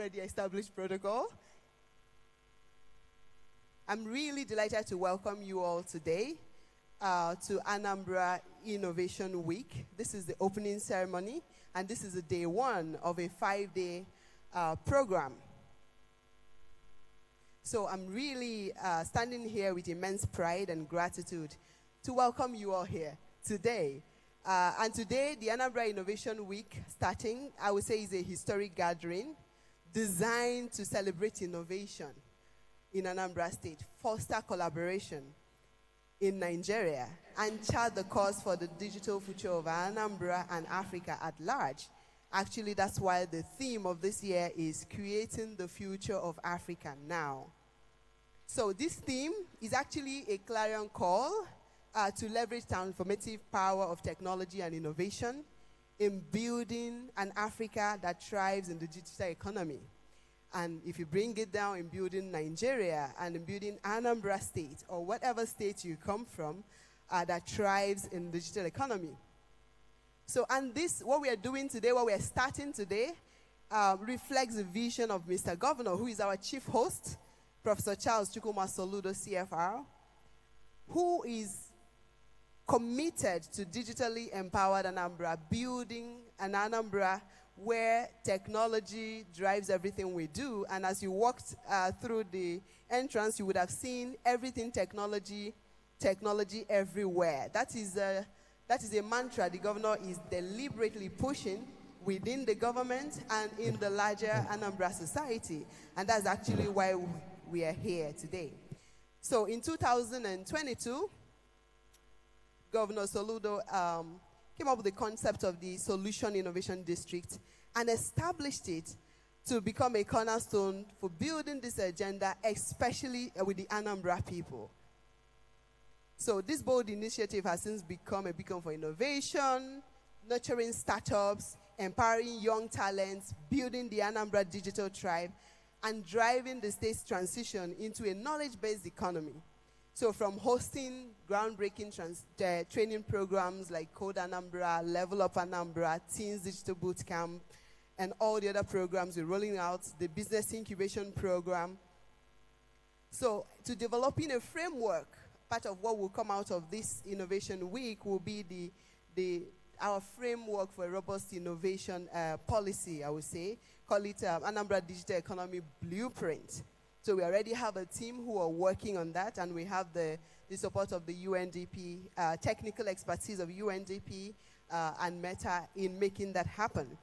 already established protocol. I'm really delighted to welcome you all today to Anambra Innovation Week. This is the opening ceremony, and this is the day one of a 5-day program. So I'm really standing here with immense pride and gratitude to welcome you all here today. And today, the Anambra Innovation Week starting, I would say, is a historic gathering designed to celebrate innovation in Anambra State, foster collaboration in Nigeria, and chart the course for the digital future of Anambra and Africa at large. Actually, that's why the theme of this year is creating the future of Africa now. So this theme is actually a clarion call to leverage transformative power of technology and innovation in building an Africa that thrives in the digital economy. And if you bring it down in building Nigeria and in building Anambra State or whatever state you come from that thrives in the digital economy. So, and this, what we are doing today, what we are starting today, reflects the vision of Mr. Governor, who is our chief host, Professor Charles Chukwuma Soludo, CFR, who is committed to digitally empowered Anambra, building an Anambra where technology drives everything we do. And as you walked through the entrance, you would have seen everything technology everywhere. That is a mantra the governor is deliberately pushing within the government and in the larger Anambra society. And that's actually why we are here today. So in 2022, Governor Soludo came up with the concept of the Solution Innovation District and established it to become a cornerstone for building this agenda, especially with the Anambra people. So this bold initiative has since become a beacon for innovation, nurturing startups, empowering young talents, building the Anambra digital tribe, and driving the state's transition into a knowledge-based economy. So from hosting groundbreaking training programs like Code Anambra, Level Up Anambra, Teens Digital Bootcamp, and all the other programs we're rolling out, the Business Incubation Program. So to developing a framework, part of what will come out of this Innovation Week will be our framework for a robust innovation policy, I would say. Call it Anambra Digital Economy Blueprint. So we already have a team who are working on that, and we have the support of the UNDP, technical expertise of UNDP and Meta in making that happen.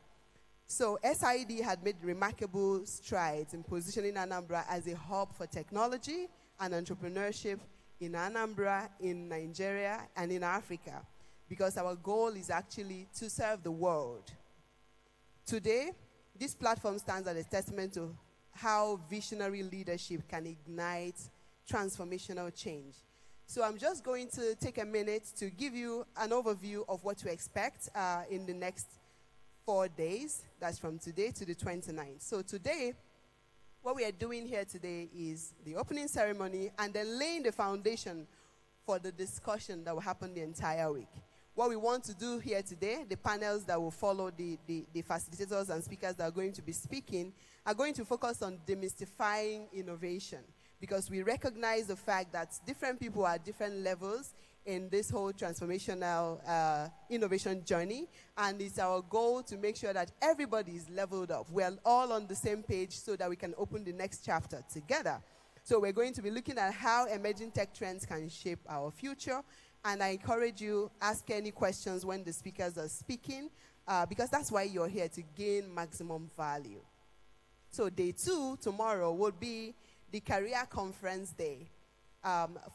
So SID had made remarkable strides in positioning Anambra as a hub for technology and entrepreneurship in Anambra, in Nigeria, and in Africa, because our goal is actually to serve the world. Today, this platform stands as a testament to how visionary leadership can ignite transformational change. So I'm just going to take a minute to give you an overview of what to expect in the next 4 days. That's from today to the 29th. So today, what we are doing here today is the opening ceremony and then laying the foundation for the discussion that will happen the entire week. What we want to do here today, the panels that will follow the facilitators and speakers that are going to be speaking, are going to focus on demystifying innovation, because we recognize the fact that different people are at different levels in this whole transformational innovation journey, and it's our goal to make sure that everybody is leveled up. We're all on the same page so that we can open the next chapter together. So we're going to be looking at how emerging tech trends can shape our future. And I encourage you, ask any questions when the speakers are speaking, because that's why you're here, to gain maximum value. So day 2, tomorrow, will be the career conference day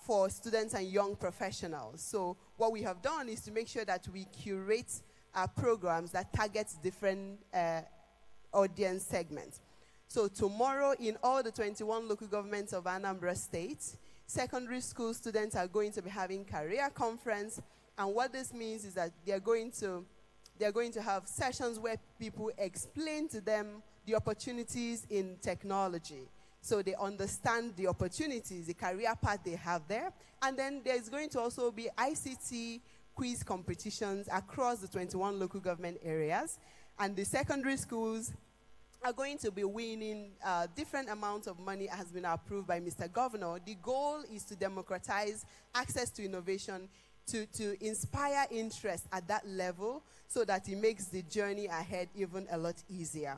for students and young professionals. So what we have done is to make sure that we curate our programs that target different audience segments. So tomorrow, in all the 21 local governments of Anambra State, secondary school students are going to be having career conference, and what this means is that they are going to have sessions where people explain to them the opportunities in technology, so they understand the opportunities, the career path they have there. And then there's going to also be ICT quiz competitions across the 21 local government areas, and the secondary schools are going to be winning different amounts of money has been approved by Mr. Governor. The goal is to democratize access to innovation, to inspire interest at that level so that it makes the journey ahead even a lot easier.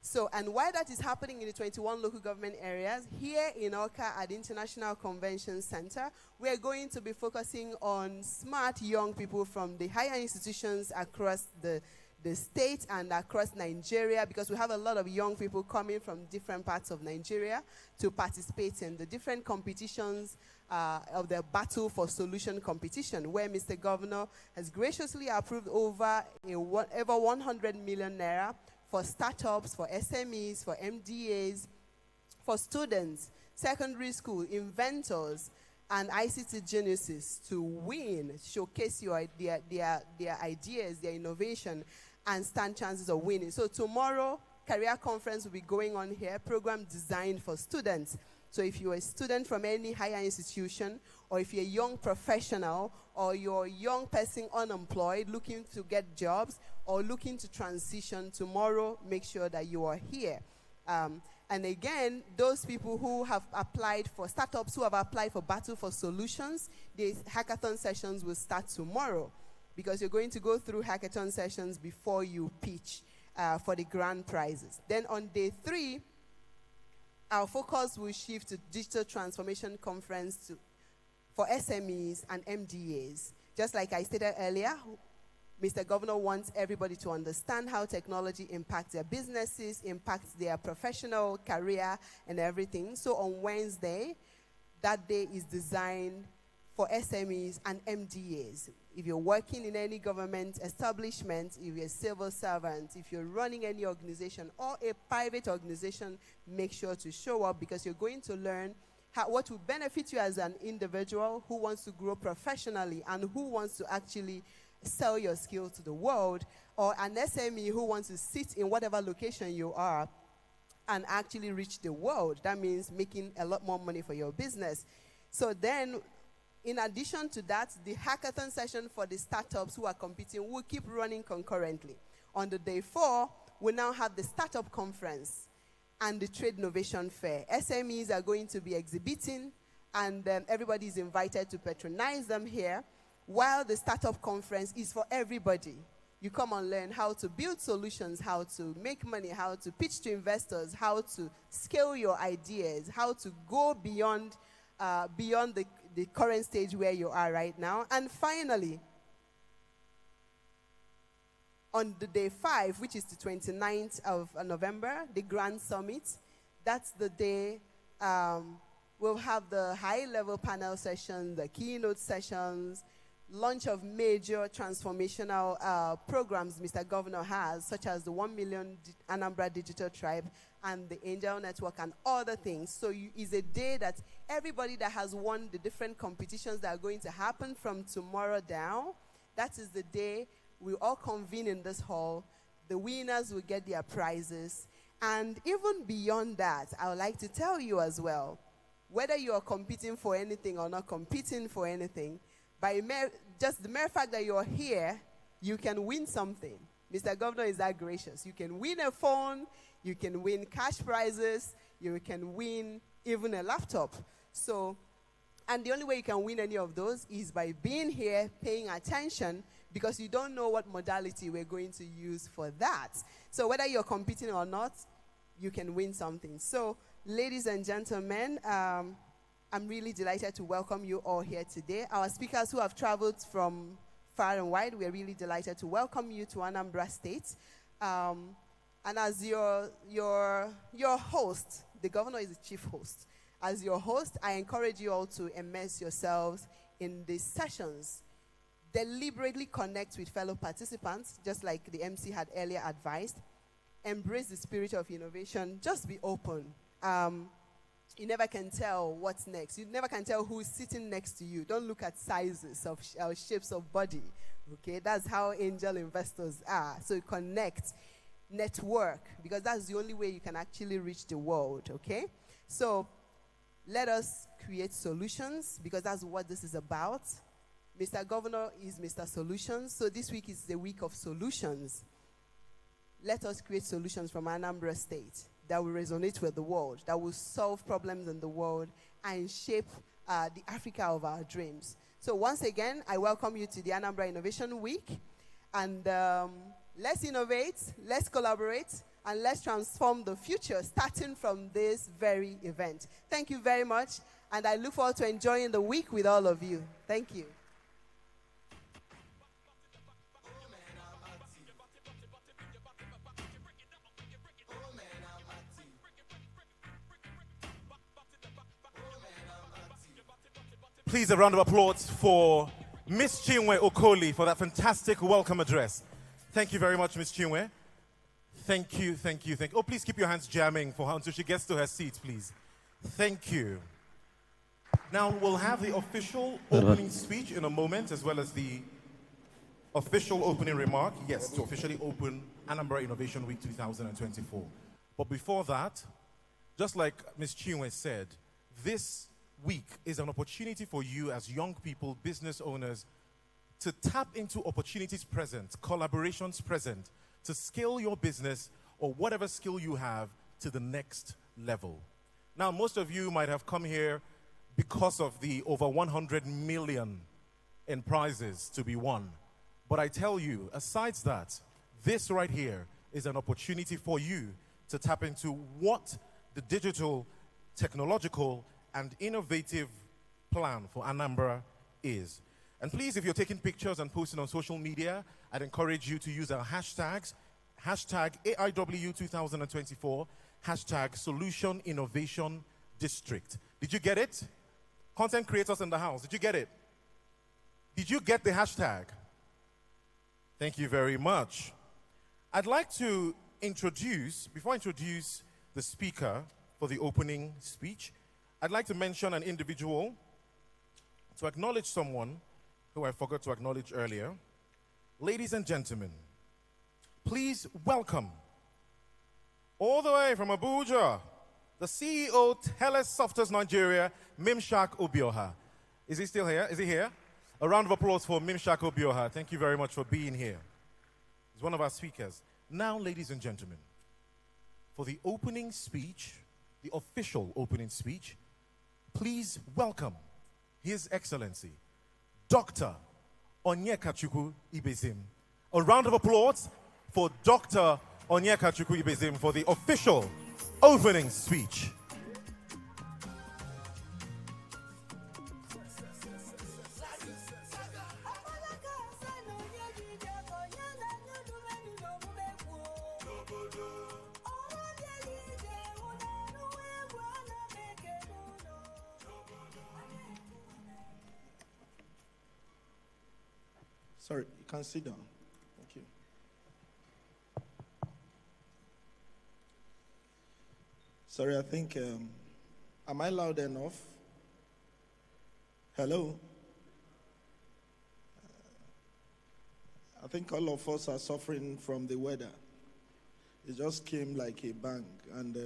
So, and while that is happening in the 21 local government areas, here in Oka at the International Convention Center, we are going to be focusing on smart young people from the higher institutions across the state and across Nigeria, because we have a lot of young people coming from different parts of Nigeria to participate in the different competitions of the Battle for Solution competition, where Mr. Governor has graciously approved over 100 million naira for startups, for SMEs, for MDAs, for students, secondary school, inventors, and ICT geniuses to win, showcase their ideas, their innovation, and stand chances of winning. So tomorrow, career conference will be going on here, program designed for students. So if you're a student from any higher institution, or if you're a young professional, or you're a young person unemployed looking to get jobs, or looking to transition, tomorrow, make sure that you are here. And again, those people who have applied for startups, who have applied for Battle for Solutions, the hackathon sessions will start tomorrow, because you're going to go through hackathon sessions before you pitch for the grand prizes. Then on day 3, our focus will shift to digital transformation conference for SMEs and MDAs. Just like I stated earlier, Mr. Governor wants everybody to understand how technology impacts their businesses, impacts their professional career and everything. So on Wednesday, that day is designed for SMEs and MDAs. If you're working in any government establishment, if you're a civil servant, if you're running any organization or a private organization, make sure to show up, because you're going to learn what will benefit you as an individual who wants to grow professionally and who wants to actually sell your skills to the world, or an SME who wants to sit in whatever location you are and actually reach the world. That means making a lot more money for your business. So then, in addition to that, the hackathon session for the startups who are competing will keep running concurrently. On the day 4, we now have the startup conference and the trade innovation fair. SMEs are going to be exhibiting, and everybody is invited to patronize them here, while the startup conference is for everybody. You come and learn how to build solutions, how to make money, how to pitch to investors, how to scale your ideas, how to go beyond the current stage where you are right now. And finally, on the day 5, which is the 29th of November, the Grand Summit, that's the day we'll have the high-level panel sessions, the keynote sessions, launch of major transformational programs Mr. Governor has, such as the 1 million Anambra Digital Tribe and the Angel Network and other things. So it's a day that everybody that has won the different competitions that are going to happen from tomorrow down, that is the day we all convene in this hall. The winners will get their prizes. And even beyond that, I would like to tell you as well, whether you are competing for anything or not competing for anything, by just the mere fact that you're here, you can win something. Mr. Governor is that gracious. You can win a phone, you can win cash prizes, you can win even a laptop. So, and the only way you can win any of those is by being here, paying attention, because you don't know what modality we're going to use for that. So whether you're competing or not, you can win something. So, ladies and gentlemen, I'm really delighted to welcome you all here today. Our speakers who have traveled from far and wide, we're really delighted to welcome you to Anambra State. And as your host, the governor is the chief host. As your host, I encourage you all to immerse yourselves in these sessions. Deliberately connect with fellow participants, just like the MC had earlier advised. Embrace the spirit of innovation. Just be open. You never can tell what's next. You never can tell who's sitting next to you. Don't look at sizes of shapes of body. Okay, that's how angel investors are. So you connect, network, because that's the only way you can actually reach the world. Okay, so let us create solutions, because that's what this is about. Mr. Governor is Mr. Solutions. So this week is the week of solutions. let us create solutions from Anambra State that will resonate with the world, that will solve problems in the world and shape the Africa of our dreams. So once again, I welcome you to the Anambra Innovation Week. And let's innovate, let's collaborate, and let's transform the future, starting from this very event. Thank you very much, and I look forward to enjoying the week with all of you. Thank you. Please, a round of applause for Miss Chinwe Okoli for that fantastic welcome address. Thank you very much, Miss Chinwe. Thank you, thank you, thank you. Oh, please keep your hands jamming for her until she gets to her seat, please. Thank you. Now, we'll have the official opening speech in a moment, as well as the official opening remark, yes, to officially open Anambra Innovation Week 2024. But before that, just like Ms. Chinwe said, this week is an opportunity for you as young people, business owners, to tap into opportunities present, collaborations present, to scale your business or whatever skill you have to the next level. Now, most of you might have come here because of the over 100 million in prizes to be won. But I tell you, aside that, this right here is an opportunity for you to tap into what the digital, technological, and innovative plan for Anambra is. And please, if you're taking pictures and posting on social media, I'd encourage you to use our hashtags, hashtag AIW2024, hashtag Solution Innovation District. Did you get it? Content creators in the house, did you get it? Did you get the hashtag? Thank you very much. I'd like to introduce, before I introduce the speaker for the opening speech, I'd like to mention an individual to acknowledge someone who I forgot to acknowledge earlier. Ladies and gentlemen, please welcome, all the way from Abuja, the CEO, Telesofters Nigeria, Mimshak Obioha. Is he still here? Is he here? A round of applause for Mimshak Obioha. Thank you very much for being here. He's one of our speakers. Now, ladies and gentlemen, for the opening speech, the official opening speech, please welcome His Excellency, Dr. Onyekachukwu Ibezim. A round of applause for Dr. Onyekachukwu Ibezim for the official opening speech. Sorry, you can sit down. Thank you. Sorry, I think, am I loud enough? Hello? I think all of us are suffering from the weather. It just came like a bang, and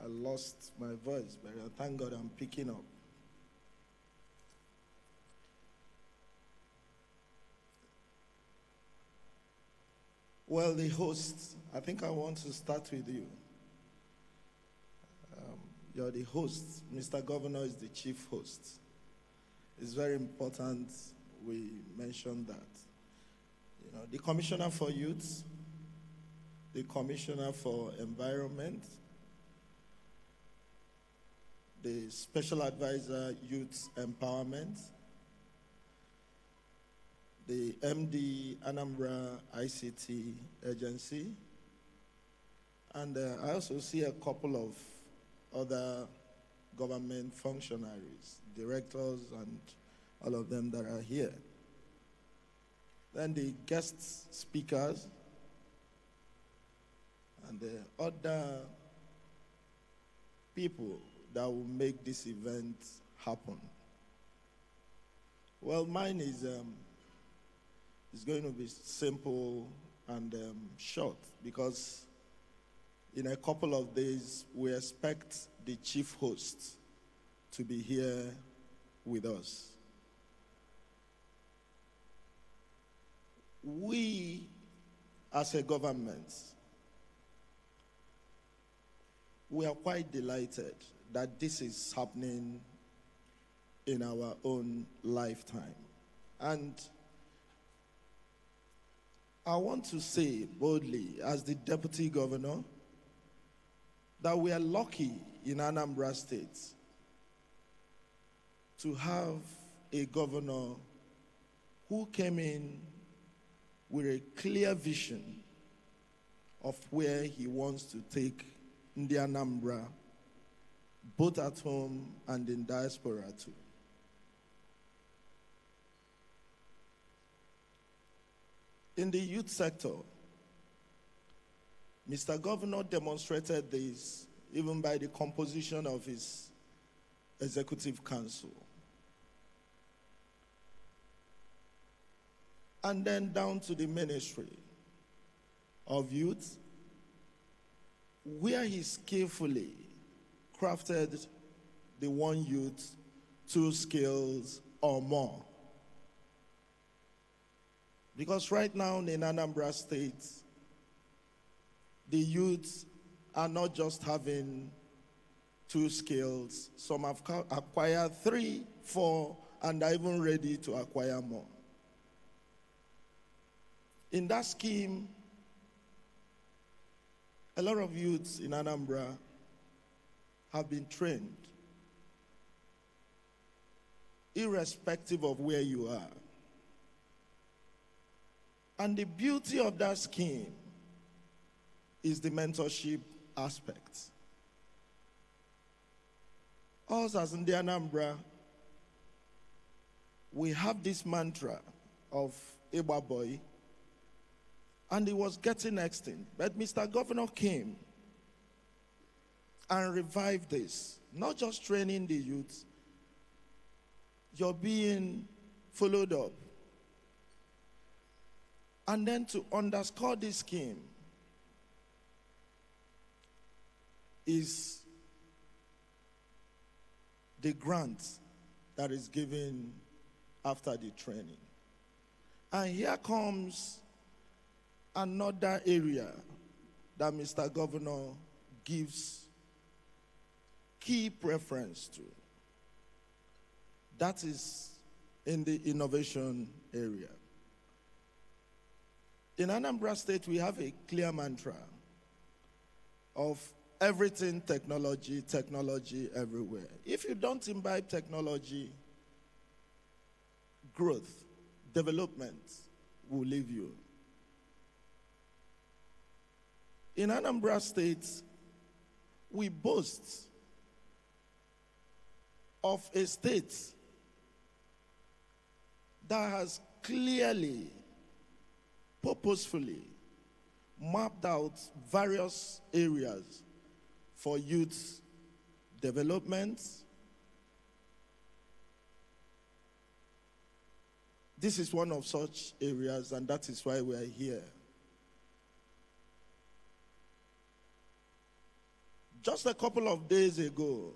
I lost my voice, but thank God I'm picking up. Well, the host, I think I want to start with you. You're the host. Mr. Governor is the chief host. It's very important we mention that. You know, the Commissioner for Youth, the Commissioner for Environment, the Special Advisor Youth Empowerment, the MD Anambra ICT Agency, and I also see a couple of other government functionaries, directors, and all of them that are here. Then the guest speakers and the other people that will make this event happen. Well, mine is going to be simple and short, because in a couple of days we expect the chief host to be here with us. We as a government, we are quite delighted that this is happening in our own lifetime. And I want to say boldly, as the Deputy Governor, that we are lucky in Anambra State to have a governor who came in with a clear vision of where he wants to take the Anambra, both at home and in diaspora too. In the youth sector, Mr. Governor demonstrated this even by the composition of his executive council. And then down to the Ministry of Youth, where he skillfully crafted the one youth, two skills or more. Because right now in Anambra State, the youths are not just having two skills. Some have acquired 3, 4, and are even ready to acquire more. In that scheme, a lot of youths in Anambra have been trained, irrespective of where you are. And the beauty of that scheme is the mentorship aspect. Us as in the Anambra, we have this mantra of Eba Boy, and it was getting extinct. But Mr. Governor came and revived this. Not just training the youth, you're being followed up. And then to underscore this scheme is the grant that is given after the training. And here comes another area that Mr. Governor gives key preference to. That is in the innovation area. In Anambra State, we have a clear mantra of everything technology, technology everywhere. If you don't imbibe technology, growth, development will leave you. In Anambra State, we boast of a state that has clearly, purposefully mapped out various areas for youth development. This is one of such areas, and that is why we are here. Just a couple of days ago,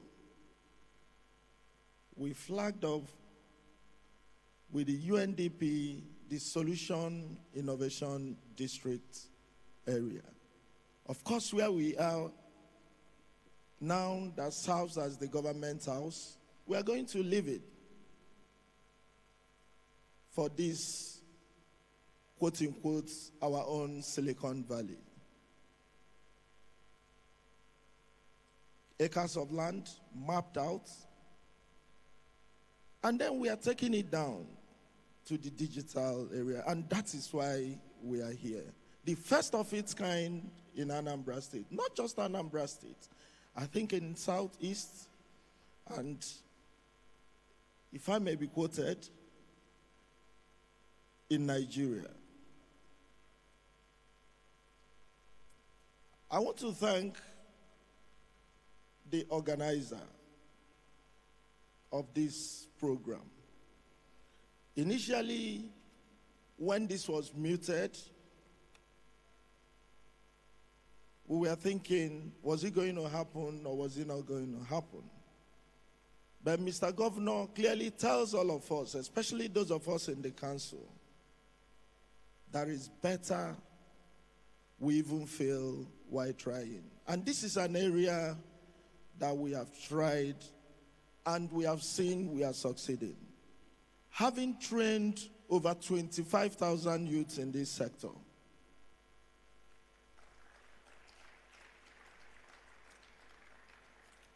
we flagged off with the UNDP the Solution Innovation District area. Of course, where we are now, that serves as the government house, we are going to leave it for this, quote-unquote, our own Silicon Valley. Acres of land mapped out, and then we are taking it down to the digital area, and that is why we are here. The first of its kind in Anambra State, not just Anambra State, I think in Southeast, and if I may be quoted, in Nigeria. I want to thank the organizer of this program. Initially, when this was muted, we were thinking, was it going to happen or was it not going to happen? But Mr. Governor clearly tells all of us, especially those of us in the council, that it's better we even fail while trying. And this is an area that we have tried and we have seen we are succeeding. Having trained over 25,000 youths in this sector,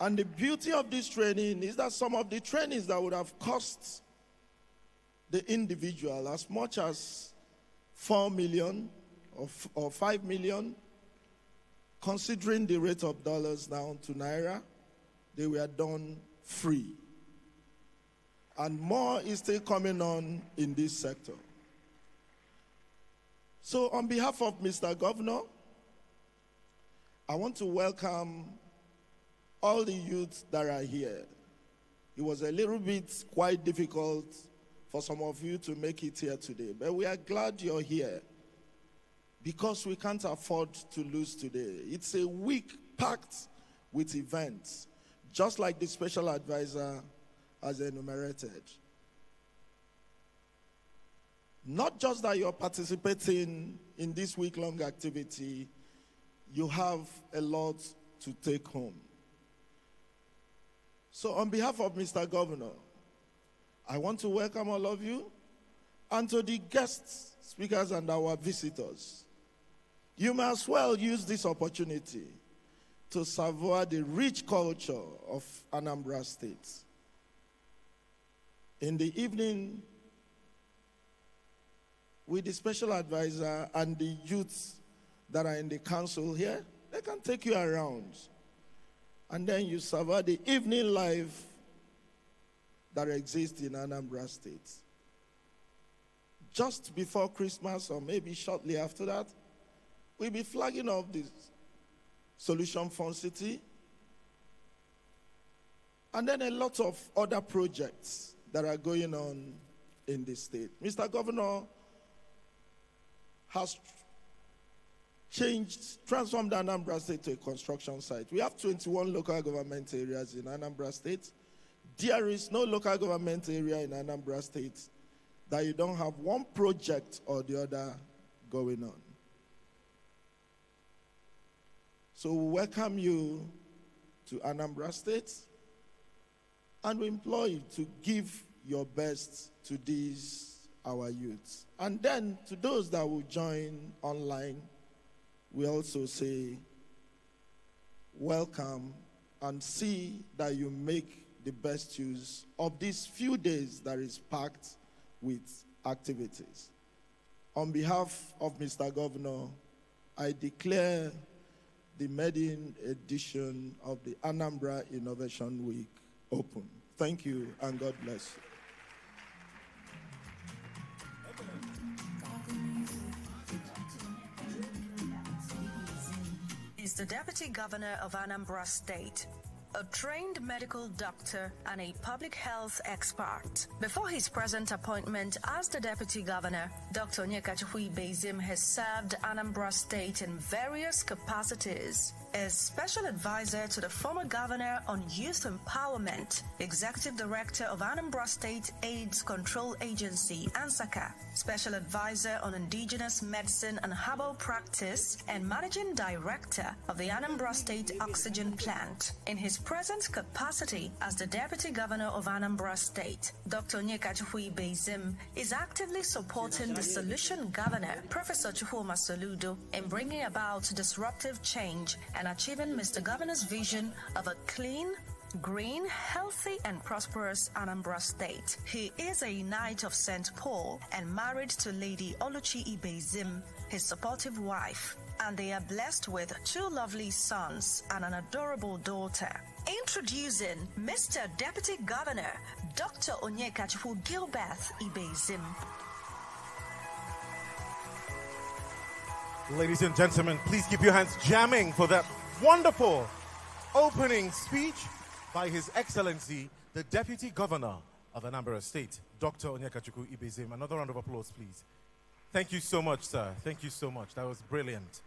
and the beauty of this training is that some of the trainings that would have cost the individual as much as 4 million or 5 million, considering the rate of dollars down to naira, they were done free. And more is still coming on in this sector. So on behalf of Mr. Governor, I want to welcome all the youths that are here. It was a little bit quite difficult for some of you to make it here today, but we are glad you're here because we can't afford to lose today. It's a week packed with events, just like the special advisor has enumerated. Not just that you're participating in this week-long activity, you have a lot to take home. So on behalf of Mr. Governor, I want to welcome all of you and to the guest speakers and our visitors. You may as well use this opportunity to savour the rich culture of Anambra State. In the evening, with the special advisor and the youths that are in the council here, they can take you around. And then you savour the evening life that exists in Anambra State. Just before Christmas, or maybe shortly after that, we'll be flagging off this Solution Fund City, and then a lot of other projects that are going on in the state. Mr. Governor has transformed Anambra State to a construction site. We have 21 local government areas in Anambra State. There is no local government area in Anambra State that you don't have one project or the other going on. So we welcome you to Anambra State, and we implore you to give your best to these, our youths. And then to those that will join online, we also say welcome and see that you make the best use of these few days that is packed with activities. On behalf of Mr. Governor, I declare the maiden edition of the Anambra Innovation Week open. Thank you, and God bless you. Is the Deputy Governor of Anambra State, a trained medical doctor and a public health expert. Before his present appointment as the Deputy Governor, Dr. Onyekachukwu Ibezim has served Anambra State in various capacities as Special Advisor to the former Governor on Youth Empowerment, Executive Director of Anambra State AIDS Control Agency, ANSACA, Special Advisor on Indigenous Medicine and Herbal Practice, and Managing Director of the Anambra State Oxygen Plant. In his present capacity as the Deputy Governor of Anambra State, Dr. Onyekachukwu Ibezim is actively supporting the Solution Governor, Professor Chukwuma Soludo, in bringing about disruptive change and achieving Mr. Governor's vision of a clean, green, healthy, and prosperous Anambra State. He is a Knight of St. Paul and married to Lady Oluchi Ibezim, his supportive wife, and they are blessed with 2 lovely sons and an adorable daughter. Introducing Mr. Deputy Governor, Dr. Onyekachukwu Gilbert Ibezim. Ladies and gentlemen, please keep your hands jamming for that wonderful opening speech by His Excellency, the Deputy Governor of Anambra State, Dr. Onyekachukwu Ibezim. Another round of applause, please. Thank you so much, sir. Thank you so much. That was brilliant.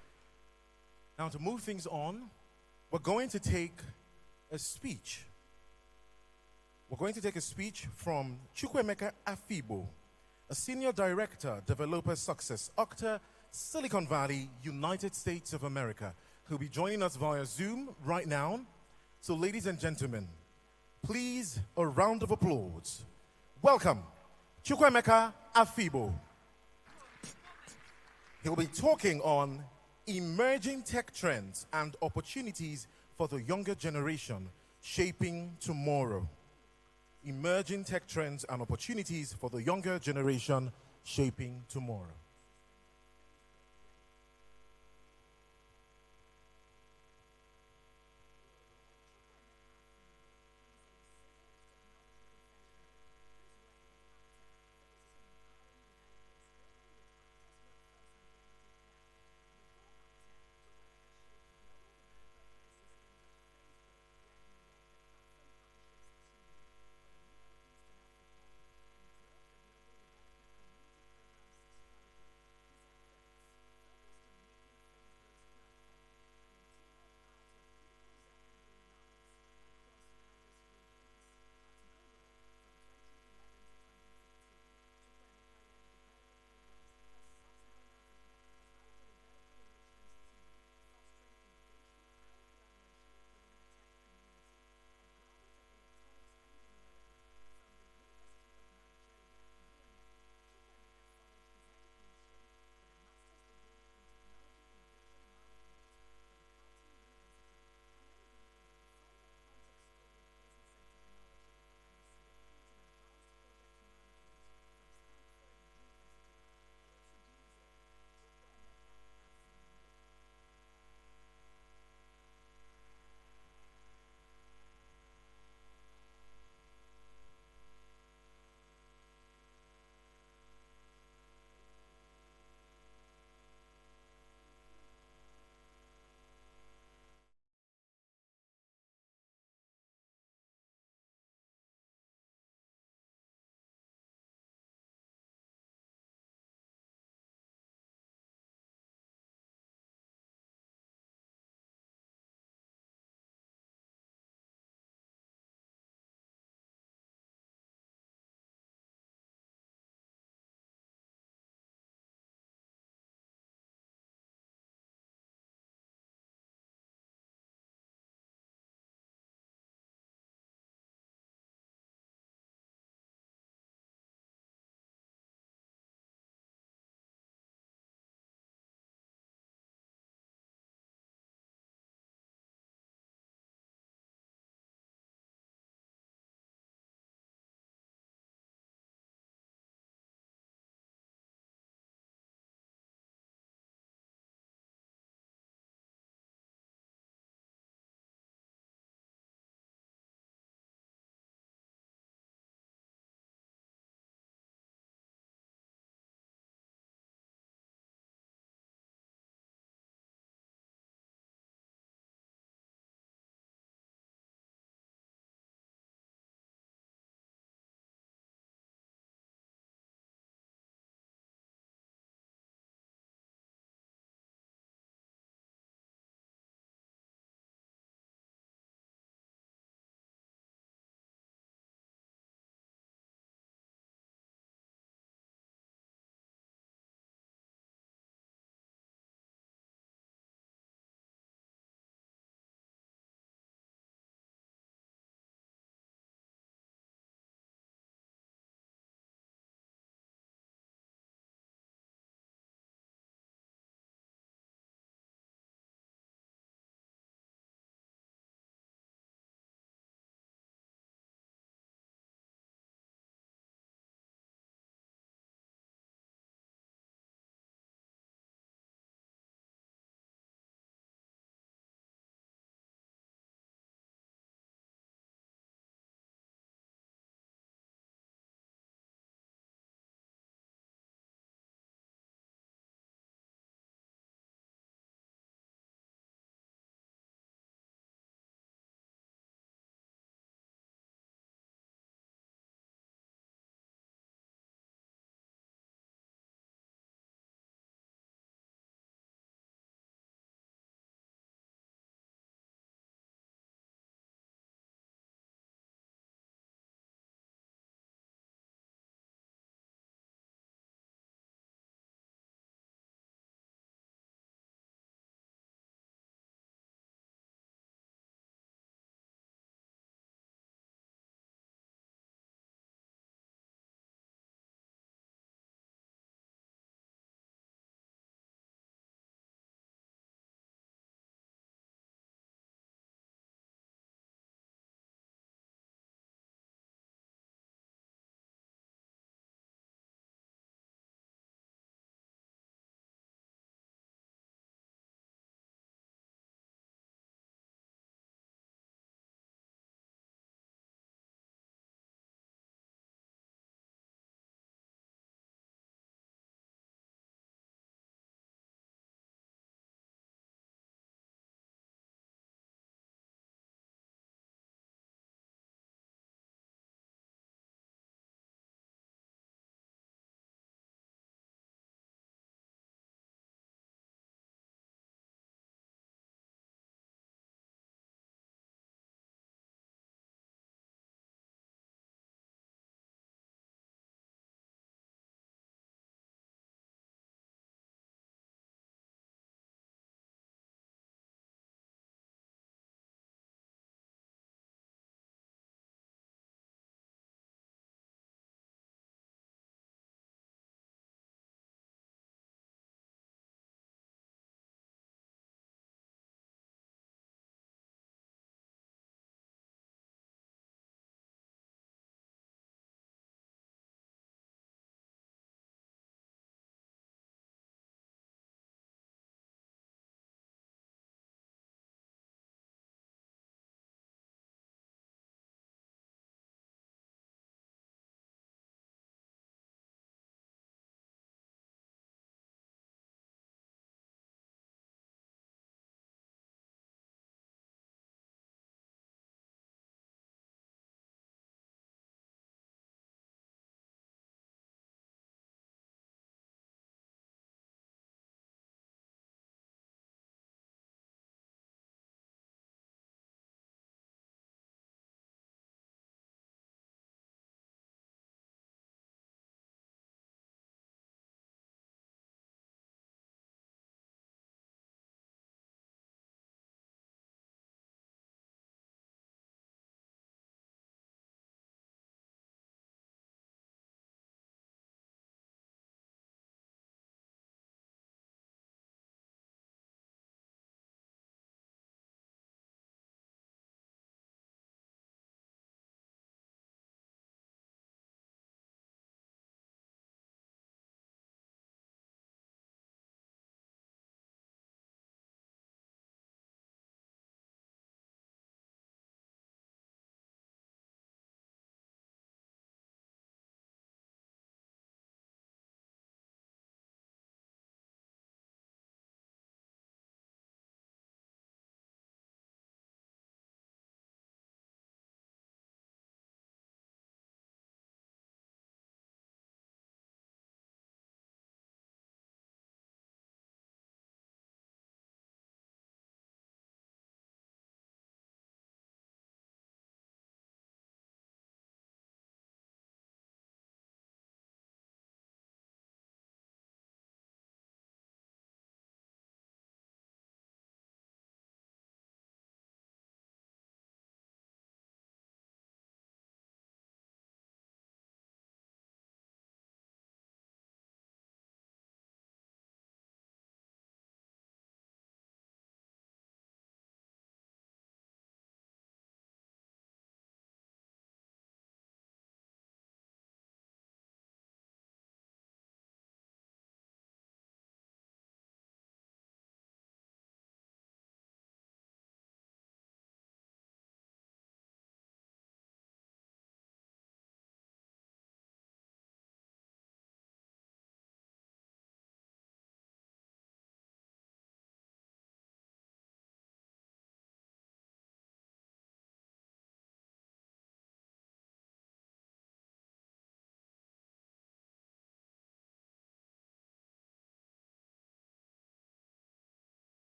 Now, to move things on, we're going to take a speech. We're going to take a speech from Chukwuemeka Afibo, a Senior Director, Developer Success, Octa Silicon Valley, United States of America, who'll be joining us via Zoom right now. So, ladies and gentlemen, please, a round of applause. Welcome, Chukwuemeka Afibo. He'll be talking on emerging tech trends and opportunities for the younger generation shaping tomorrow. Emerging tech trends and opportunities for the younger generation shaping tomorrow.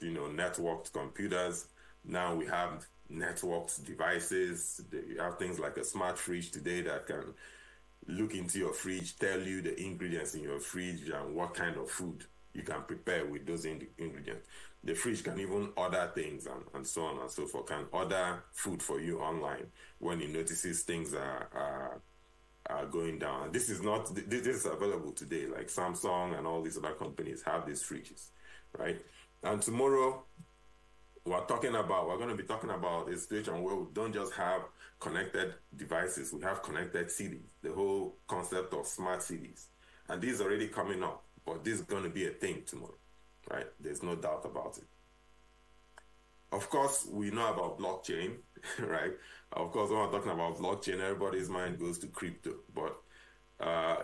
networked computers. Now we have networked devices. You have things like a smart fridge today that can look into your fridge, tell you the ingredients in your fridge and what kind of food you can prepare with those ingredients. The fridge can even order things and so on and so forth, can order food for you online when it notices things are going down. This is available today, like Samsung and all these other companies have these fridges, right? And tomorrow, we're going to be talking about a situation where we don't just have connected devices, we have connected cities, the whole concept of smart cities. And this is already coming up, but this is going to be a thing tomorrow, right? There's no doubt about it. Of course, we know about blockchain, right? Of course, when we're talking about blockchain, everybody's mind goes to crypto, but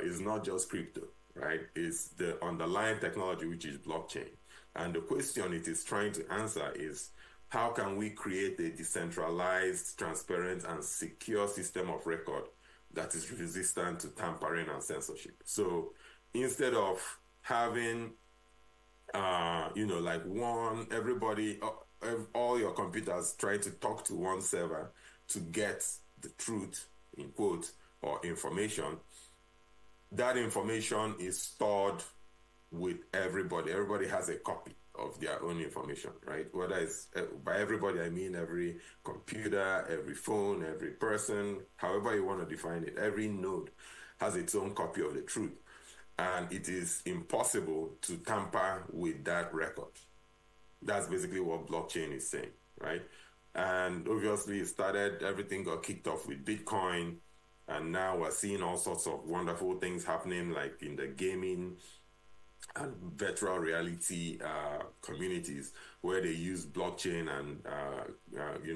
it's not just crypto, right? It's the underlying technology, which is blockchain. And the question it is trying to answer is, how can we create a decentralized, transparent, and secure system of record that is resistant to tampering and censorship? So instead of having, all your computers try to talk to one server to get the truth, in quotes, or information, that information is stored with everybody. Everybody has a copy of their own information, right? Whether it's, by everybody, I mean every computer, every phone, every person, however you want to define it, every node has its own copy of the truth. And it is impossible to tamper with that record. That's basically what blockchain is saying, right? And obviously everything got kicked off with Bitcoin. And now we're seeing all sorts of wonderful things happening, like in the gaming and virtual reality communities, where they use blockchain and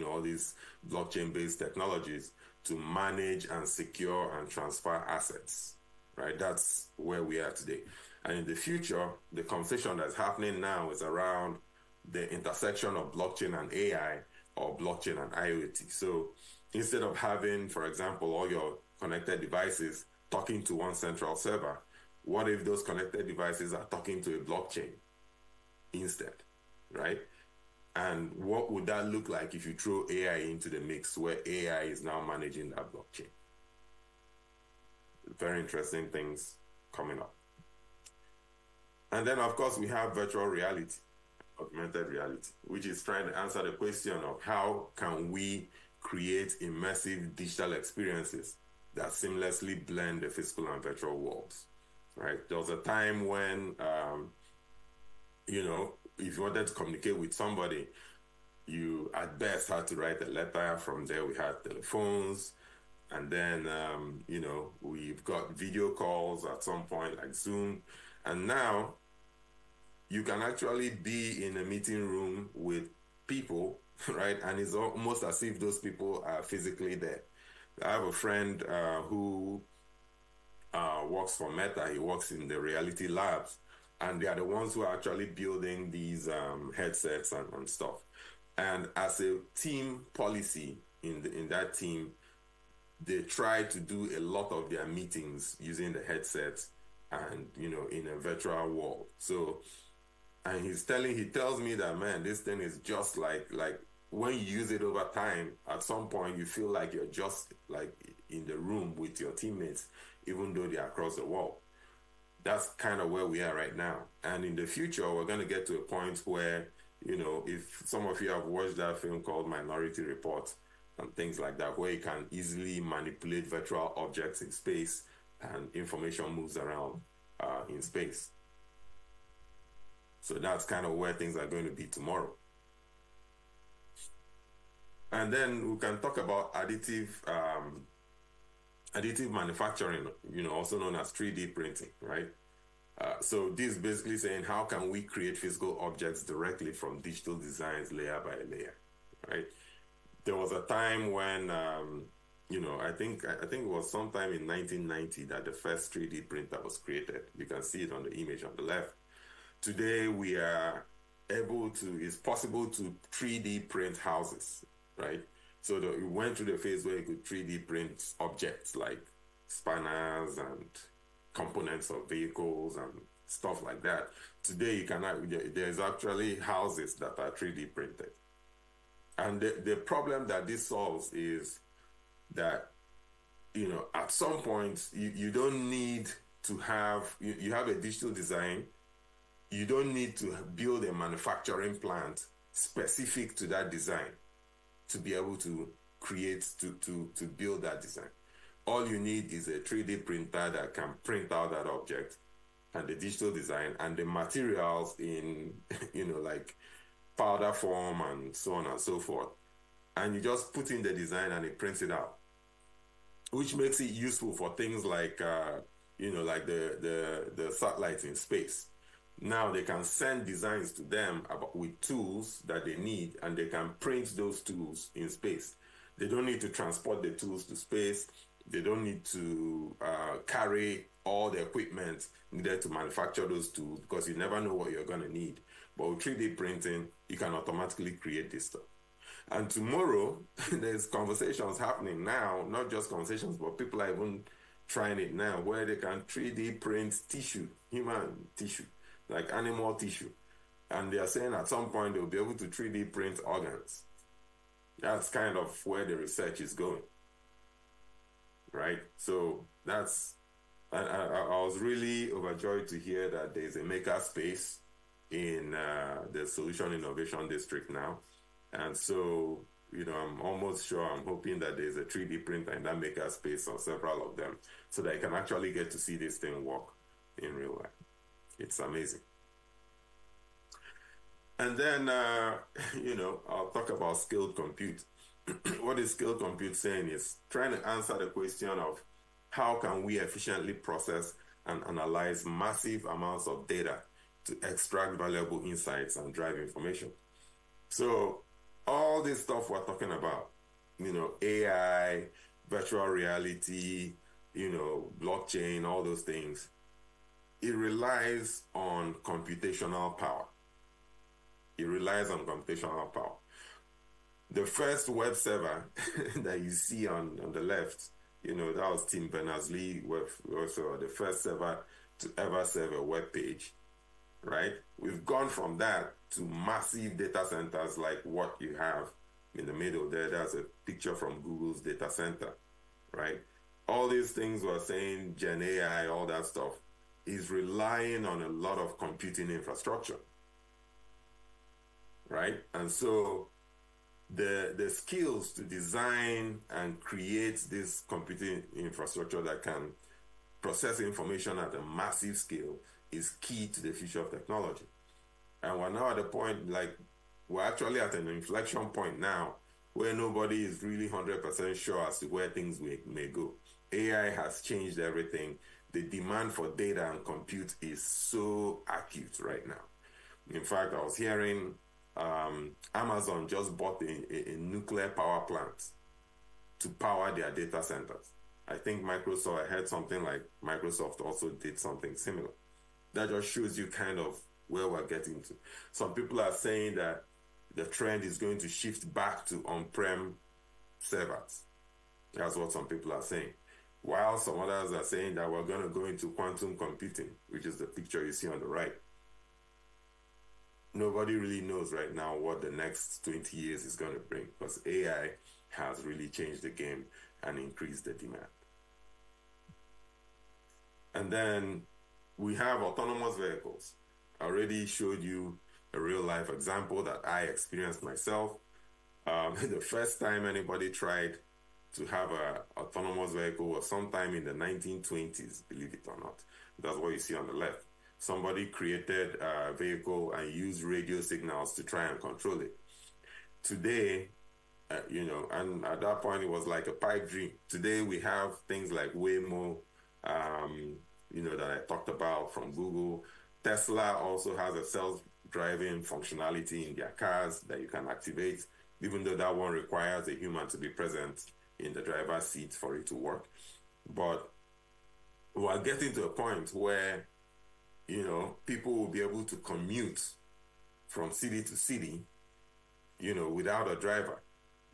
all these blockchain-based technologies to manage and secure and transfer assets, right? That's where we are today. And in the future, the conversation that's happening now is around the intersection of blockchain and AI, or blockchain and IoT. So instead of having, for example, all your connected devices talking to one central server, what if those connected devices are talking to a blockchain instead, right? And what would that look like if you throw AI into the mix, where AI is now managing that blockchain? Very interesting things coming up. And then, of course, we have virtual reality, augmented reality, which is trying to answer the question of how can we create immersive digital experiences that seamlessly blend the physical and virtual worlds. Right? There was a time when, if you wanted to communicate with somebody, you at best had to write a letter. From there, we had telephones. And then, we've got video calls at some point, like Zoom. And now, you can actually be in a meeting room with people, right? And it's almost as if those people are physically there. I have a friend who works for Meta. He works in the reality labs, and they are the ones who are actually building these headsets and stuff. And as a team policy in that team, they try to do a lot of their meetings using the headsets and in a virtual world. So, and he tells me that, man, this thing is just like when you use it over time, at some point you feel like you're just like in the room with your teammates, even though they're across the wall. That's kind of where we are right now. And in the future, we're going to get to a point where, if some of you have watched that film called Minority Report and things like that, where you can easily manipulate virtual objects in space and information moves around in space. So that's kind of where things are going to be tomorrow. And then we can talk about additive manufacturing, also known as 3D printing, right? So this is basically saying, how can we create physical objects directly from digital designs layer by layer, right? There was a time when, I think it was sometime in 1990 that the first 3D printer was created. You can see it on the image on the left. Today, we are it's possible to 3D print houses, right? So we went through the phase where you could 3D print objects like spanners and components of vehicles and stuff like that. Today, there's actually houses that are 3D printed. And the problem that this solves is that, at some point, you don't need to have, you have a digital design. You don't need to build a manufacturing plant specific to that design to be able to create, to build that design. All you need is a 3D printer that can print out that object and the digital design and the materials in, like powder form and so on and so forth. And you just put in the design and it prints it out, which makes it useful for things like, like the satellites in space. Now they can send designs to them with tools that they need, and they can print those tools in space. They don't need to transport the tools to space. They don't need to carry all the equipment needed to manufacture those tools, because you never know what you're going to need. But with 3D printing, you can automatically create this stuff. And tomorrow, there's conversations happening now, not just conversations, but people are even trying it now, where they can 3D print tissue, human tissue, like animal tissue. And they are saying at some point they'll be able to 3D print organs. That's kind of where the research is going, right? So that's, I was really overjoyed to hear that there's a maker space in the Solution Innovation District now. And so, I'm almost sure, I'm hoping that there's a 3D printer in that maker space on several of them, so that I can actually get to see this thing work in real life. It's amazing. And then, I'll talk about skilled compute. What is skilled compute saying is trying to answer the question of how can we efficiently process and analyze massive amounts of data to extract valuable insights and drive information. So all this stuff we're talking about, AI, virtual reality, blockchain, all those things, it relies on computational power. It relies on computational power. The first web server that you see on the left, that was Tim Berners-Lee web server, the first server to ever serve a web page, right? We've gone from that to massive data centers like what you have in the middle there. That's a picture from Google's data center, right? All these things we're saying, Gen AI, all that stuff, is relying on a lot of computing infrastructure, right? And so the skills to design and create this computing infrastructure that can process information at a massive scale is key to the future of technology. And we're now at a point, like, we're actually at an inflection point now where nobody is really 100% sure as to where things may go. AI has changed everything. The demand for data and compute is so acute right now. In fact, I was hearing Amazon just bought a nuclear power plant to power their data centers. I think I heard something like Microsoft also did something similar. That just shows you kind of where we're getting to. Some people are saying that the trend is going to shift back to on-prem servers. That's what some people are saying. While some others are saying that we're going to go into quantum computing, which is the picture you see on the right. Nobody really knows right now what the next 20 years is going to bring, because AI has really changed the game and increased the demand. And then we have autonomous vehicles. I already showed you a real life example that I experienced myself. The first time anybody tried to have an autonomous vehicle was sometime in the 1920s, believe it or not. That's what you see on the left. Somebody created a vehicle and used radio signals to try and control it. Today, and at that point it was like a pipe dream. Today we have things like Waymo, that I talked about from Google. Tesla also has a self-driving functionality in their cars that you can activate, even though that one requires a human to be present in the driver's seat for it to work. But we're getting to a point where, people will be able to commute from city to city, without a driver.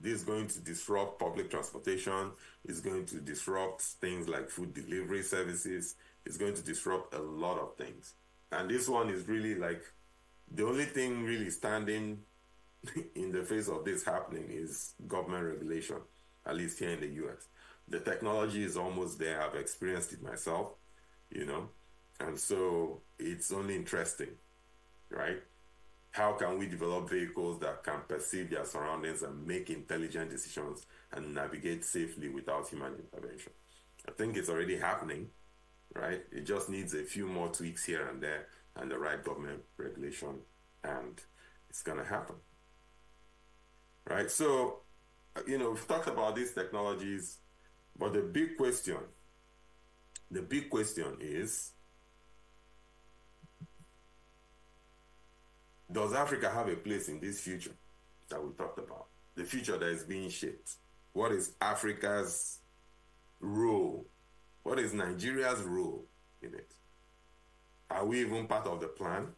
This is going to disrupt public transportation. It's going to disrupt things like food delivery services. It's going to disrupt a lot of things. And this one is really like the only thing really standing in the face of this happening is government regulation, at least here in the US. The technology is almost there. I've experienced it myself, you know, and so it's only interesting, right? How can we develop vehicles that can perceive their surroundings and make intelligent decisions and navigate safely without human intervention? I think it's already happening, right? It just needs a few more tweaks here and there and the right government regulation, and it's going to happen, right? So, you know, we've talked about these technologies, but the big question is, does Africa have a place in this future that we talked about? The future that is being shaped. What is Africa's role? What is Nigeria's role in it? Are we even part of the plan?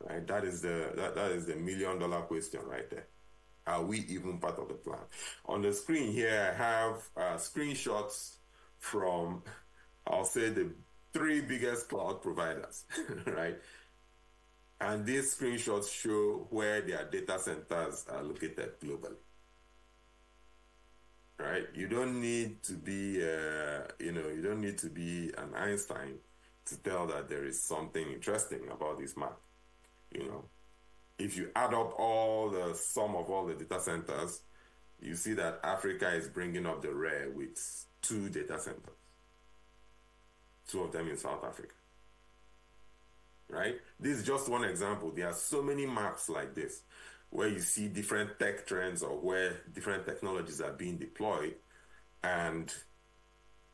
Right? That is the million-dollar question right there. Are we even part of the plan? On the screen here, I have screenshots from, I'll say, the 3 biggest cloud providers, right? And these screenshots show where their data centers are located globally. Right? You don't need to be, you don't need to be an Einstein to tell that there is something interesting about this map. You know, if you add up all the sum of all the data centers, you see that Africa is bringing up the rear with 2 data centers. 2 of them in South Africa. Right? This is just one example. There are so many maps like this where you see different tech trends or where different technologies are being deployed, and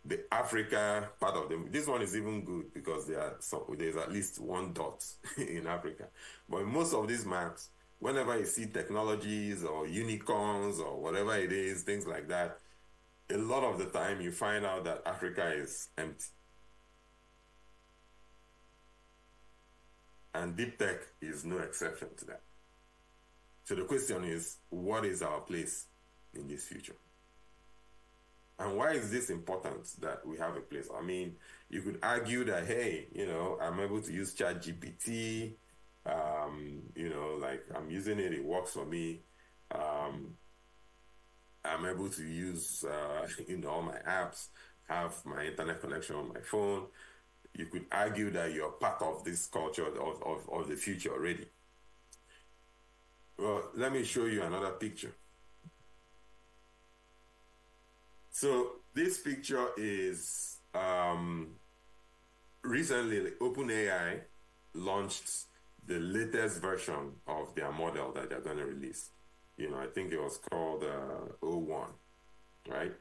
the Africa part of them. This one is even good because there's at least 1 dot in Africa. But in most of these maps, whenever you see technologies or unicorns or whatever it is, things like that, a lot of the time you find out that Africa is empty. And deep tech is no exception to that. So the question is, what is our place in this future? And why is this important that we have a place? I mean, you could argue that, hey, you know, I'm able to use ChatGPT, you know, like I'm using it, it works for me. I'm able to use, you know, all my apps, have my internet connection on my phone. You could argue that you're part of this culture of the future already. Well, let me show you another picture. So this picture is recently OpenAI launched the latest version of their model that they're going to release. You know, I think it was called O1, right?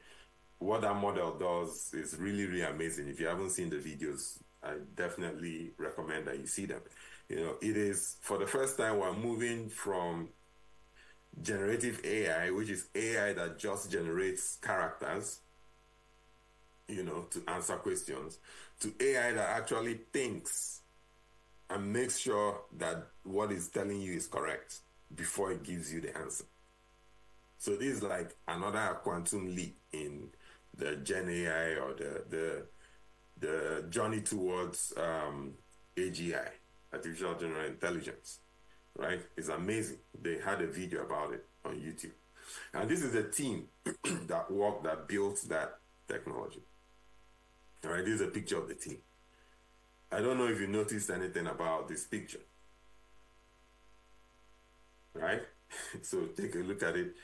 What that model does is really, really amazing. If you haven't seen the videos, I definitely recommend that you see them. You know, it is, for the first time, we're moving from generative AI, which is AI that just generates characters, you know, to answer questions, to AI that actually thinks and makes sure that what it's telling you is correct before it gives you the answer. So this is like another quantum leap in the Gen AI or the journey towards AGI, artificial general intelligence, right? It's amazing. They had a video about it on YouTube. And this is a team that built that technology. All right, this is a picture of the team. I don't know if you noticed anything about this picture, right? So take a look at it.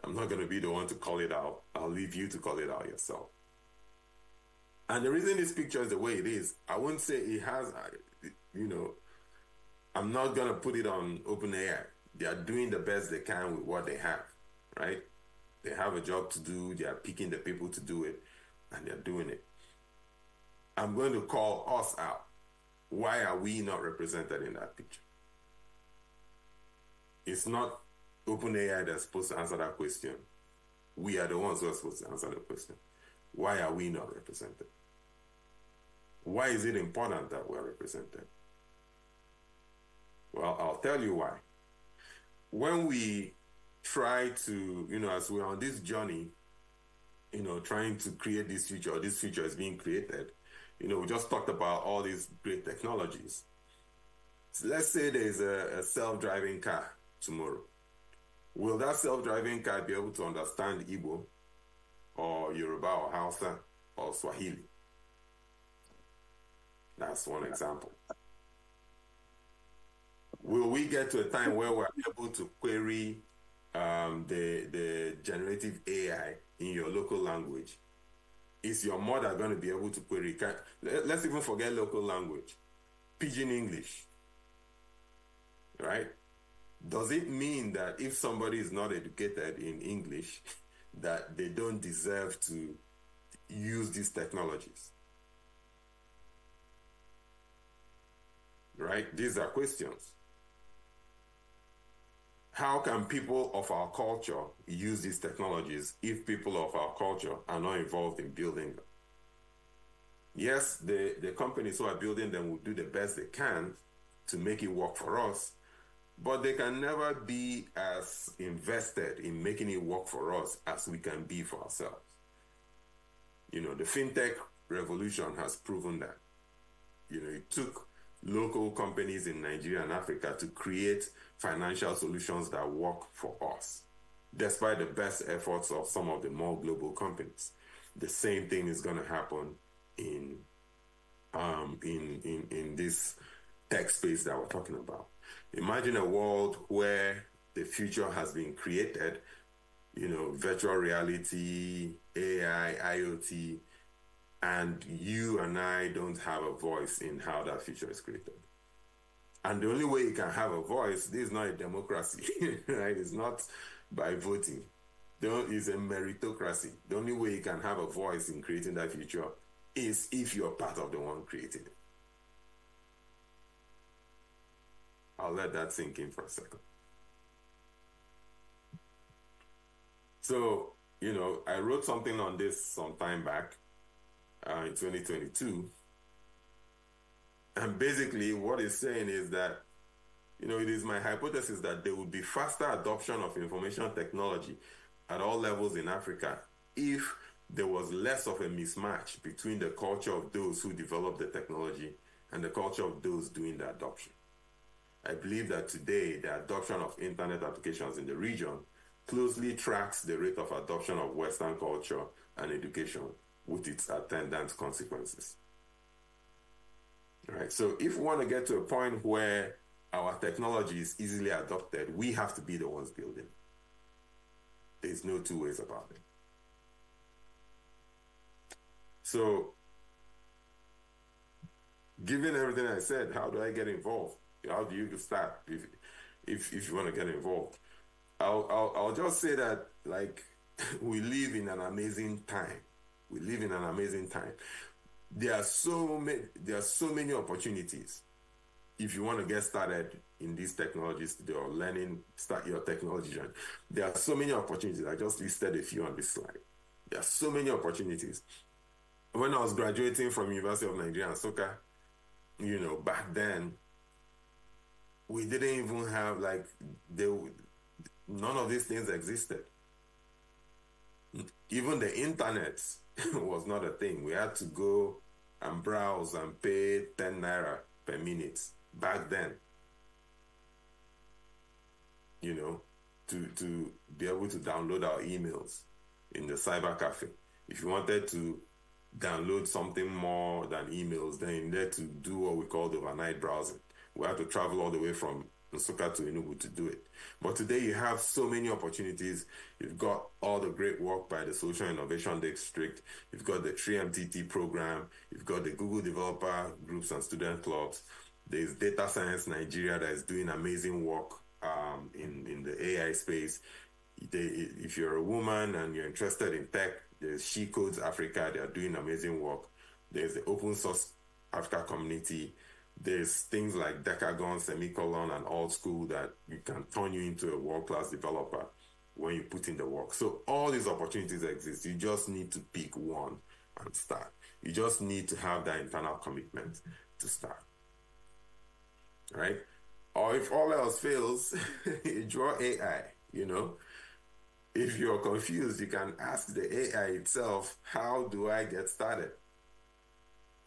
I'm not going to be the one to call it out. I'll leave you to call it out yourself. And the reason this picture is the way it is, I wouldn't say it has, you know, I'm not going to put it on OpenAI. They are doing the best they can with what they have, right? They have a job to do. They are picking the people to do it, and they're doing it. I'm going to call us out. Why are we not represented in that picture? It's not OpenAI that's supposed to answer that question. We are the ones who are supposed to answer the question. Why are we not represented? Why is it important that we're represented? Well, I'll tell you why. When we try to, you know, as we're on this journey, you know, trying to create this future, or this future is being created, we just talked about all these great technologies. So let's say there's a self-driving car tomorrow. Will that self-driving car be able to understand Igbo or Yoruba or Hausa or Swahili? That's one example. Will we get to a time where we're able to query the generative AI in your local language? Is your mother going to be able to query? Let's even forget local language. Pidgin English, right? Does it mean that if somebody is not educated in English, that they don't deserve to use these technologies? Right? These are questions. How can people of our culture use these technologies if people of our culture are not involved in building them? Yes, the companies who are building them will do the best they can to make it work for us, but they can never be as invested in making it work for us as we can be for ourselves. The fintech revolution has proven that. It took local companies in Nigeria and Africa to create financial solutions that work for us, despite the best efforts of some of the more global companies. The same thing is going to happen in this tech space that we're talking about. Imagine a world where the future has been created, virtual reality, AI, IoT, and you and I don't have a voice in how that future is created. And the only way you can have a voice, this is not a democracy, right? It's not by voting. It's a meritocracy. The only way you can have a voice in creating that future is if you're part of the one creating it. I'll let that sink in for a second. So, I wrote something on this some time back in 2022. And basically what it's saying is that, it is my hypothesis that there would be faster adoption of information technology at all levels in Africa if there was less of a mismatch between the culture of those who develop the technology and the culture of those doing the adoption. I believe that today the adoption of internet applications in the region closely tracks the rate of adoption of Western culture and education with its attendant consequences. All right, so if we want to get to a point where our technology is easily adopted, we have to be the ones building. There's no two ways about it. So, given everything I said, how do I get involved? How do you start if you want to get involved? I'll just say that, we live in an amazing time. We live in an amazing time. There are so many opportunities if you want to get started in these technologies today or start your technology journey. There are so many opportunities. I just listed a few on this slide. There are so many opportunities. When I was graduating from University of Nigeria and Nsukka, back then, we didn't even have none of these things existed. Even the internet was not a thing. We had to go and browse and pay 10 naira per minute back then, to be able to download our emails in the cyber cafe. If you wanted to download something more than emails, then you needed to do what we called overnight browsing. We had to travel all the way from Nsukka to Enugu to do it. But today you have so many opportunities. You've got all the great work by the Social Innovation District. You've got the 3MTT program. You've got the Google Developer Groups and Student Clubs. There's Data Science Nigeria that is doing amazing work in the AI space. If you're a woman and you're interested in tech, there's She Codes Africa. They are doing amazing work. There's the Open Source Africa community. There's things like Decagon, Semicolon, and Old School that you can turn you into a world-class developer when you put in the work. So all these opportunities exist. You just need to pick one and start. You just need to have that internal commitment to start. Right? Or if all else fails, you draw AI, If you're confused, you can ask the AI itself, how do I get started?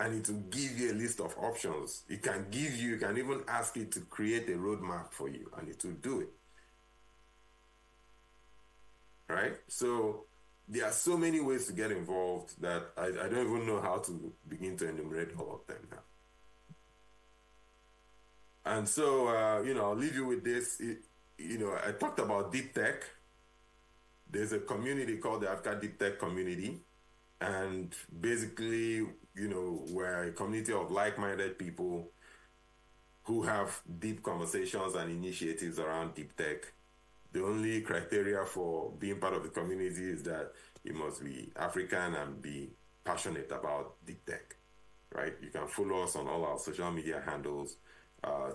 and it will give you a list of options. You can even ask it to create a roadmap for you, and it will do it. Right? So there are so many ways to get involved that I don't even know how to begin to enumerate all of them now. And so, I'll leave you with this. I talked about deep tech. There's a community called the Africa Deep Tech Community. And basically, we're a community of like-minded people who have deep conversations and initiatives around deep tech. The only criteria for being part of the community is that you must be African and be passionate about deep tech, right? You can follow us on all our social media handles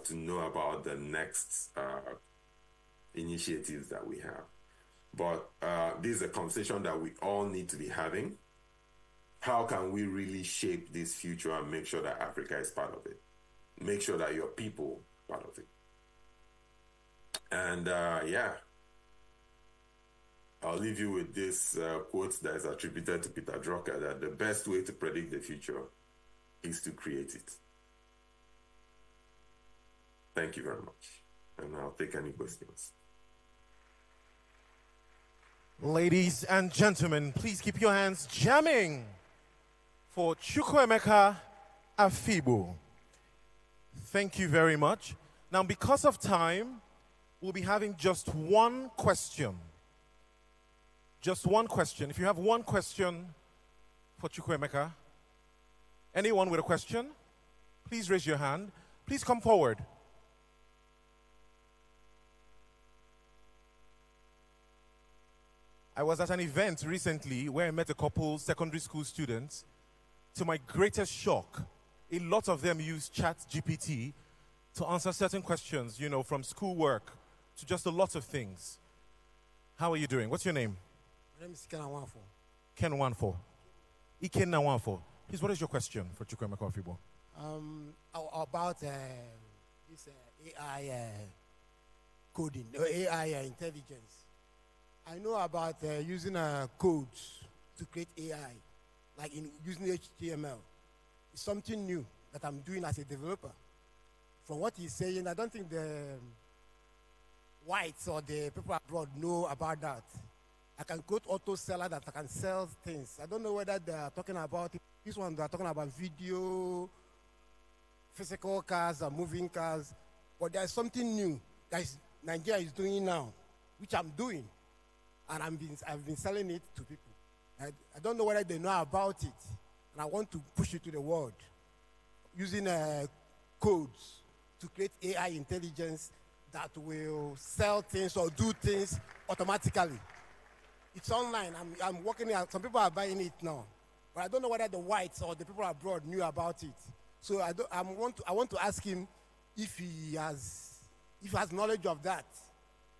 to know about the next initiatives that we have. But this is a conversation that we all need to be having. How can we really shape this future and make sure that Africa is part of it? Make sure that your people are part of it. And I'll leave you with this quote that is attributed to Peter Drucker, that the best way to predict the future is to create it. Thank you very much. And I'll take any questions. Ladies and gentlemen, please keep your hands jamming for Chukwuemeka Afibo. Thank you very much. Now, because of time, we'll be having just one question. Just one question. If you have one question for Chukwuemeka, anyone with a question, please raise your hand. Please come forward. I was at an event recently where I met a couple secondary school students. To my greatest shock, a lot of them use ChatGPT to answer certain questions, from schoolwork to just a lot of things. How are you doing? What's your name? My name is Ken Nwanfo. Ken Nwanfo. Iken Nwanfo. Please, what is your question for Chukwuemeka Afibo? About this AI coding, or AI intelligence. I know about using codes to create AI, like using HTML. It's something new that I'm doing as a developer. From what he's saying, I don't think the whites or the people abroad know about that. I can quote auto seller that I can sell things. I don't know whether they're talking about this one. They're talking about video, physical cars, or moving cars. But there's something new that Nigeria is doing now, which I'm doing, and I've been selling it to people. I don't know whether they know about it, and I want to push it to the world using codes to create AI intelligence that will sell things or do things automatically. It's online. I'm working it out. Some people are buying it now, but I don't know whether the whites or the people abroad knew about it. So I want to ask him if he has knowledge of that.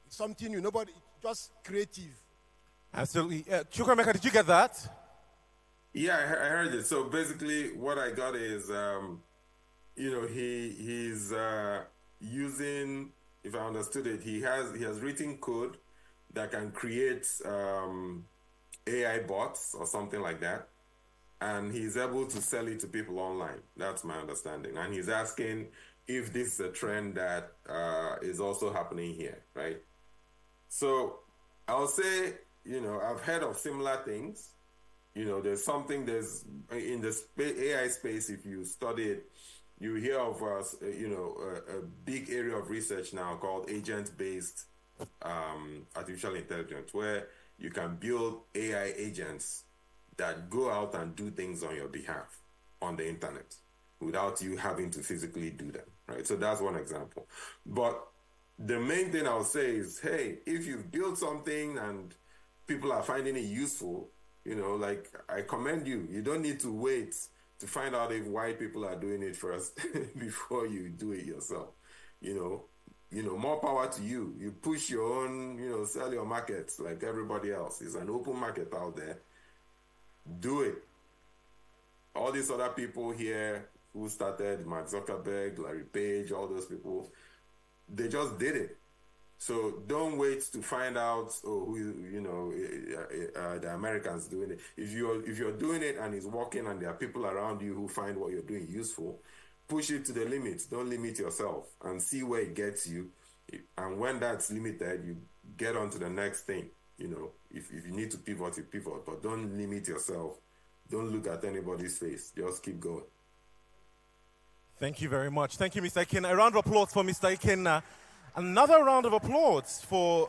It's something new. Nobody, just creative. Absolutely. Chukwuemeka, did you get that? Yeah, I heard it. So basically, what I got is, he's using, if I understood it, he has written code that can create AI bots or something like that, and he's able to sell it to people online. That's my understanding. And he's asking if this is a trend that is also happening here, right? So I'll say, I've heard of similar things. There's in the AI space, if you study it, you hear of, a big area of research now called agent-based artificial intelligence, where you can build AI agents that go out and do things on your behalf on the internet without you having to physically do them, right? So that's one example. But the main thing I'll say is, hey, if you've built something and people are finding it useful, I commend you. You don't need to wait to find out if white people are doing it first before you do it yourself. More power to you. You push your own, sell your markets like everybody else. It's an open market out there. Do it. All these other people here who started, Mark Zuckerberg, Larry Page, all those people, they just did it. So don't wait to find out, the Americans doing it. If you're doing it and it's working and there are people around you who find what you're doing useful, push it to the limit. Don't limit yourself and see where it gets you. And when that's limited, you get on to the next thing. If you need to pivot, you pivot, but don't limit yourself. Don't look at anybody's face. Just keep going. Thank you very much. Thank you, Mr. Ikenna. A round of applause for Mr. Ikenna. Another round of applause for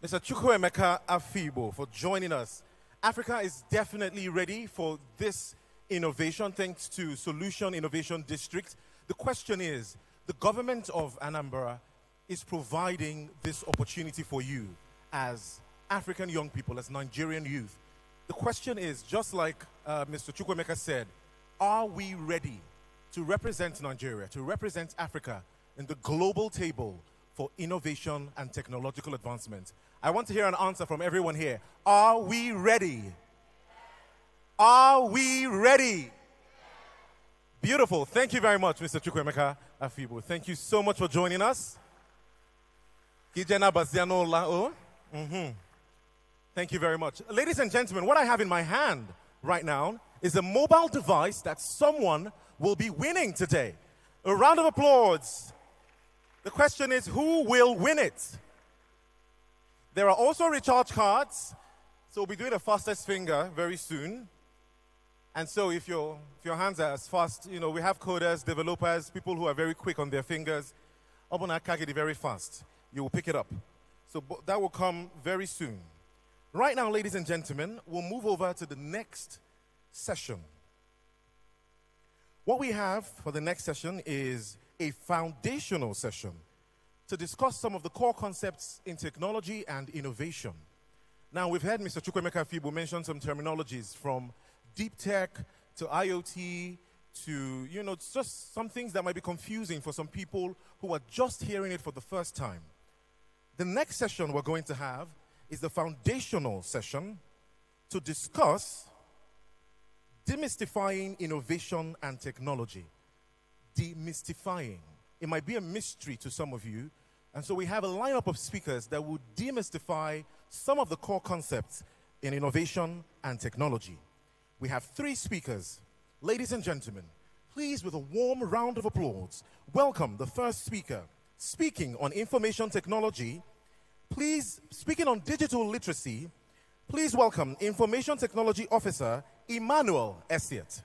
Mr. Chukwuemeka Afibo for joining us. Africa is definitely ready for this innovation thanks to Solution Innovation District. The question is, the government of Anambra is providing this opportunity for you as African young people, as Nigerian youth. The question is, just like Mr. Chukwuemeka said, are we ready to represent Nigeria, to represent Africa in the global table for innovation and technological advancement? I want to hear an answer from everyone here. Are we ready? Are we ready? Beautiful. Thank you very much, Mr. Chukwuemeka Afibo. Thank you so much for joining us. Thank you very much. Ladies and gentlemen, what I have in my hand right now is a mobile device that someone will be winning today. A round of applause. The question is, who will win it? There are also recharge cards. So we'll be doing a fastest finger very soon. And so if your hands are as fast, we have coders, developers, people who are very quick on their fingers. Very fast. You will pick it up. So that will come very soon. Right now, ladies and gentlemen, we'll move over to the next session. What we have for the next session is a foundational session to discuss some of the core concepts in technology and innovation. Now, we've heard Mr. Chukwuemeka Afibo mention some terminologies from deep tech to IoT to, just some things that might be confusing for some people who are just hearing it for the first time. The next session we're going to have is the foundational session to discuss demystifying innovation and technology. Demystifying. It might be a mystery to some of you, and so we have a lineup of speakers that will demystify some of the core concepts in innovation and technology. We have 3 speakers. Ladies and gentlemen, please, with a warm round of applause, welcome the first speaker, speaking on information technology. Please, speaking on digital literacy, please welcome Information Technology Officer Emmanuel Essiet.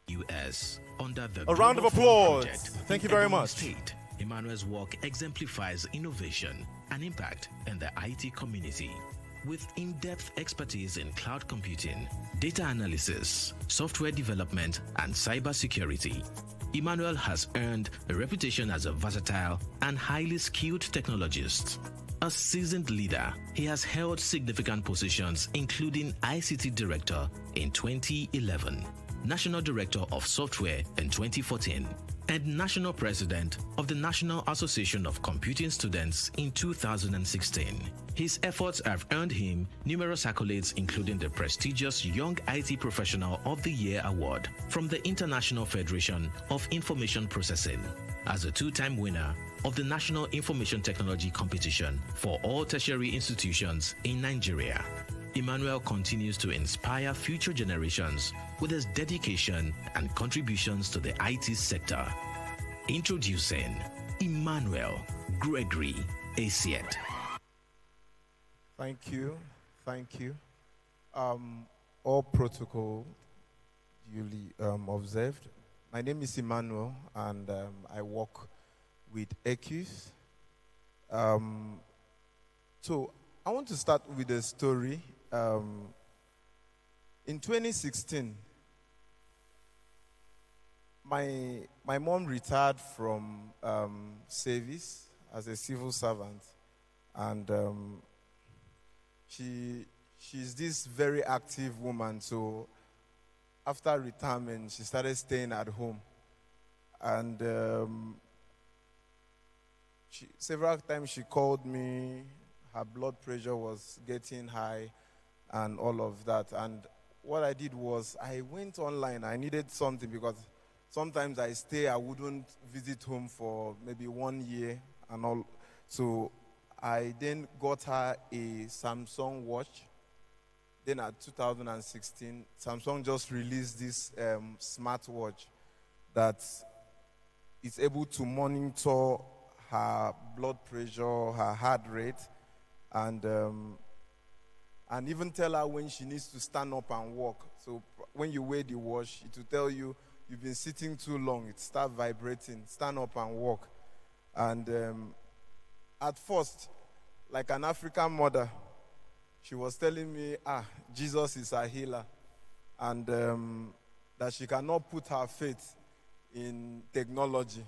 US under the a round of applause. Project Thank you very much. State, Emmanuel's work exemplifies innovation and impact in the IT community. With in-depth expertise in cloud computing, data analysis, software development, and cybersecurity, Emmanuel has earned a reputation as a versatile and highly skilled technologist. A seasoned leader, he has held significant positions including ICT Director in 2011, National Director of Software in 2014, and National President of the National Association of Computing Students in 2016. His efforts have earned him numerous accolades, including the prestigious Young IT Professional of the Year Award from the International Federation of Information Processing, as a 2-time winner of the National Information Technology Competition for all tertiary institutions in Nigeria. Emmanuel continues to inspire future generations with his dedication and contributions to the IT sector. Introducing Emmanuel Gregory Essiet. Thank you. Thank you. All protocol duly observed. My name is Emmanuel, and I work with ECUS. So I want to start with a story. In 2016, my mom retired from service as a civil servant, and she's this very active woman. So after retirement, she started staying at home, and several times she called me. Her blood pressure was getting high and all of that. And what I did was I went online. I needed something because sometimes I wouldn't visit home for maybe 1 year and all. So I then got her a Samsung watch. Then at 2016, Samsung just released this smartwatch that is able to monitor her blood pressure, her heart rate, and even tell her when she needs to stand up and walk. So when you wear the watch, it will tell you you've been sitting too long. It starts vibrating. Stand up and walk. And at first, like an African mother, she was telling me, Jesus is her healer, and that she cannot put her faith in technology.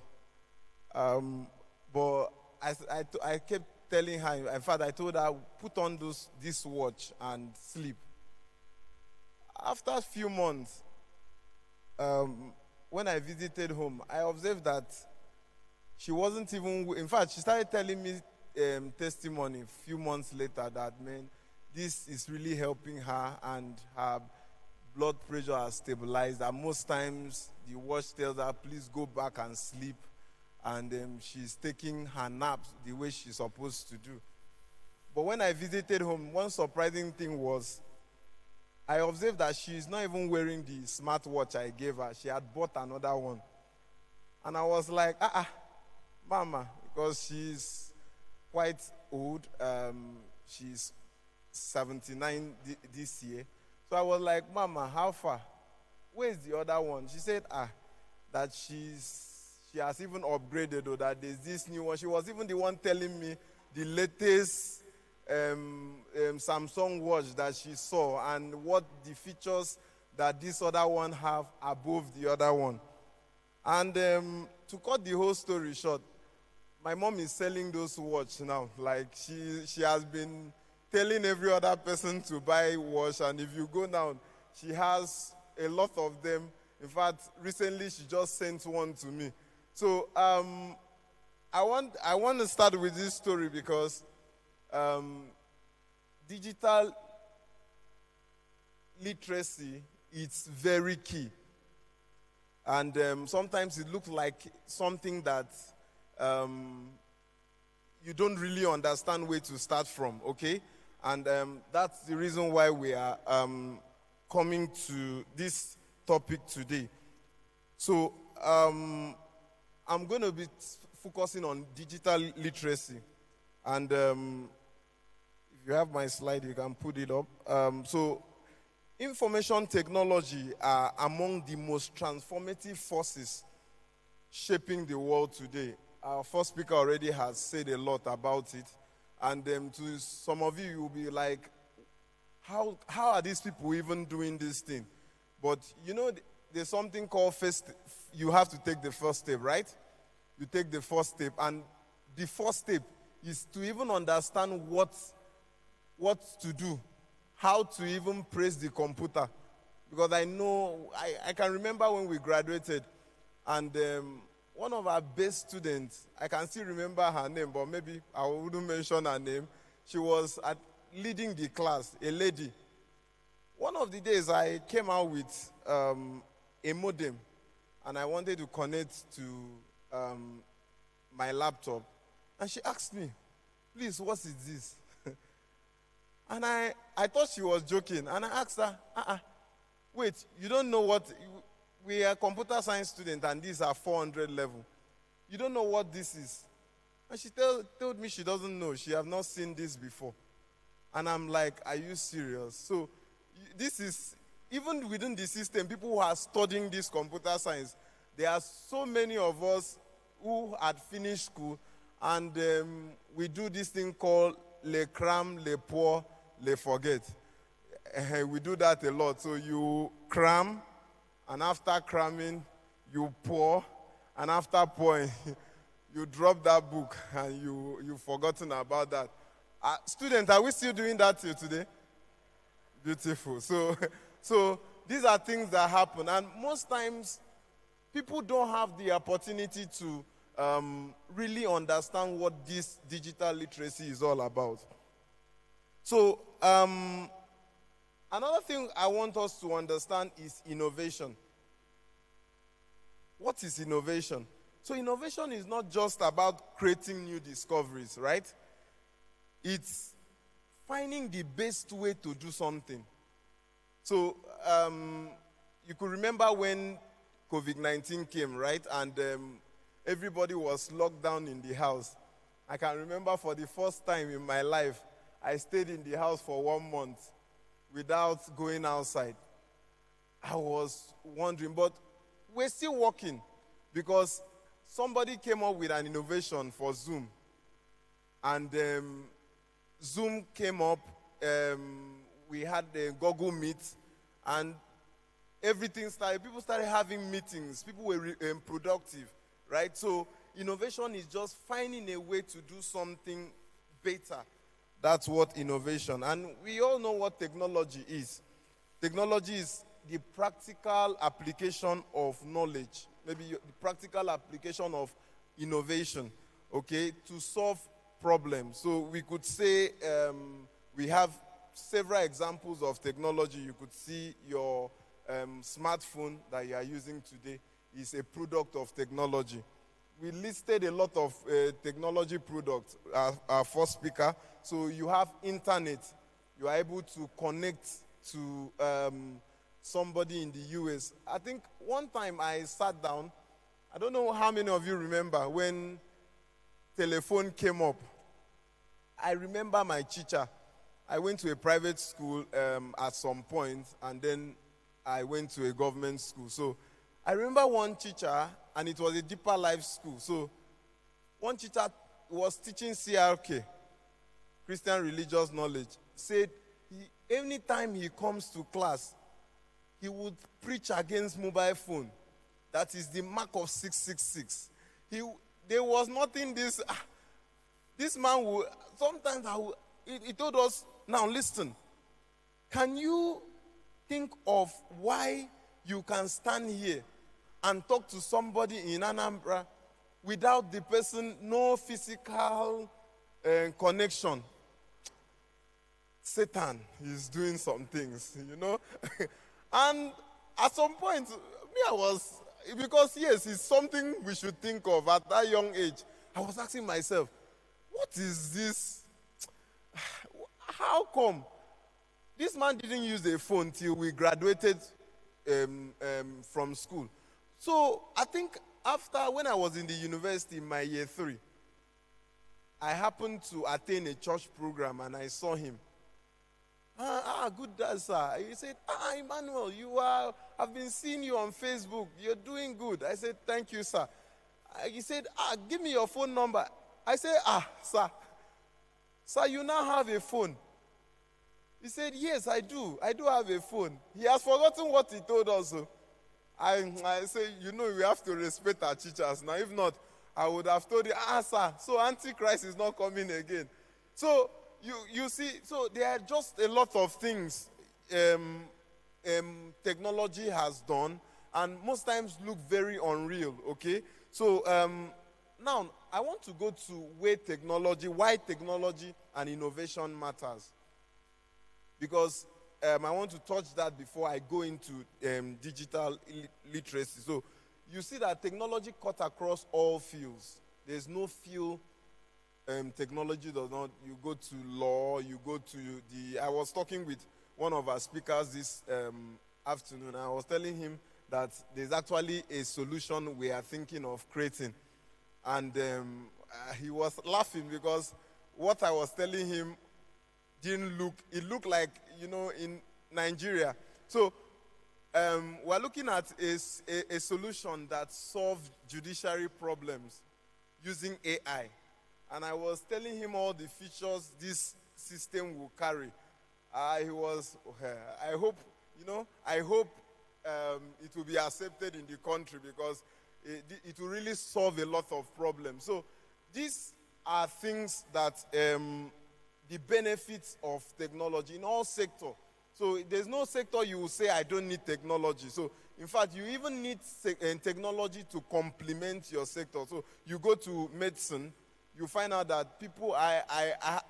But I kept telling her, in fact, I told her, put on this watch and sleep. After a few months, when I visited home, I observed that she wasn't even, in fact, she started telling me testimony a few months later that, man, this is really helping her, and her blood pressure has stabilized. And most times, the watch tells her, please go back and sleep. And she's taking her naps the way she's supposed to do. But when I visited home, one surprising thing was, I observed that she's not even wearing the smartwatch I gave her. She had bought another one. And I was like, Mama, because she's quite old. She's 79 this year. So I was like, Mama, how far? Where's the other one? She said, that she has even upgraded, or that there's this new one. She was even the one telling me the latest Samsung watch that she saw and what the features that this other one have above the other one. And to cut the whole story short, my mom is selling those watches now. Like she has been telling every other person to buy watch, and if you go down, she has a lot of them. In fact, recently she just sent one to me. So I want to start with this story because digital literacy is very key. And sometimes it looks like something that you don't really understand where to start from, okay? And that's the reason why we are coming to this topic today. So I'm going to be focusing on digital literacy. And if you have my slide, you can put it up. So information technology are among the most transformative forces shaping the world today. Our first speaker already has said a lot about it. And to some of you, you'll be like, how are these people even doing this thing? But you know, there's something called you have to take the first step, right? You take the first step, and the first step is to even understand what to do, how to even press the computer. Because I know, I can remember when we graduated, and one of our best students, I can still remember her name, but maybe I wouldn't mention her name. She was leading the class, a lady. One of the days I came out with a modem, and I wanted to connect to my laptop. And she asked me, please, what is this? And I thought she was joking. And I asked her, wait, you don't know what, we are computer science students and these are 400 level. You don't know what this is? And she told me she doesn't know. She have not seen this before. And I'm like, are you serious? So this is, even within the system, people who are studying this computer science, there are so many of us who had finished school, and we do this thing called le cram, le pour, le forget. We do that a lot. So you cram, and after cramming, you pour, and after pouring, you drop that book, and you've forgotten about that. Students, are we still doing that till today? Beautiful. So these are things that happen, and most times, people don't have the opportunity to really understand what this digital literacy is all about. So another thing I want us to understand is innovation. What is innovation? So innovation is not just about creating new discoveries, right? It's finding the best way to do something. So you could remember when COVID-19 came, right? And everybody was locked down in the house. I can remember for the first time in my life, I stayed in the house for 1 month without going outside. I was wondering, but we're still working because somebody came up with an innovation for Zoom. And Zoom came up, we had the Google Meet, and everything started, people started having meetings, people were productive, right? So innovation is just finding a way to do something better. That's what innovation. And we all know what technology is. Technology is the practical application of knowledge, maybe the practical application of innovation, okay, to solve problems. So we could say we have several examples of technology. You could see your smartphone that you are using today is a product of technology. We listed a lot of technology products, our first speaker. So you have internet. You are able to connect to somebody in the US. I think one time I sat down, I don't know how many of you remember when telephone came up. I remember my teacher. I went to a private school at some point, and then I went to a government school. So I remember one teacher, and it was a deeper life school. So one teacher was teaching CRK, Christian Religious Knowledge, said anytime he comes to class, he would preach against mobile phone. That is the mark of 666. There was nothing this man would, sometimes he told us, now listen, can you think of why you can stand here and talk to somebody in Anambra without the person, no physical connection? Satan is doing some things, you know. And at some point, because yes, it's something we should think of at that young age. I was asking myself, what is this? How come? This man didn't use a phone till we graduated from school. So I think when I was in the university in my year 3, I happened to attend a church program and I saw him. Good dad, sir. He said, Emmanuel, I've been seeing you on Facebook. You're doing good. I said, thank you, sir. He said, give me your phone number. I said, sir. Sir, you now have a phone. He said, yes, I do. I do have a phone. He has forgotten what he told us. I say, we have to respect our teachers. Now, if not, I would have told you, sir, so Antichrist is not coming again. So, you see, so there are just a lot of things technology has done, and most times look very unreal, okay? So, now, I want to go to why technology and innovation matters. Because I want to touch that before I go into digital literacy. So you see that technology cut across all fields. There's no field technology does not. You go to law, you go to I was talking with one of our speakers this afternoon. I was telling him that there's actually a solution we are thinking of creating. And he was laughing because what I was telling him it looked like, in Nigeria. So we're looking at a solution that solves judiciary problems using AI. And I was telling him all the features this system will carry. I hope it will be accepted in the country because it will really solve a lot of problems. So these are things that the benefits of technology in all sectors. So there's no sector you will say, I don't need technology. So in fact, you even need technology to complement your sector. So you go to medicine, you find out that people, I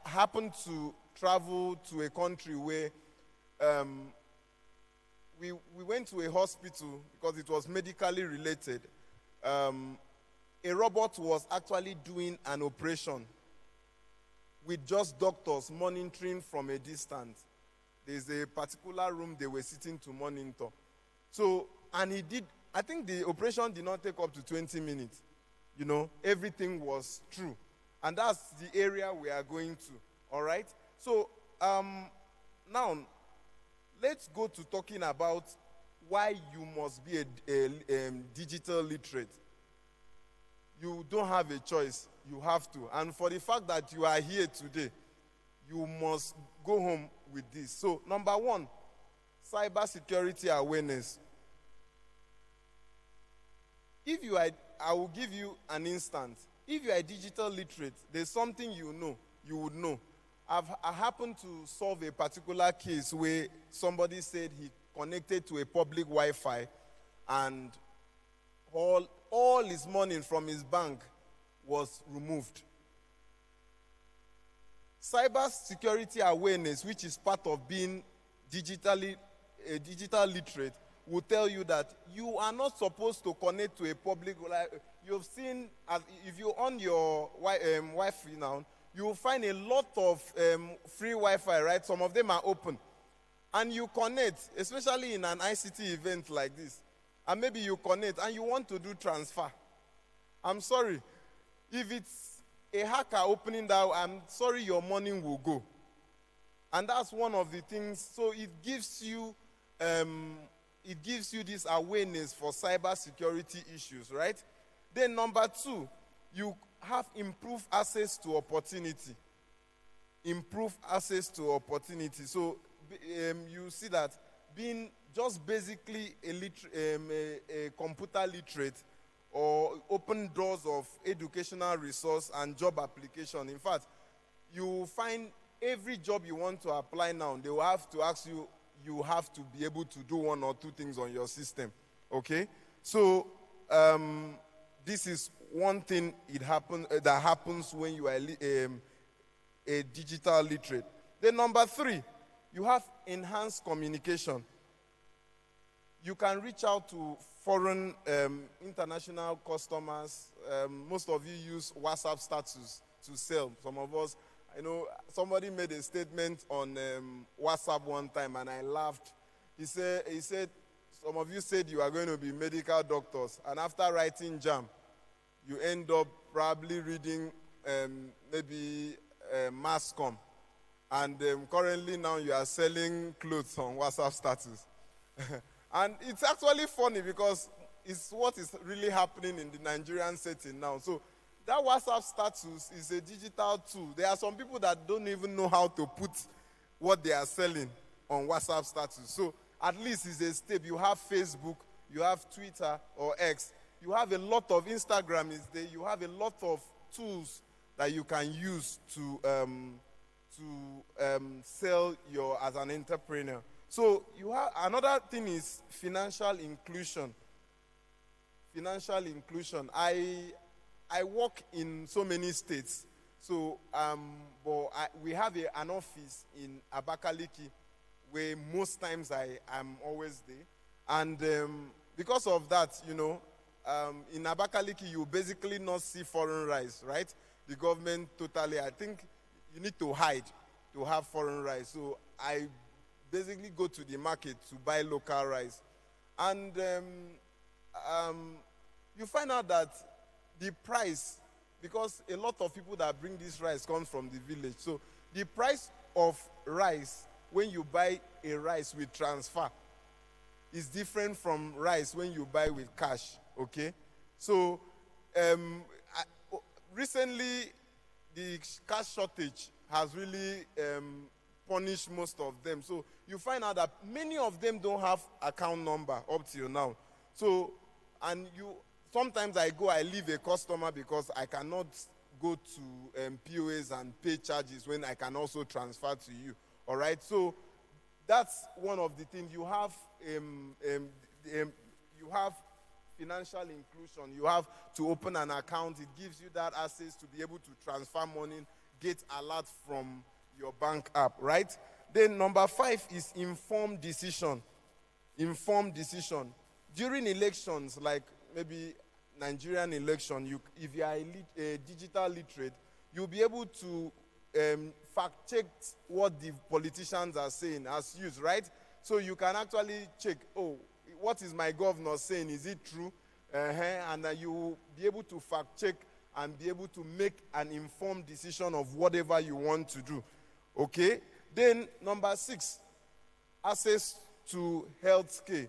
happen to travel to a country where we went to a hospital because it was medically related. A robot was actually doing an operation with just doctors monitoring from a distance. There's a particular room they were sitting to monitor. So, and I think the operation did not take up to 20 minutes. Everything was true. And that's the area we are going to, all right? So, now, let's go to talking about why you must be a digital literate. You don't have a choice. You have to. And for the fact that you are here today, you must go home with this. So, number one, cybersecurity awareness. I will give you an instance. If you are a digital literate, there's something you would know. I happened to solve a particular case where somebody said he connected to a public Wi-Fi and all his money from his bank was removed. Cyber security awareness, which is part of being digital literate, will tell you that you are not supposed to connect to a public. You've seen, if you're on your Wi-Fi now, you will find a lot of free Wi-Fi, right? Some of them are open. And you connect, especially in an ICT event like this. And maybe you connect and you want to do transfer. I'm sorry. If it's a hacker opening that, I'm sorry, your money will go. And that's one of the things. So it gives you this awareness for cybersecurity issues, right? Then number two, you have improved access to opportunity. Improved access to opportunity. So you see that being just basically a computer literate or open doors of educational resource and job application. In fact, you find every job you want to apply now, they will have to ask you, you have to be able to do one or two things on your system. Okay? So, this is one thing that happens when you are a digital literate. Then number three, you have enhanced communication. You can reach out to foreign international customers. Most of you use WhatsApp status to sell. Some of us, I know somebody made a statement on WhatsApp one time and I laughed. He said, some of you said you are going to be medical doctors, and after writing JAM, you end up probably reading maybe mass comm. And currently now you are selling clothes on WhatsApp status. And it's actually funny because it's what is really happening in the Nigerian setting now. So that WhatsApp status is a digital tool. There are some people that don't even know how to put what they are selling on WhatsApp status. So at least it's a step. You have Facebook, you have Twitter or X, you have a lot of Instagram is there. You have a lot of tools that you can use to sell as an entrepreneur. So you have another thing is financial inclusion. Financial inclusion. I work in so many states. So we have an office in Abakaliki where most times I am always there. And because of that, in Abakaliki, you basically not see foreign rice, right? The government totally, I think you need to hide to have foreign rice. So I basically go to the market to buy local rice. And you find out that the price, because a lot of people that bring this rice come from the village. So the price of rice, when you buy a rice with transfer, is different from rice when you buy with cash, okay? So recently, the cash shortage has really punished most of them. So you find out that many of them don't have account number up till now. So, and sometimes I leave a customer because I cannot go to POS and pay charges when I can also transfer to you. All right? So that's one of the things. You have financial inclusion. You have to open an account. It gives you that access to be able to transfer money, get alert from your bank app, right? Then number 5 is informed decision. Informed decision. During elections, like maybe Nigerian election, if you are a digital literate, you'll be able to fact-checked what the politicians are saying as youth, right? So you can actually check, oh, what is my governor saying? Is it true? And you will be able to fact-check and be able to make an informed decision of whatever you want to do. Okay? Then, number 6, access to health care.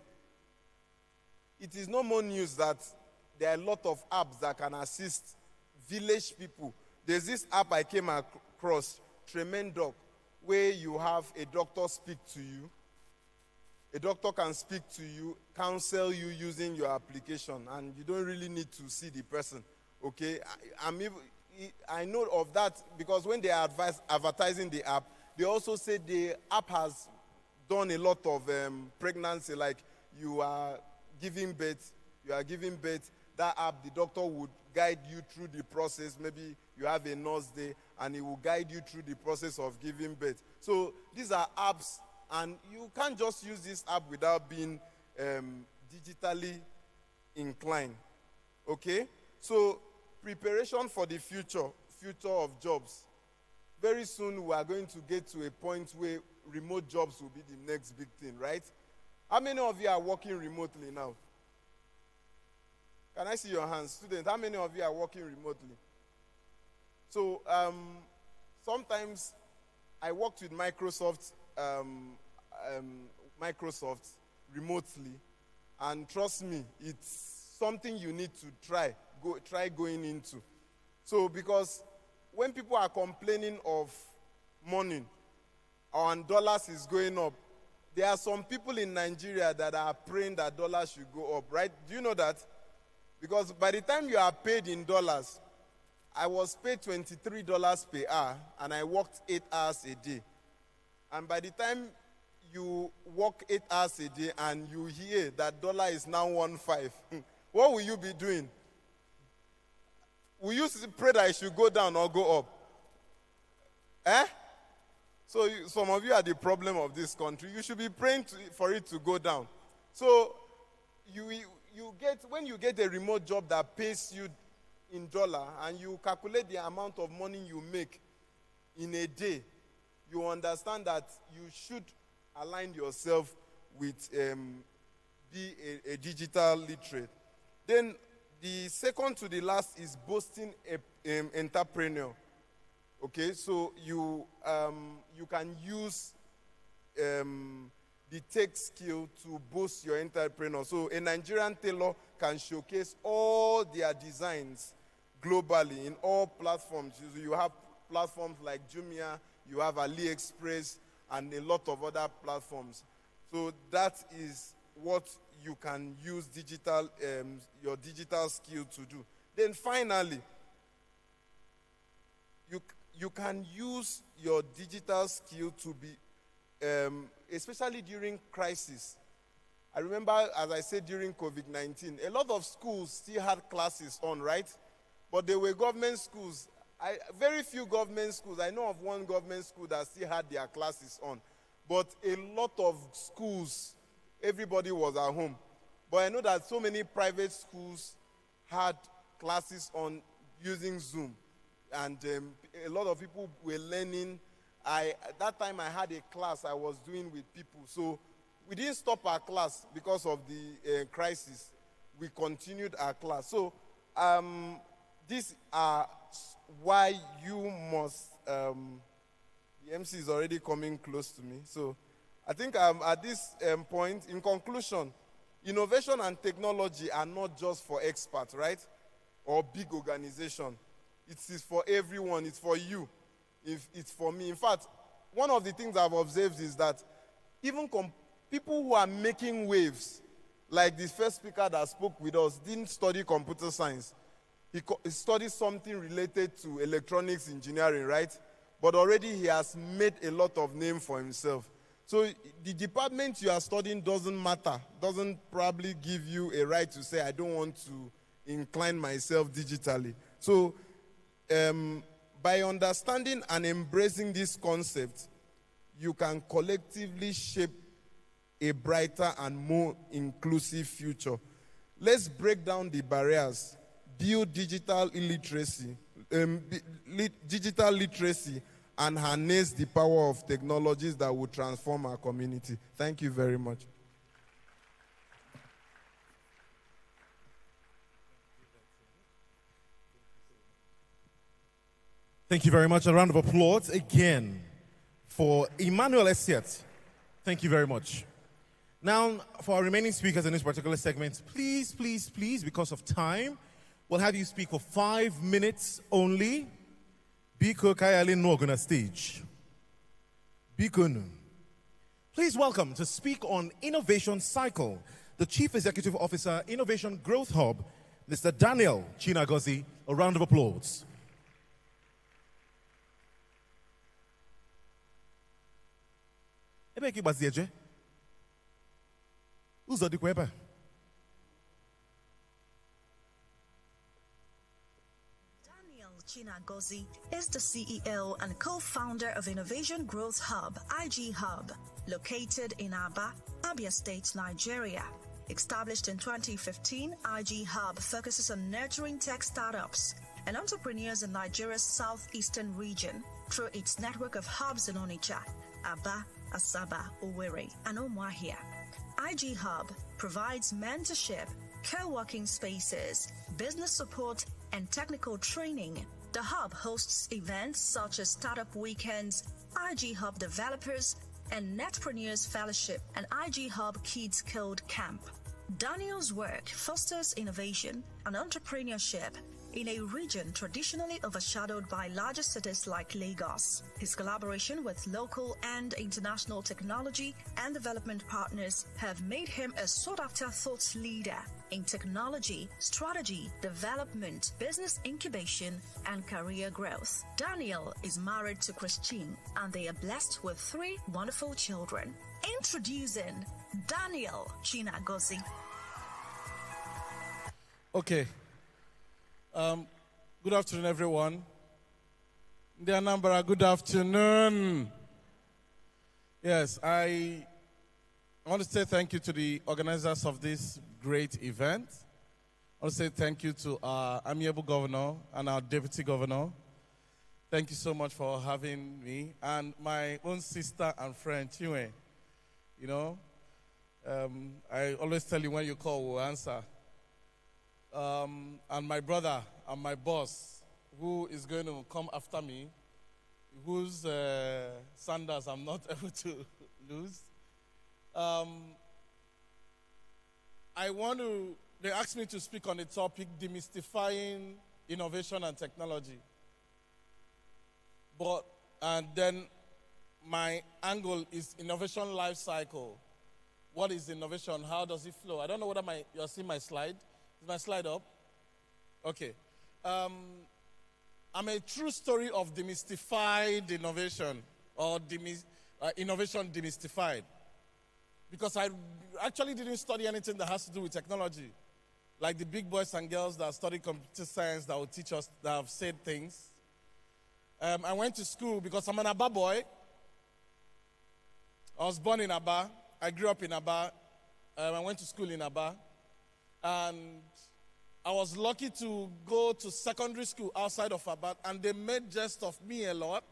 It is no more news that there are a lot of apps that can assist village people. There's this app I came across, Tremendoc, where you have a doctor speak to you. A doctor can speak to you, counsel you using your application, and you don't really need to see the person. Okay? I know of that because when they are advertising the app, they also say the app has done a lot of pregnancy, like you are giving birth, that app, the doctor would guide you through the process. Maybe you have a nurse there, and he will guide you through the process of giving birth. So these are apps, and you can't just use this app without being digitally inclined. Okay? So preparation for the future of jobs. Very soon we are going to get to a point where remote jobs will be the next big thing, right? How many of you are working remotely now? Can I see your hands? Students, how many of you are working remotely? So sometimes I worked with Microsoft remotely, and trust me, it's something you need to try going into. So because when people are complaining of money and dollars is going up, there are some people in Nigeria that are praying that dollars should go up, right? Do you know that? Because by the time you are paid in dollars, I was paid $23 per hour, and I worked 8 hours a day. And by the time you work 8 hours a day and you hear that dollar is now 1.5, what will you be doing? Will you pray that it should go down or go up? So some of you are the problem of this country. You should be praying for it to go down. So when you get a remote job that pays you in dollar and you calculate the amount of money you make in a day, you understand that you should align yourself with be a digital literate. Then the second to the last is boosting entrepreneur. Okay, so you can use the tech skill to boost your entrepreneur. So a Nigerian tailor can showcase all their designs globally in all platforms. You have platforms like Jumia, you have AliExpress, and a lot of other platforms. So that is what you can use your digital skill to do. Then finally, you can use your digital skill to be, especially during crisis. I remember, as I said, during COVID-19, a lot of schools still had classes on, right? But they were government schools. Very few government schools. I know of one government school that still had their classes on. But a lot of schools, everybody was at home. But I know that so many private schools had classes on using Zoom. And a lot of people were learning. At that time, I had a class I was doing with people. So we didn't stop our class because of the crisis. We continued our class. So these are why you must, the MC is already coming close to me. So I think at this point, in conclusion, innovation and technology are not just for experts, right? Or big organization. It is for everyone. It's for you. It's for me. In fact, one of the things I've observed is that even people who are making waves, like the first speaker that spoke with us, didn't study computer science. He studied something related to electronics engineering, right? But already he has made a lot of name for himself. So the department you are studying doesn't matter, doesn't probably give you a right to say, I don't want to incline myself digitally. So by understanding and embracing this concept, you can collectively shape a brighter and more inclusive future. Let's break down the barriers, build digital literacy, and harness the power of technologies that will transform our community. Thank you very much. Thank you very much. A round of applause again for Emmanuel Essiet. Thank you very much. Now, for our remaining speakers in this particular segment, please, please, please, because of time, we'll have you speak for 5 minutes only. Biko Kayali Noguna stage. Biko. Please welcome to speak on Innovation Cycle, the Chief Executive Officer, Innovation Growth Hub, Mr. Daniel Chinagozie. A round of applause. Daniel Chinagozie is the CEO and co-founder of Innovation Growth Hub, IG Hub, located in Aba, Abia State, Nigeria. Established in 2015, IG Hub focuses on nurturing tech startups and entrepreneurs in Nigeria's southeastern region through its network of hubs in Onitsha, Aba, Asaba, Owerri, and Umuahia. IG Hub provides mentorship, co-working spaces, business support, and technical training. The hub hosts events such as Startup Weekends, IG Hub Developers, and Netpreneurs Fellowship, and IG Hub Kids Code Camp. Daniel's work fosters innovation and entrepreneurship in a region traditionally overshadowed by larger cities like Lagos. His collaboration with local and international technology and development partners have made him a sought-after thought leader in technology, strategy, development, business incubation, and career growth. Daniel is married to Christine, and they are blessed with 3 wonderful children. Introducing Daniel Chinagozie. Okay. Good afternoon, everyone. The Anambra, good afternoon. Yes, I want to say thank you to the organizers of this great event. I want to say thank you to our amiable governor and our deputy governor. Thank you so much for having me. And my own sister and friend, Chinwe. You know, I always tell you when you call, we'll answer. And my brother and my boss, who is going to come after me, whose sandals I'm not able to lose. They asked me to speak on the topic, demystifying innovation and technology. And then my angle is innovation life cycle. What is innovation? How does it flow? I don't know whether you're seeing my slide. Is my slide up? Okay. I'm a true story of demystified innovation, or innovation demystified. Because I actually didn't study anything that has to do with technology. Like the big boys and girls that study computer science that will teach us, that have said things. I went to school because I'm an Aba boy. I was born in Aba. I grew up in Aba. I went to school in Aba. And I was lucky to go to secondary school outside of Aba, and they made jest of me a lot.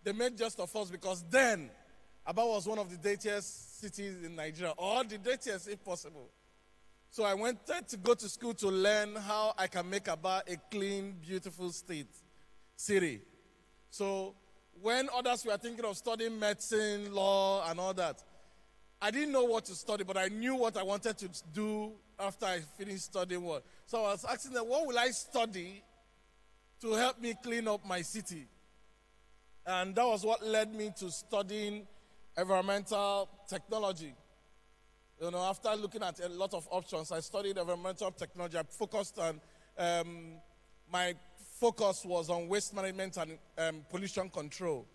They made jest of us because then Aba was one of the dirtiest cities in Nigeria, or the dirtiest if possible. So I wanted to go to school to learn how I can make Aba a clean, beautiful city. So when others were thinking of studying medicine, law, and all that, I didn't know what to study, but I knew what I wanted to do after I finished studying what. So I was asking them, what will I study to help me clean up my city? And that was what led me to studying environmental technology. You know, after looking at a lot of options, I studied environmental technology. I focused on, my focus was on waste management and pollution control.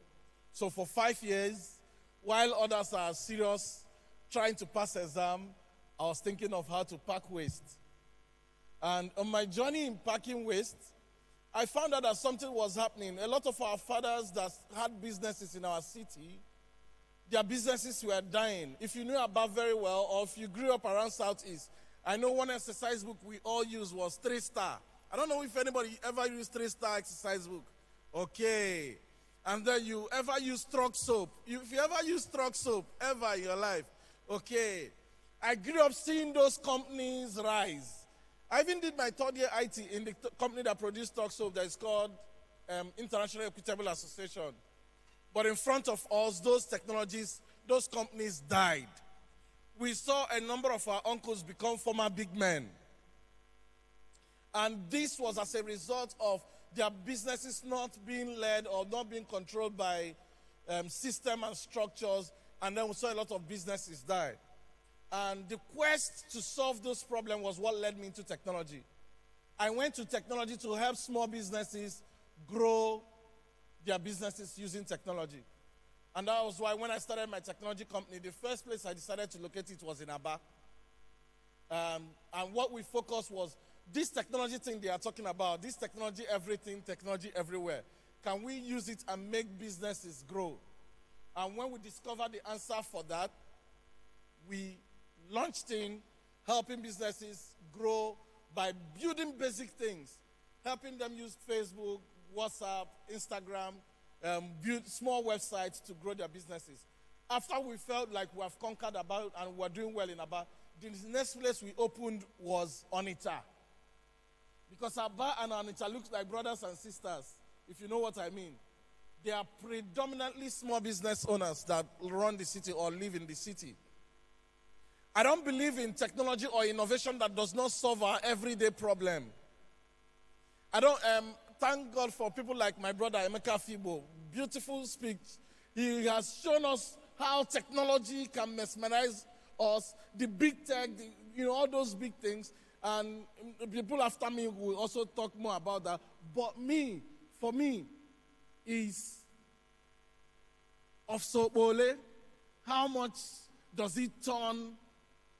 So for 5 years, while others are serious trying to pass exam, I was thinking of how to pack waste. And on my journey in packing waste, I found out that something was happening. A lot of our fathers that had businesses in our city, their businesses were dying. If you knew about very well, or if you grew up around Southeast, I know one exercise book we all used was 3-star. I don't know if anybody ever used 3-star exercise book. Okay. And then you ever use truck soap. If you ever use truck soap, ever in your life, okay. I grew up seeing those companies rise. I even did my third year IT in the company that produced truck soap that is called International Equitable Association. But in front of us, those technologies, those companies died. We saw a number of our uncles become former big men. And this was as a result of their businesses not being led or not being controlled by system and structures. And then we saw a lot of businesses die. And the quest to solve those problems was what led me into technology. I went to technology to help small businesses grow their businesses using technology. And that was why when I started my technology company, the first place I decided to locate it was in Aba. And what we focused was this technology thing they are talking about, this technology everything, technology everywhere. Can we use it and make businesses grow? And when we discovered the answer for that, we launched in helping businesses grow by building basic things, helping them use Facebook, WhatsApp, Instagram, build small websites to grow their businesses. After we felt like we have conquered Aba and we're doing well in Aba, the next place we opened was Onitsha. Because Aba and Onitsha look like brothers and sisters, if you know what I mean. They are predominantly small business owners that run the city or live in the city. I don't believe in technology or innovation that does not solve our everyday problem. I don't thank God for people like my brother Emeka Fibo. Beautiful speech. He has shown us how technology can mesmerize us, the big tech, all those big things. And people after me will also talk more about that. But for me, is of Sobole, how much does it turn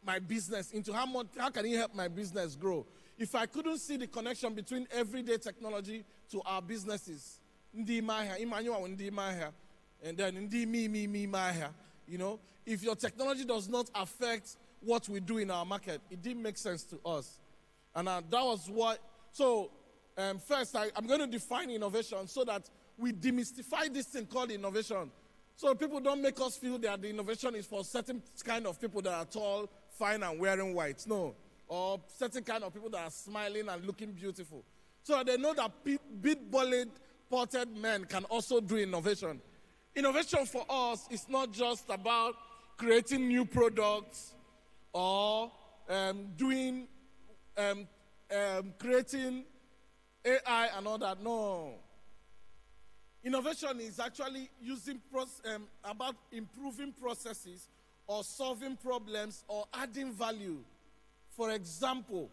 my business into? How can it help my business grow? If I couldn't see the connection between everyday technology to our businesses, and then if your technology does not affect what we do in our market, it didn't make sense to us. And that was what, so first I'm going to define innovation so that we demystify this thing called innovation. So people don't make us feel that the innovation is for certain kind of people that are tall, fine, and wearing white. No. Or certain kind of people that are smiling and looking beautiful. So that they know that big-bellied, potted men can also do innovation. Innovation for us is not just about creating new products or creating AI and all that. No. Innovation is actually about improving processes or solving problems or adding value. For example,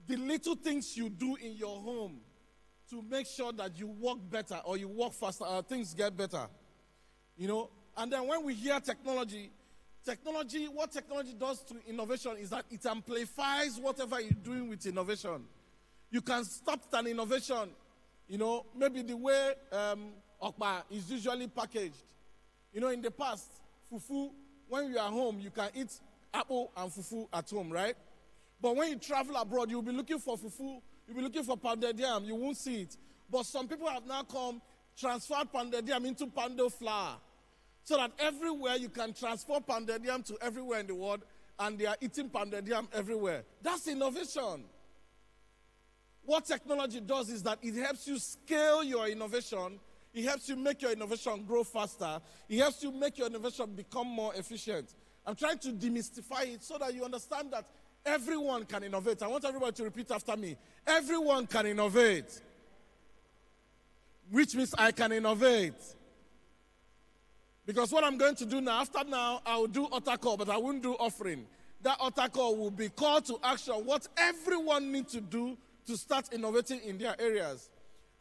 the little things you do in your home to make sure that you work better or you work faster or things get better. And then when we hear technology, what technology does to innovation is that it amplifies whatever you're doing with innovation. You can stop an innovation, maybe the way okpa is usually packaged. In the past, fufu, when you are home, you can eat apple and fufu at home, right? But when you travel abroad, you'll be looking for fufu, you'll be looking for pounded yam, you won't see it. But some people have now transferred pounded yam into pounded flour. So that everywhere you can transfer pounded yam to everywhere in the world, and they are eating pounded yam everywhere. That's innovation. What technology does is that it helps you scale your innovation. It helps you make your innovation grow faster. It helps you make your innovation become more efficient. I'm trying to demystify it so that you understand that everyone can innovate. I want everybody to repeat after me. Everyone can innovate. Which means I can innovate. Because what I'm going to do now, after now, I will do altar call, but I won't do offering. That altar call will be call to action, what everyone needs to do to start innovating in their areas.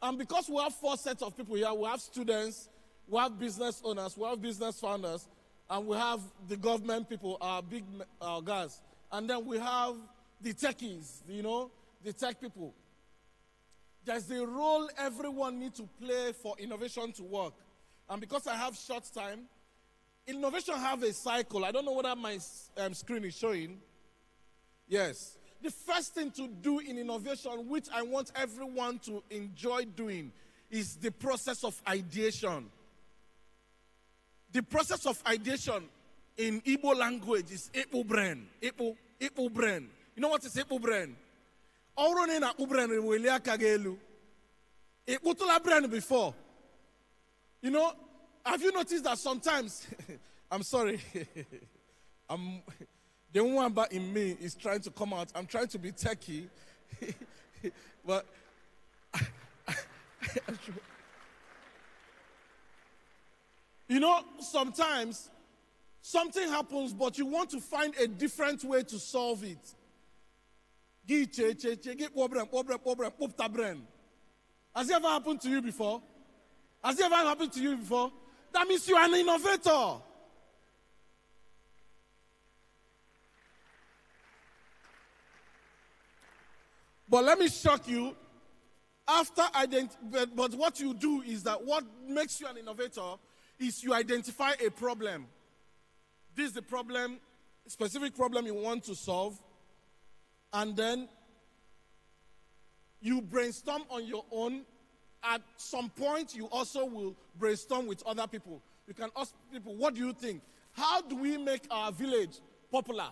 And because we have 4 sets of people here, we have students, we have business owners, we have business founders, and we have the government people, our big guys. And then we have the techies, the tech people. There's a role everyone needs to play for innovation to work. And because I have short time, innovation have a cycle. I don't know whether my screen is showing. Yes. The first thing to do in innovation, which I want everyone to enjoy doing, is the process of ideation. The process of ideation in Igbo language is Igbo brain. Igbo brain. You know what is Igbo brain? Already na brain rewelia kagelu. Igbo tula brain before. You know, have you noticed that sometimes, I'm sorry, the one in me is trying to come out. I'm trying to be techie, but you know, sometimes something happens, but you want to find a different way to solve it. Has it ever happened to you before? Has it ever happened to you before? That means you are an innovator. But let me shock you. But what you do is that what makes you an innovator is you identify a problem. This is the problem, specific problem you want to solve, and then you brainstorm on your own. At some point, you also will brainstorm with other people. You can ask people, what do you think? How do we make our village popular?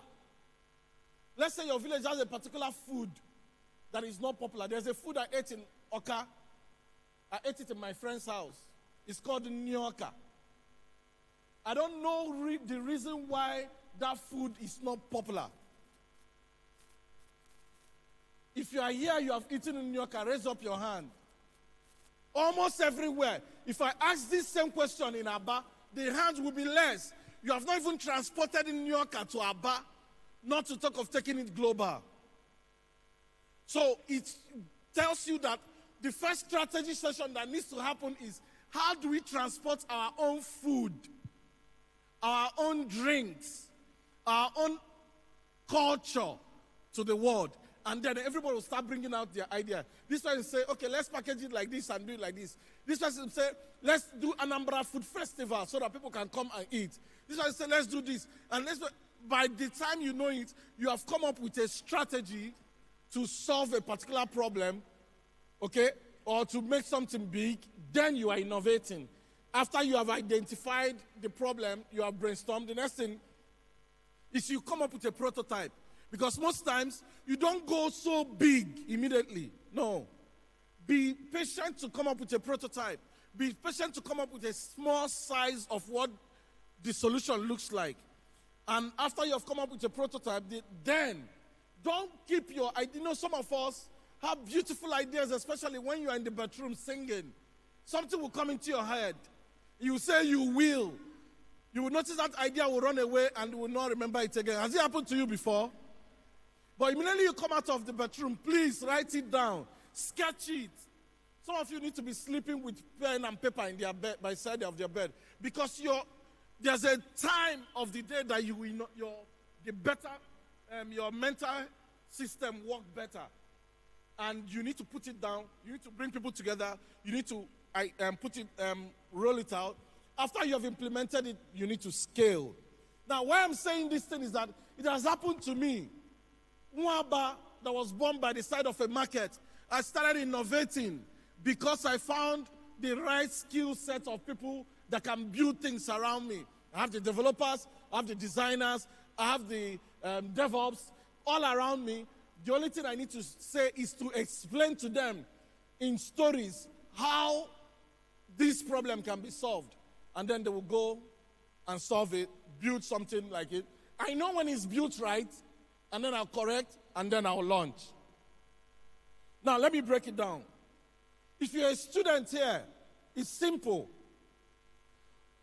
Let's say your village has a particular food that is not popular. There's a food I ate in Oka. I ate it in my friend's house. It's called nyoka. I don't know the reason why that food is not popular. If you are here, you have eaten nyoka, raise up your hand. Almost everywhere. If I ask this same question in Aba, the hands will be less. You have not even transported nyoka to Aba, not to talk of taking it global. So it tells you that the first strategy session that needs to happen is, how do we transport our own food, our own drinks, our own culture to the world? And then everybody will start bringing out their idea. This person will say, okay, let's package it like this and do it like this. This person will say, let's do Anambra Food Festival so that people can come and eat. This person will say, let's do this. And by the time you know it, you have come up with a strategy to solve a particular problem, okay, or to make something big. Then you are innovating. After you have identified the problem, you have brainstormed. The next thing is you come up with a prototype. Because most times, you don't go so big immediately. No. Be patient to come up with a prototype. Be patient to come up with a small size of what the solution looks like. And after you have come up with a prototype, then don't keep your idea. You know, some of us have beautiful ideas, especially when you are in the bathroom singing. Something will come into your head. You say you will. You will notice that idea will run away and you will not remember it again. Has it happened to you before? But immediately you come out of the bathroom, please write it down. Sketch it. Some of you need to be sleeping with pen and paper in their bed, by side of their bed. Because there's a time of the day that you will know your mental system work better. And you need to put it down. You need to bring people together. You need to roll it out. After you have implemented it, you need to scale. Now, why I'm saying this thing is that it has happened to me. Mwaba, that was born by the side of a market, I started innovating because I found the right skill set of people that can build things around me. I have the developers, I have the designers, I have the DevOps all around me. The only thing I need to say is to explain to them in stories how this problem can be solved. And then they will go and solve it, build something like it. I know when it's built right, and then I'll correct, and then I'll launch. Now, let me break it down. If you're a student here, it's simple.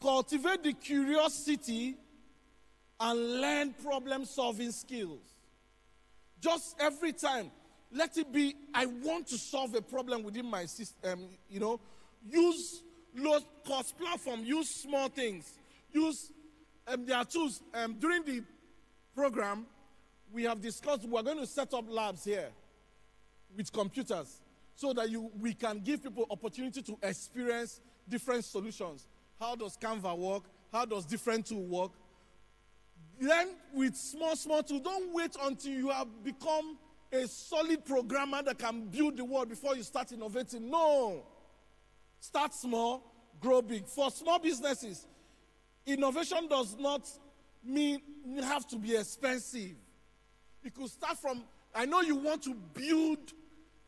Cultivate the curiosity and learn problem-solving skills. Just every time, let it be, I want to solve a problem within my system, use low-cost platform, use small things, use, there are tools. During the program, we have discussed we're going to set up labs here with computers so that we can give people opportunity to experience different solutions. How does Canva work? How does different tools work? Learn with small tools. Don't wait until you have become a solid programmer that can build the world before you start innovating. No. Start small, grow big. For small businesses, innovation does not mean you have to be expensive. You could start from, I know you want to build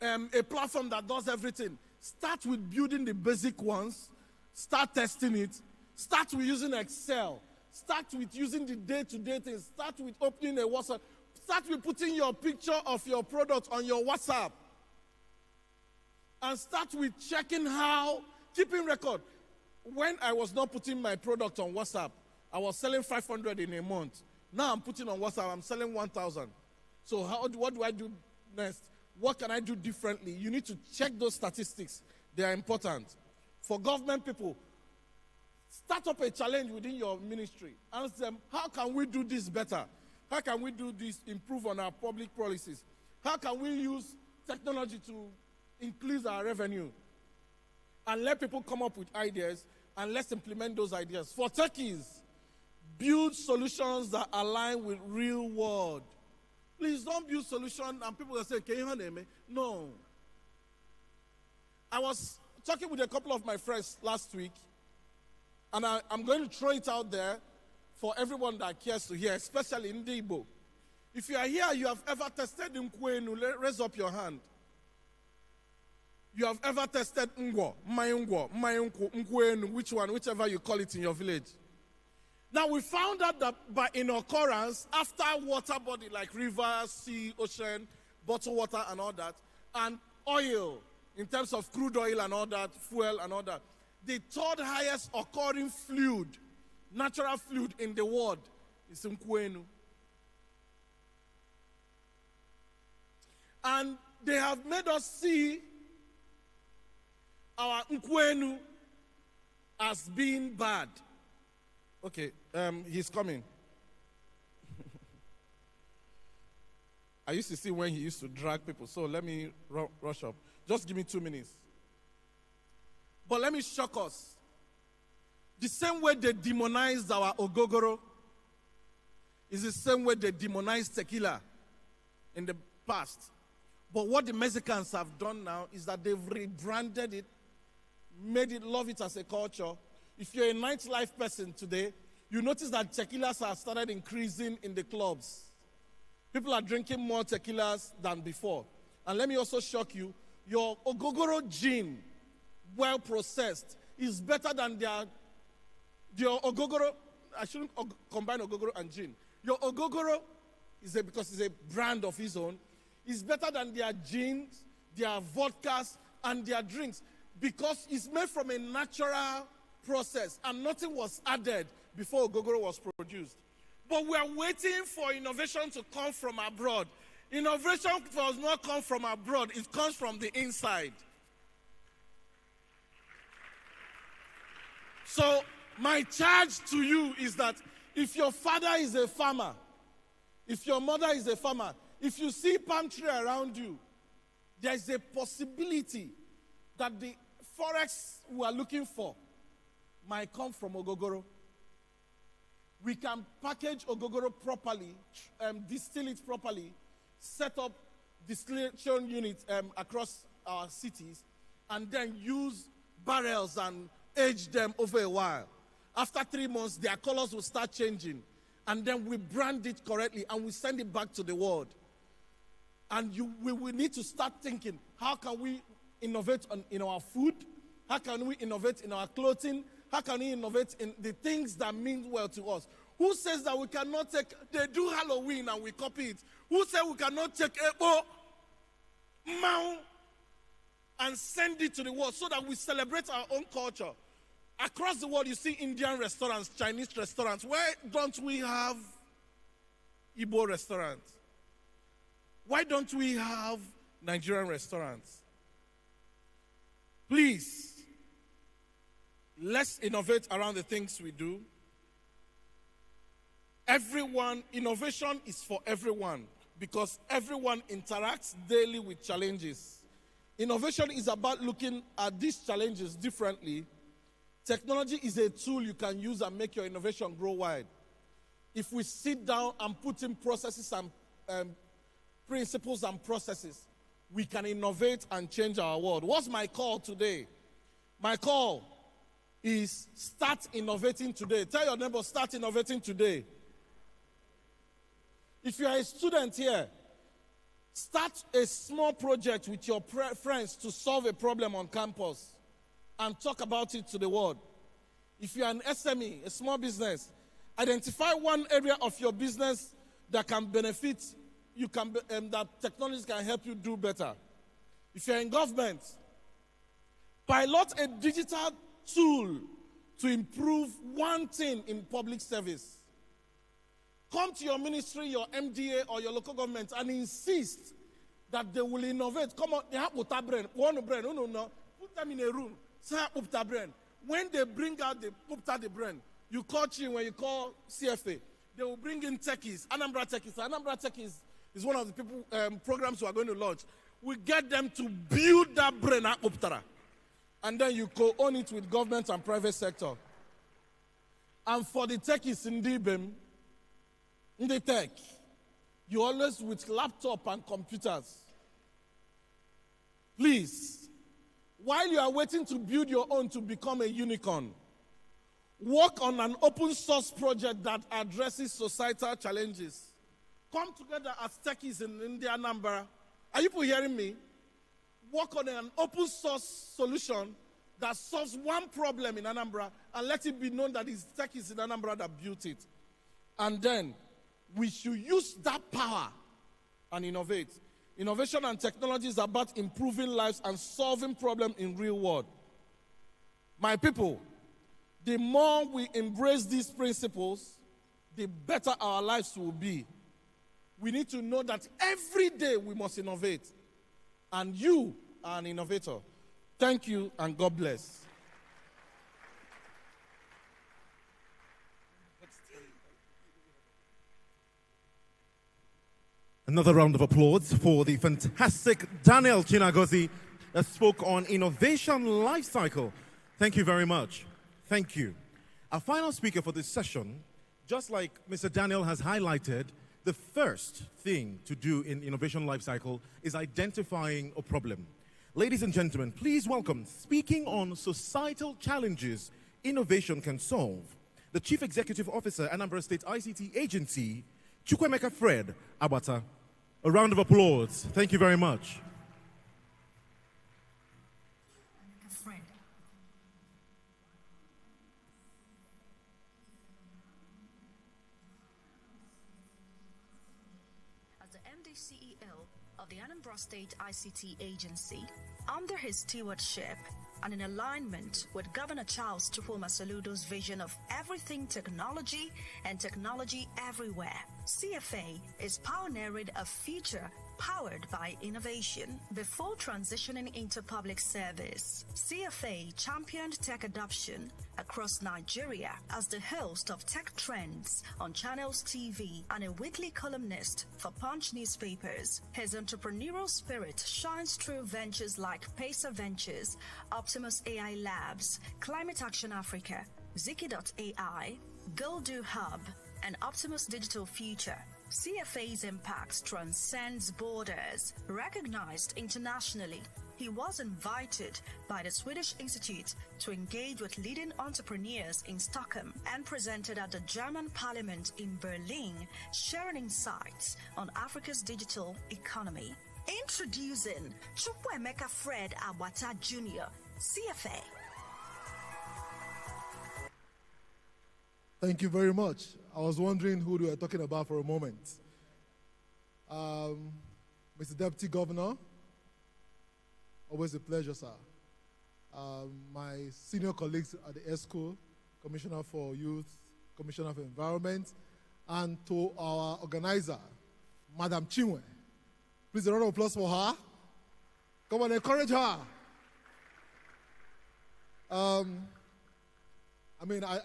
a platform that does everything. Start with building the basic ones. Start testing it. Start with using Excel. Start with using the day-to-day things. Start with opening a WhatsApp. Start with putting your picture of your product on your WhatsApp. And start with checking how, keeping record. When I was not putting my product on WhatsApp, I was selling 500 in a month. Now I'm putting on WhatsApp, I'm selling 1,000. So what do I do next? What can I do differently? You need to check those statistics. They are important. For government people, start up a challenge within your ministry. Ask them, how can we do this better? How can we do this, improve on our public policies? How can we use technology to increase our revenue? And let people come up with ideas, and let's implement those ideas. For techies, build solutions that align with real world. Please don't build solutions and people will say, can you handle me? No. I was talking with a couple of my friends last week, and I'm going to throw it out there for everyone that cares to hear, especially in the Igbo. If you are here, you have ever tested Nkwenu, raise up your hand. You have ever tested Ngwo, Nkwenu, which one, whichever you call it in your village. Now we found out that by in occurrence, after water body like rivers, sea, ocean, bottled water and all that, and oil, in terms of crude oil and all that, fuel and all that, the third highest occurring fluid, natural fluid in the world is Nkwenu. And they have made us see our Nkwenu as being bad. Okay, he's coming. I used to see when he used to drag people, so let me rush up. Just give me 2 minutes. But let me shock us. The same way they demonized our Ogogoro is the same way they demonized tequila in the past. But what the Mexicans have done now is that they've rebranded it, made it, love it as a culture. If you're a nightlife person today, you notice that tequilas have started increasing in the clubs. People are drinking more tequilas than before. And let me also shock you, your Ogogoro gin, well processed, is better than your Ogogoro. I shouldn't combine Ogogoro and gin. Your Ogogoro, because it's a brand of its own, is better than their gins, their vodkas, and their drinks, because it's made from a natural process and nothing was added before Ogogoro was produced. But we are waiting for innovation to come from abroad. Innovation does not come from abroad, it comes from the inside. So my charge to you is that if your father is a farmer, if your mother is a farmer, if you see palm tree around you, there is a possibility that the forex we are looking for might come from Ogogoro. We can package Ogogoro properly, distill it properly, set up distillation units across our cities, and then use barrels and age them over a while. After 3 months, their colors will start changing, and then we brand it correctly and we send it back to the world. And we will need to start thinking, how can we innovate in our food? How can we innovate in our clothing? How can we innovate in the things that mean well to us? Who says that we cannot take, they do Halloween and we copy it. Who said we cannot take Ebo, Mao, and send it to the world so that we celebrate our own culture? Across the world, you see Indian restaurants, Chinese restaurants. Why don't we have Igbo restaurants? Why don't we have Nigerian restaurants? Please, let's innovate around the things we do. Innovation is for everyone because everyone interacts daily with challenges. Innovation is about looking at these challenges differently. Technology is a tool you can use and make your innovation grow wide. If we sit down and put in processes and principles and processes, we can innovate and change our world. What's my call today? My call is start innovating today. Tell your neighbor, start innovating today. If you are a student here, start a small project with your friends to solve a problem on campus and talk about it to the world. If you are an SME, a small business, identify one area of your business that can benefit you, that technology can help you do better. If you're in government, pilot a digital tool to improve one thing in public service. Come to your ministry, your MDA, or your local government and insist that they will innovate. Come on, they have brain. No. Put them in a room. Say brain. When they bring out the brain, you call when you call CFA, they will bring in techies, Anambra techies. Anambra techies is one of the programs we are going to launch. We get them to build that brain at Uptara. And then you co-own it with government and private sector. And for the techies in DBEM, in the tech, you always with laptop and computers. Please, while you are waiting to build your own to become a unicorn, work on an open source project that addresses societal challenges. Come together as techies in India, Anambra. Are you people hearing me? Work on an open source solution that solves one problem in Anambra and let it be known that it's techies in Anambra that built it. And then we should use that power and innovate. Innovation and technology is about improving lives and solving problems in real world. My people, the more we embrace these principles, the better our lives will be. We need to know that every day we must innovate. And you are an innovator. Thank you and God bless. Another round of applause for the fantastic Daniel Chinagozi that spoke on innovation lifecycle. Thank you very much. Thank you. Our final speaker for this session, just like Mr. Daniel has highlighted, the first thing to do in innovation lifecycle is identifying a problem. Ladies and gentlemen, please welcome, speaking on societal challenges innovation can solve, the Chief Executive Officer, Anambra State ICT Agency, Chukwuemeka Fred Abata. A round of applause. Thank you very much. As the MD CEO of the Anambra State ICT Agency, under his stewardship and in alignment with Governor Charles Chukwuma Soludo's vision of everything technology and technology everywhere, CFA is pioneering a future powered by innovation. Before transitioning into public service, CFA championed tech adoption across Nigeria as the host of Tech Trends on Channels TV and a weekly columnist for Punch newspapers. His entrepreneurial spirit shines through ventures like Pacer Ventures, Optimus AI Labs, Climate Action Africa, Ziki.ai, GoDo Hub, and Optimus Digital Future. CFA's impact transcends borders. Recognized internationally, he was invited by the Swedish Institute to engage with leading entrepreneurs in Stockholm and presented at the German Parliament in Berlin, sharing insights on Africa's digital economy. Introducing Chukwuemeka Fred Abata Jr., CFA. Thank you very much. I was wondering who we were talking about for a moment. Mr. Deputy Governor, always a pleasure, sir. My senior colleagues at the ESCO, Commissioner for Youth, Commissioner for Environment, and to our organizer, Madam Chinwe. Please a round of applause for her. Come on, encourage her. I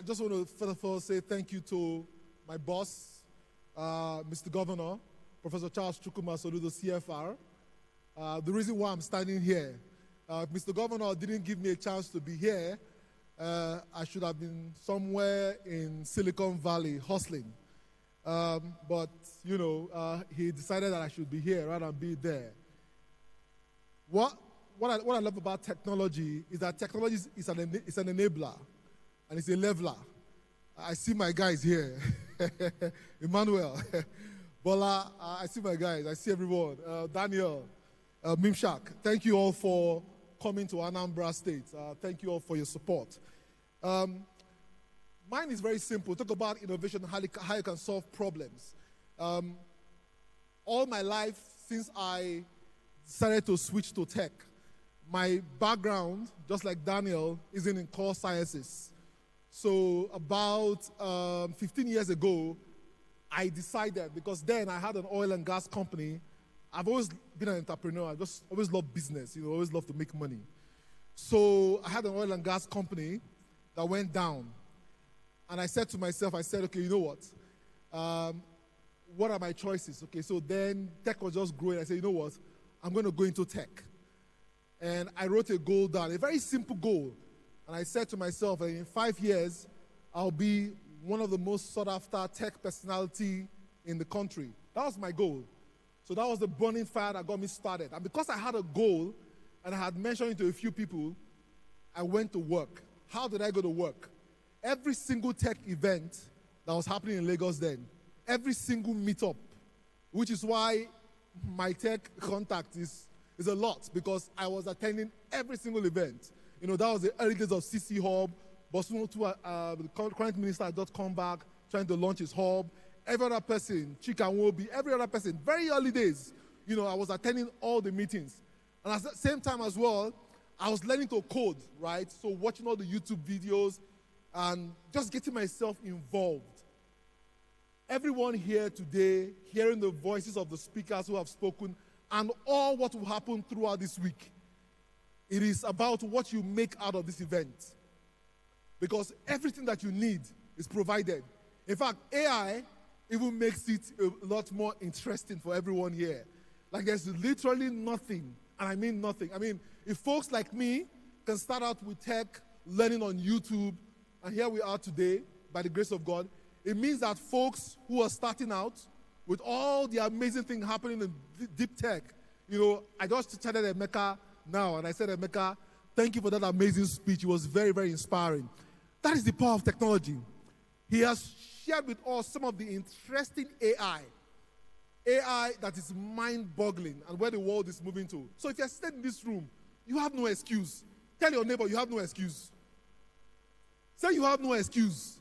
just want to first of all say thank you to my boss, Mr. Governor, Professor Charles Chukwuma Soludo, CFR. The reason why I'm standing here, if Mr. Governor didn't give me a chance to be here, I should have been somewhere in Silicon Valley hustling. But, he decided that I should be here rather than be there. What what I love about technology is that technology is an enabler, and it's a leveler. I see my guys here. Emmanuel, Bola, I see my guys. I see everyone. Daniel, Mimshak, thank you all for coming to Anambra State. Thank you all for your support. Mine is very simple. Talk about innovation, how you can solve problems. All my life, since I decided to switch to tech, my background, just like Daniel, is in core sciences. So about 15 years ago, I decided, because then I had an oil and gas company. I've always been an entrepreneur. I just always loved business, always loved to make money. So I had an oil and gas company that went down. And I said to myself, okay, you know what? What are my choices? Okay, so then tech was just growing. I said, you know what? I'm going to go into tech. And I wrote a goal down, a very simple goal. And I said to myself, in 5 years, I'll be one of the most sought-after tech personality in the country. That was my goal. So that was the burning fire that got me started. And because I had a goal, and I had mentioned it to a few people, I went to work. How did I go to work? Every single tech event that was happening in Lagos then, every single meetup, which is why my tech contact is a lot, because I was attending every single event. That was the early days of CC Hub. The current minister had just come back trying to launch his hub. Every other person, Chika Nwobi, every other person, very early days, I was attending all the meetings. And at the same time as well, I was learning to code, right? So watching all the YouTube videos and just getting myself involved. Everyone here today, hearing the voices of the speakers who have spoken and all what will happen throughout this week, it is about what you make out of this event. Because everything that you need is provided. In fact, AI even makes it a lot more interesting for everyone here. Like there's literally nothing, and I mean nothing. I mean, if folks like me can start out with tech, learning on YouTube, and here we are today, by the grace of God, it means that folks who are starting out with all the amazing things happening in deep tech, I just chatted Emeka now, and I said, Emeka, thank you for that amazing speech. It was very, very inspiring. That is the power of technology. He has shared with us some of the interesting AI that is mind-boggling and where the world is moving to. So if you're sitting in this room, you have no excuse. Tell your neighbor you have no excuse. Say you have no excuse.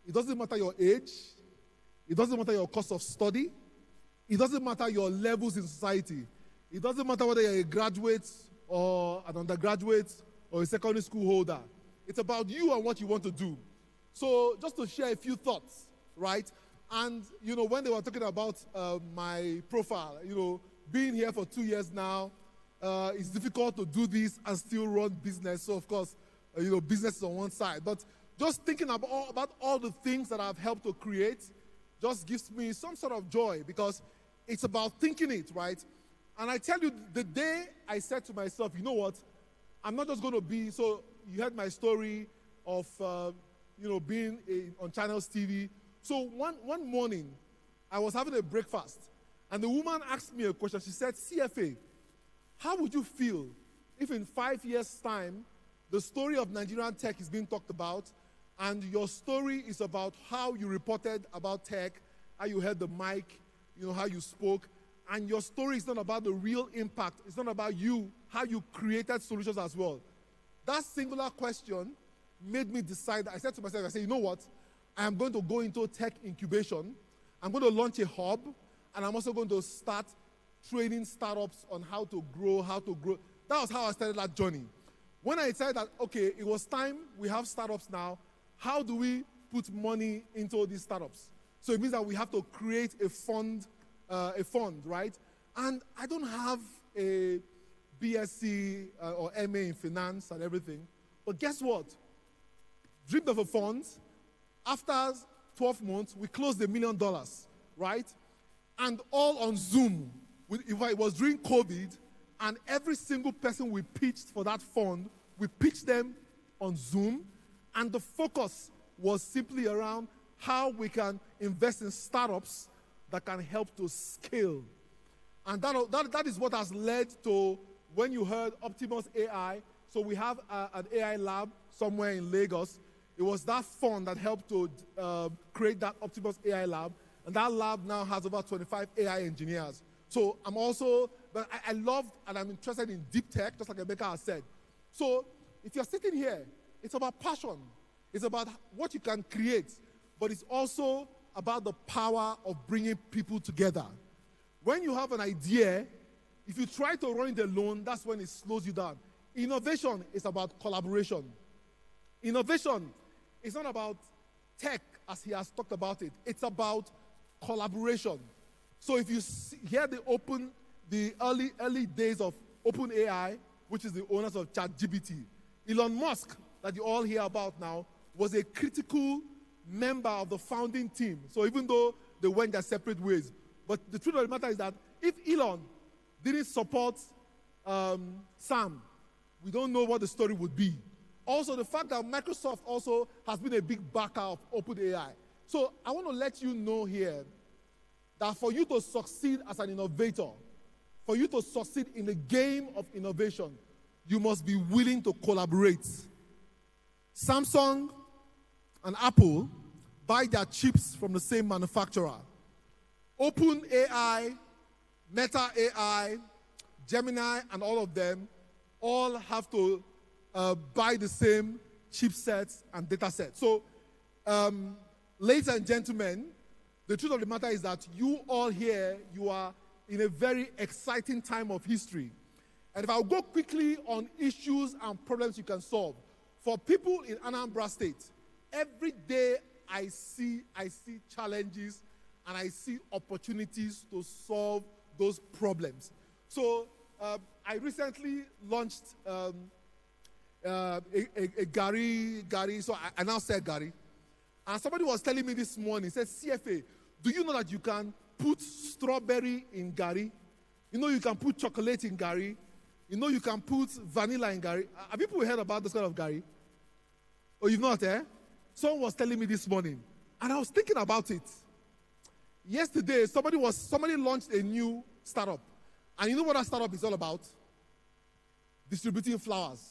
It doesn't matter your age. It doesn't matter your course of study. It doesn't matter your levels in society. It doesn't matter whether you're a graduate or an undergraduate or a secondary school holder. It's about you and what you want to do. So just to share a few thoughts, right? And, when they were talking about my profile, being here for 2 years now, it's difficult to do this and still run business. So, of course, business is on one side. But just thinking about all the things that I've helped to create just gives me some sort of joy, because it's about thinking it, right? And I tell you, the day I said to myself, you know what, I'm not just going to be, so you heard my story of, being on Channels TV. So one morning, I was having a breakfast, and the woman asked me a question. She said, CFA, how would you feel if in 5 years' time, the story of Nigerian tech is being talked about, and your story is about how you reported about tech, how you held the mic, how you spoke, and your story is not about the real impact. It's not about you, how you created solutions as well. That singular question made me decide. I said to myself, you know what? I am going to go into tech incubation. I'm going to launch a hub, and I'm also going to start training startups on how to grow. That was how I started that journey. When I decided that, okay, it was time, we have startups now, how do we put money into these startups? So it means that we have to create a fund, right? And I don't have a BSc or MA in finance and everything, but guess what? Dreamed of a fund. After 12 months, we closed $1 million, right? And all on Zoom. It was during COVID, and every single person we pitched for that fund, we pitched them on Zoom, and the focus was simply around how we can invest in startups that can help to scale. And that is what has led to when you heard Optimus AI, so we have an AI lab somewhere in Lagos. It was that fund that helped to create that Optimus AI lab. And that lab now has over 25 AI engineers. So I'm also, but I love and I'm interested in deep tech, just like Rebecca has said. So if you're sitting here, it's about passion. It's about what you can create, but it's also about the power of bringing people together. When you have an idea, if you try to run it alone, that's when it slows you down. Innovation is about collaboration. Innovation is not about tech, as he has talked about it. It's about collaboration. So if you hear the early days of OpenAI, which is the owners of ChatGPT, Elon Musk, that you all hear about now, was a critical member of the founding team. So even though they went their separate ways, but the truth of the matter is that if Elon didn't support Sam, we don't know what the story would be. Also, the fact that Microsoft also has been a big backer of OpenAI. So I want to let you know here that for you to succeed as an innovator, for you to succeed in the game of innovation, you must be willing to collaborate. Samsung and Apple buy their chips from the same manufacturer. OpenAI, Meta AI, Gemini, and all of them all have to buy the same chipsets and data sets. So, ladies and gentlemen, the truth of the matter is that you all here, you are in a very exciting time of history. And if I'll go quickly on issues and problems you can solve. For people in Anambra State, every day I see challenges and I see opportunities to solve those problems. So I recently launched a Gary, so I now say Gary. And somebody was telling me this morning, said, CFA, do you know that you can put strawberry in Gary? You know you can put chocolate in Gary? You know you can put vanilla in Gary? Have people heard about this kind of Gary? Oh, you've not, eh? Someone was telling me this morning. And I was thinking about it. Yesterday, somebody launched a new startup. And you know what that startup is all about? Distributing flowers.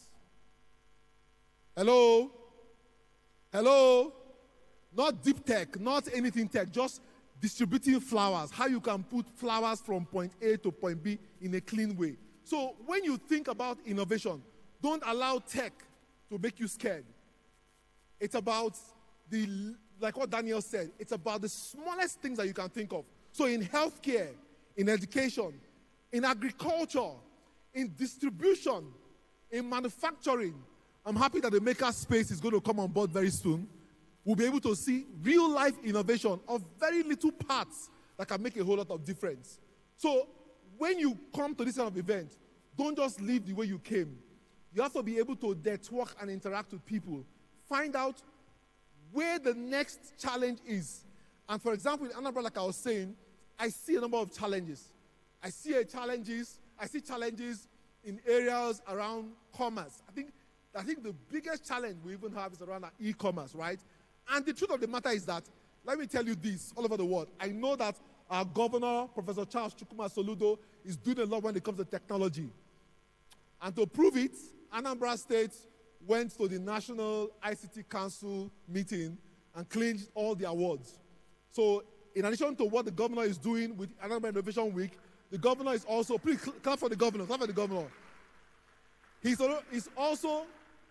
Hello? Hello? Not deep tech, not anything tech, just distributing flowers. How you can put flowers from point A to point B in a clean way. So when you think about innovation, don't allow tech to make you scared. It's about like what Daniel said, it's about the smallest things that you can think of. So in healthcare, in education, in agriculture, in distribution, in manufacturing, I'm happy that the maker space is going to come on board very soon. We'll be able to see real-life innovation of very little parts that can make a whole lot of difference. So when you come to this kind of event, don't just leave the way you came. You have to be able to network and interact with people. Find out where the next challenge is. And for example, in Anambra, like I was saying, I see a number of challenges. I see challenges in areas around commerce. I think the biggest challenge we even have is around e-commerce, right? And the truth of the matter is that, let me tell you this, all over the world, I know that our governor, Professor Charles Chukwuma Soludo, is doing a lot when it comes to technology. And to prove it, Anambra State went to the National ICT Council meeting and claimed all the awards. So in addition to what the governor is doing with Anambra Innovation Week, the governor is also, please clap for the governor, clap for the governor. He's also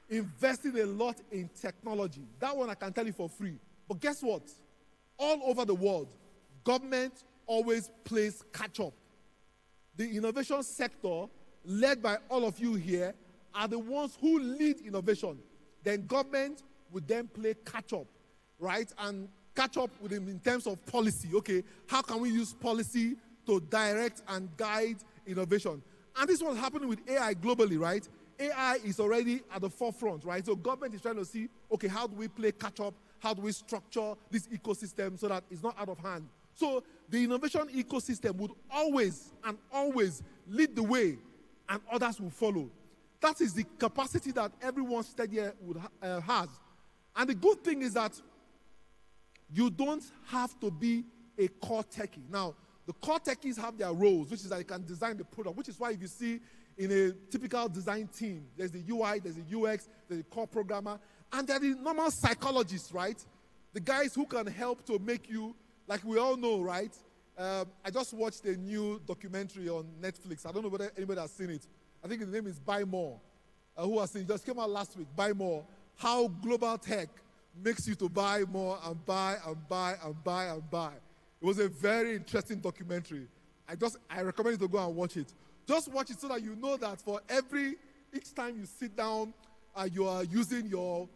investing a lot in technology. That one I can tell you for free. But guess what? All over the world, government always plays catch up. The innovation sector, led by all of you here, are the ones who lead innovation. Then government would then play catch up, right? And catch up with them in terms of policy. Okay, how can we use policy to direct and guide innovation? And this was happening with AI globally, right? AI is already at the forefront, right? So government is trying to see, okay, how do we play catch up? How do we structure this ecosystem so that it's not out of hand? So the innovation ecosystem would always and always lead the way and others will follow. That is the capacity that everyone study here has. And the good thing is that you don't have to be a core techie. Now, the core techies have their roles, which is that you can design the product, which is why if you see in a typical design team. There's the UI, there's the UX, there's the core programmer, and there are the normal psychologists, right? The guys who can help to make you, like we all know, right? I just watched a new documentary on Netflix. I don't know whether anybody has seen it. I think the name is Buy More. Who has seen it? Just came out last week, Buy More. How global tech makes you to buy more and buy and buy and buy and buy. It was a very interesting documentary. I recommend you to go and watch it. Just watch it so that you know that for each time you sit down, you are using your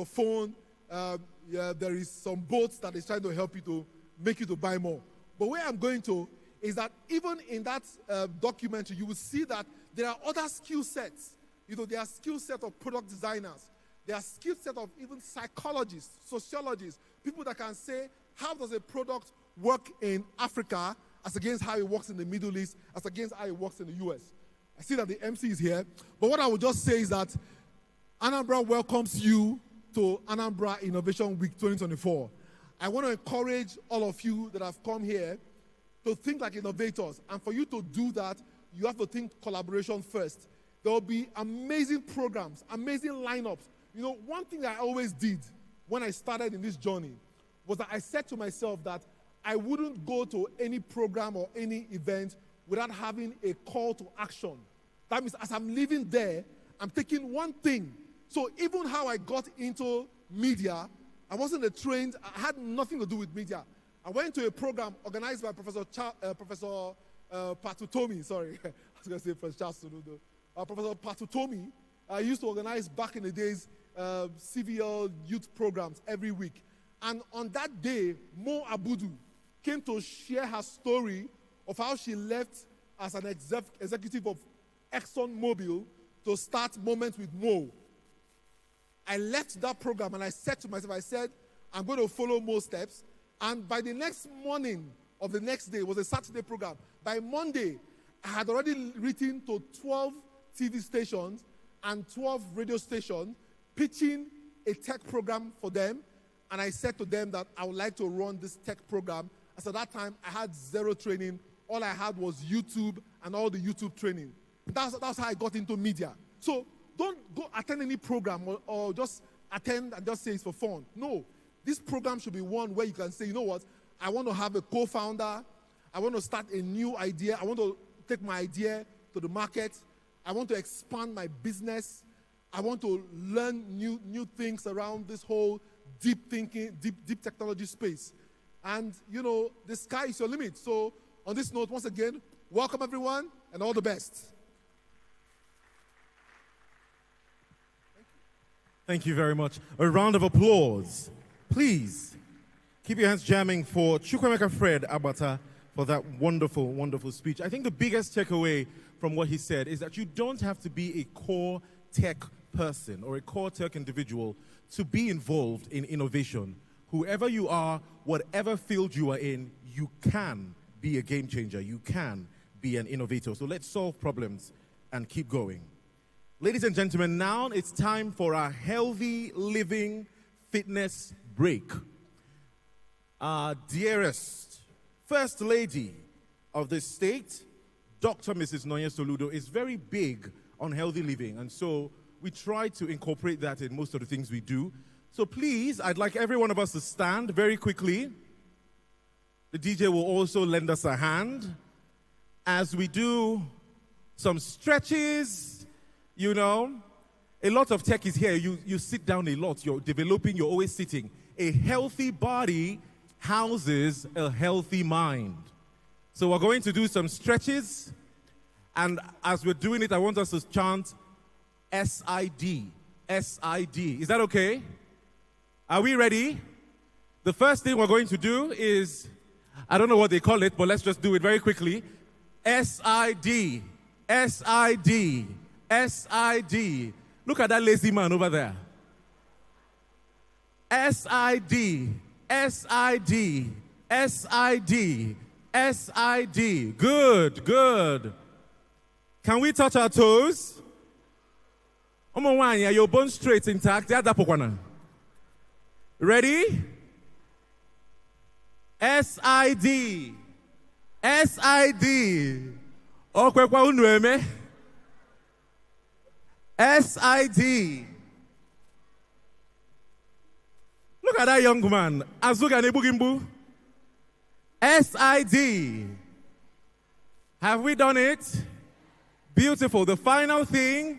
phone, there is some bots that is trying to help you to make you to buy more. But where I'm going to is that even in that documentary, you will see that there are other skill sets. There are skill set of product designers. There are skill set of even psychologists, sociologists, people that can say, how does a product work in Africa as against how it works in the Middle East, as against how it works in the US. I see that the MC is here, but what I would just say is that Anambra welcomes you to Anambra Innovation Week 2024. I want to encourage all of you that have come here to think like innovators, and for you to do that, you have to think collaboration first. There will be amazing programs, amazing lineups. One thing that I always did when I started in this journey was that I said to myself that I wouldn't go to any program or any event without having a call to action. That means as I'm living there, I'm taking one thing. So even how I got into media, I wasn't trained, I had nothing to do with media. I went to a program organized by Professor Patutomi, sorry, I was going to say Professor Charles Soludo. Professor Patutomi used to organize back in the days CVL youth programs every week. And on that day, Mo Abudu came to share her story of how she left as an executive of ExxonMobil to start Moments with Mo. I left that program and I said to myself, I'm going to follow Mo's steps. And by the next morning of the next day, it was a Saturday program. By Monday, I had already written to 12 TV stations and 12 radio stations pitching a tech program for them. And I said to them that I would like to run this tech program. As at that time, I had zero training. All I had was YouTube and all the YouTube training. That's how I got into media. So don't go attend any program or just attend and just say it's for fun. No, this program should be one where you can say, you know what, I want to have a co-founder. I want to start a new idea. I want to take my idea to the market. I want to expand my business. I want to learn new things around this whole deep thinking, deep technology space. And, the sky is your limit. So on this note, once again, welcome everyone and all the best. Thank you very much. A round of applause. Please, keep your hands jamming for Chukwemeka Fred Abata for that wonderful, wonderful speech. I think the biggest takeaway from what he said is that you don't have to be a core tech person or a core tech individual to be involved in innovation. Whoever you are, whatever field you are in, you can be a game changer. You can be an innovator. So let's solve problems and keep going. Ladies and gentlemen, now it's time for our healthy living fitness break. Our dearest First Lady of the state, Dr. Mrs. Noye Soludo, is very big on healthy living. And so we try to incorporate that in most of the things we do. So please, I'd like every one of us to stand very quickly. The DJ will also lend us a hand as we do some stretches. A lot of tech is here. You sit down a lot. You're developing. You're always sitting. A healthy body houses a healthy mind. So we're going to do some stretches. And as we're doing it, I want us to chant SID. SID. Is that okay? Are we ready? The first thing we're going to do is, I don't know what they call it, but let's just do it very quickly. SID. SID. SID. Look at that lazy man over there. SID. SID. SID. SID. Good, good. Can we touch our toes? Your bone straight intact. Ready? SID. SID. SID. Look at that young man. Azuga Nebugimbu. SID. Have we done it? Beautiful. The final thing.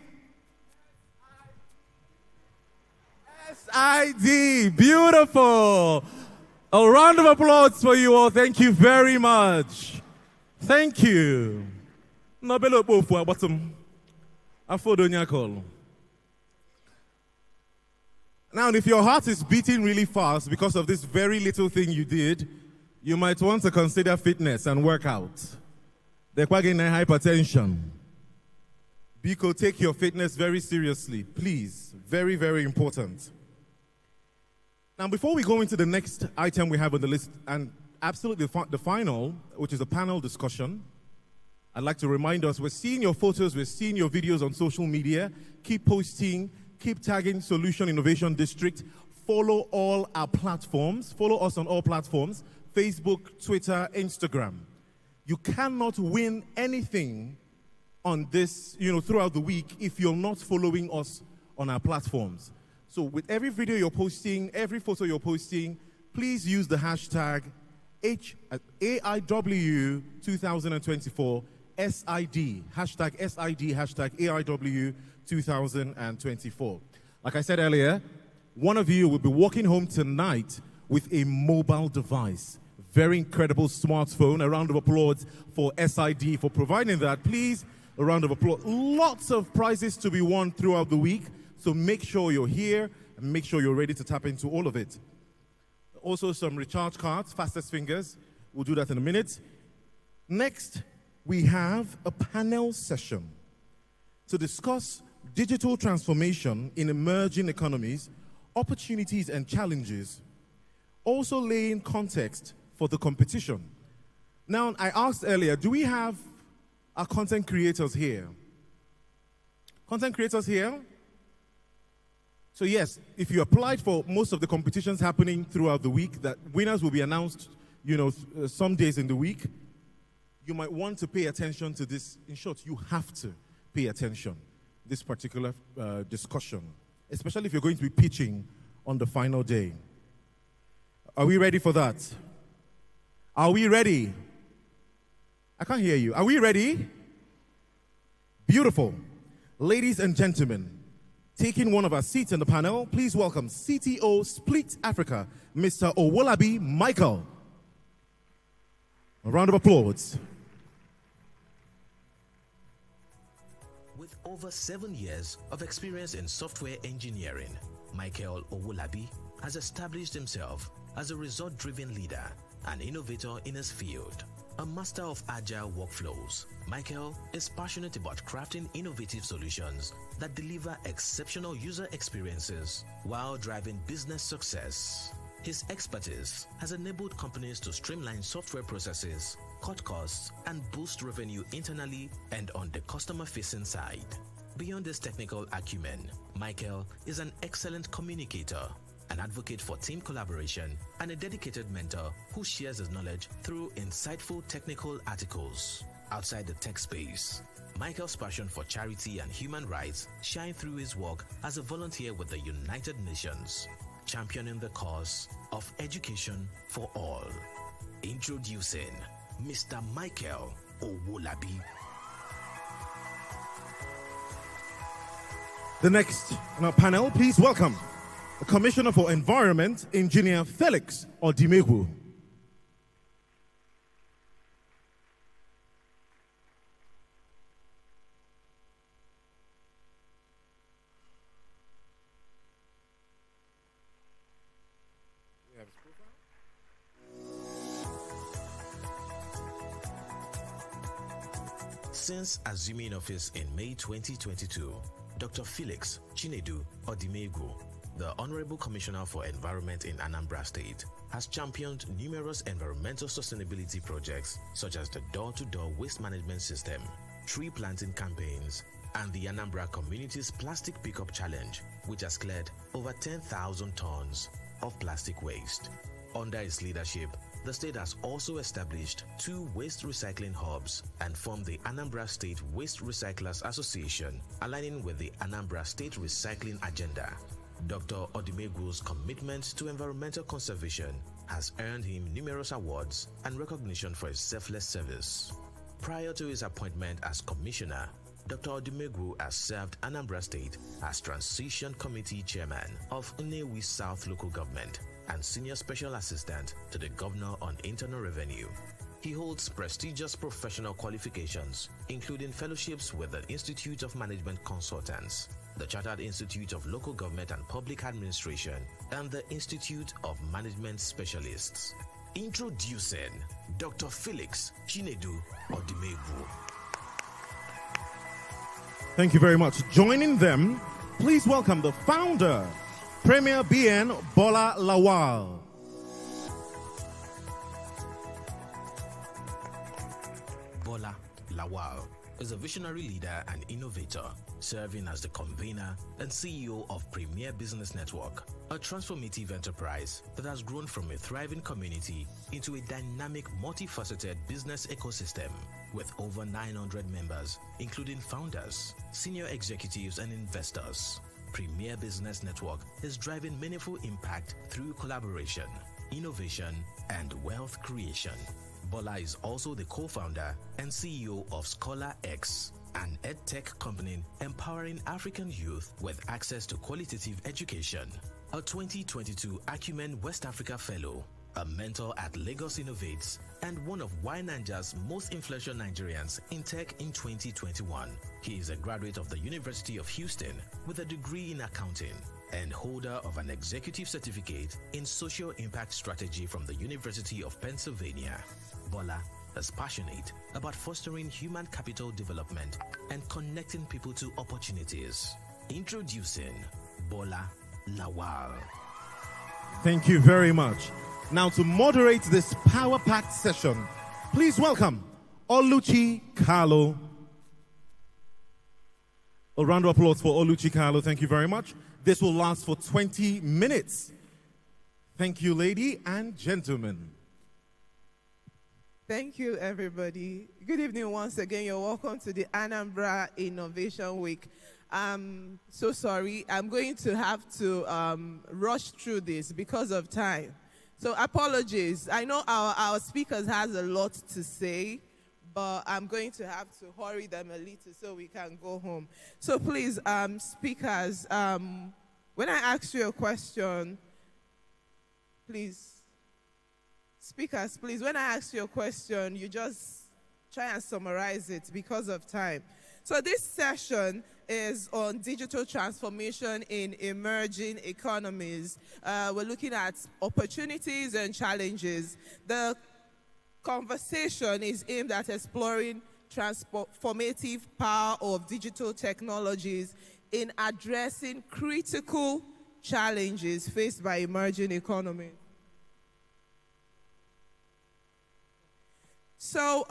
SID. Beautiful. A round of applause for you all. Thank you very much. Thank you. Nobelo Bofu bottom. Afodonyakol. Now, if your heart is beating really fast because of this very little thing you did, you might want to consider fitness and workout. They're getting hypertension. Biko, take your fitness very seriously, please. Very, very important. Now, before we go into the next item we have on the list, and absolutely the final, which is a panel discussion, I'd like to remind us, we're seeing your photos, we're seeing your videos on social media. Keep posting, keep tagging Solution Innovation District. Follow all our platforms. Follow us on all platforms, Facebook, Twitter, Instagram. You cannot win anything on this, throughout the week if you're not following us on our platforms. So with every video you're posting, every photo you're posting, please use the hashtag AIW2024 SID, hashtag SID, hashtag AIW2024. Like I said earlier, one of you will be walking home tonight with a mobile device. Very incredible smartphone. A round of applause for SID for providing that. Please, a round of applause. Lots of prizes to be won throughout the week, so make sure you're here and make sure you're ready to tap into all of it. Also some recharge cards, fastest fingers. We'll do that in a minute. Next, we have a panel session to discuss digital transformation in emerging economies, opportunities and challenges, also laying context for the competition. Now, I asked earlier, do we have our content creators here? Content creators here? So yes, if you applied for most of the competitions happening throughout the week, that winners will be announced, some days in the week. You might want to pay attention to this. In short, you have to pay attention this particular discussion, especially if you're going to be pitching on the final day. Are we ready for that? Are we ready? I can't hear you. Are we ready? Beautiful. Ladies and gentlemen, taking one of our seats in the panel, please welcome CTO Split Africa, Mr. Owolabi Michael. A round of applause. With over 7 years of experience in software engineering, Michael Owolabi has established himself as a result-driven leader and innovator in his field. A master of agile workflows, Michael is passionate about crafting innovative solutions that deliver exceptional user experiences while driving business success. His expertise has enabled companies to streamline software processes, cut costs, and boost revenue internally and on the customer-facing side. Beyond his technical acumen, Michael is an excellent communicator, an advocate for team collaboration, and a dedicated mentor who shares his knowledge through insightful technical articles. Outside the tech space, Michael's passion for charity and human rights shine through his work as a volunteer with the United Nations, championing the cause of education for all. Introducing Mr. Michael Owolabi. The next on our panel, please welcome the Commissioner for Environment, Engineer Felix Odimegwu. Since assuming office in May 2022, Dr. Felix Chinedu Odimegwu, the Honorable Commissioner for Environment in Anambra State, has championed numerous environmental sustainability projects such as the door-to-door waste management system, tree planting campaigns, and the Anambra Community's Plastic Pickup Challenge, which has cleared over 10,000 tons of plastic waste. Under his leadership, the state has also established 2 waste recycling hubs and formed the Anambra State Waste Recyclers Association, aligning with the Anambra State Recycling Agenda. Dr. Odimegwu's commitment to environmental conservation has earned him numerous awards and recognition for his selfless service. Prior to his appointment as commissioner, Dr. Odimegwu has served Anambra State as Transition Committee Chairman of Nnewi South Local Government and Senior Special Assistant to the Governor on Internal Revenue. He holds prestigious professional qualifications, including fellowships with the Institute of Management Consultants, the Chartered Institute of Local Government and Public Administration, and the Institute of Management Specialists. Introducing Dr. Felix Chinedu Odimegwu. Thank you very much. Joining them, please welcome the founder, Premier BN Bola Lawal. Bola Lawal is a visionary leader and innovator, serving as the convener and CEO of Premier Business Network, a transformative enterprise that has grown from a thriving community into a dynamic, multifaceted business ecosystem with over 900 members, including founders, senior executives, and investors. Premier Business Network is driving meaningful impact through collaboration, innovation, and wealth creation. Bola is also the co-founder and CEO of Scholar X, an edtech company empowering African youth with access to qualitative education. A 2022 Acumen West Africa Fellow, a mentor at Lagos Innovates, and one of Ynanja's most influential Nigerians in tech in 2021. He is a graduate of the University of Houston with a degree in accounting and holder of an executive certificate in social impact strategy from the University of Pennsylvania. Bola is passionate about fostering human capital development and connecting people to opportunities. Introducing Bola Lawal. Thank you very much. Now to moderate this power-packed session, please welcome Oluchi Carlo. A round of applause for Oluchi Carlo. Thank you very much. This will last for 20 minutes. Thank you, lady and gentlemen. Thank you, everybody. Good evening once again. You're welcome to the Anambra Innovation Week. I'm so sorry. I'm going to have to rush through this because of time. So apologies. I know our speakers has a lot to say, but I'm going to have to hurry them a little so we can go home. So please, speakers, when I ask you a question, please, speakers, please, when I ask you a question, you just try and summarize it because of time. So this session is on digital transformation in emerging economies. We're looking at opportunities and challenges. The conversation is aimed at exploring transformative power of digital technologies in addressing critical challenges faced by emerging economies. So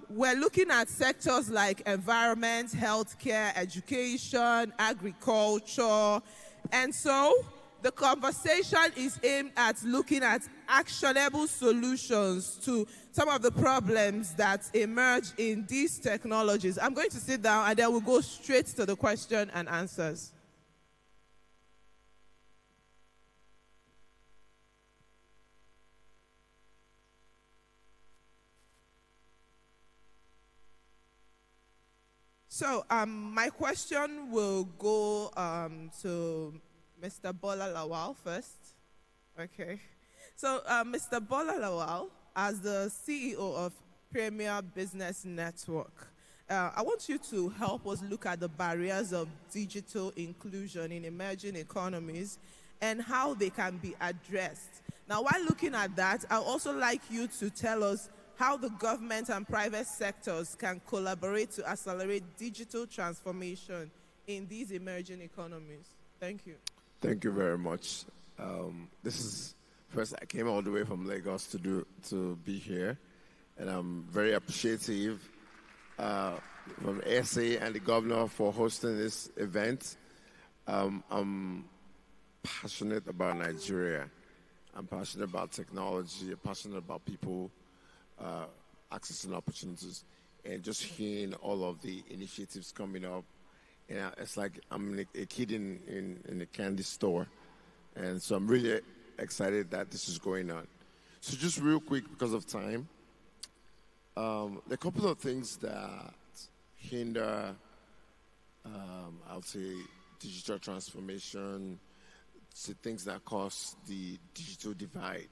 we're looking at sectors like environment, healthcare, education, agriculture. And so the conversation is aimed at looking at actionable solutions to some of the problems that emerge in these technologies. I'm going to sit down and then we'll go straight to the question and answers. So my question will go to Mr. Bola Lawal first. Okay. So Mr. Bola Lawal, as the CEO of Premier Business Network, I want you to help us look at the barriers of digital inclusion in emerging economies and how they can be addressed. Now, while looking at that, I'd also like you to tell us how the government and private sectors can collaborate to accelerate digital transformation in these emerging economies. Thank you. Thank you very much. This is first I came all the way from Lagos to be here, and I'm very appreciative from SA and the governor for hosting this event. I'm passionate about Nigeria, I'm passionate about technology. I'm passionate about people accessing opportunities, and just hearing all of the initiatives coming up. And it's like I'm a kid in a candy store. And so I'm really excited that this is going on. So just real quick, because of time, there are a couple of things that hinder, I would say, digital transformation, things that cause the digital divide.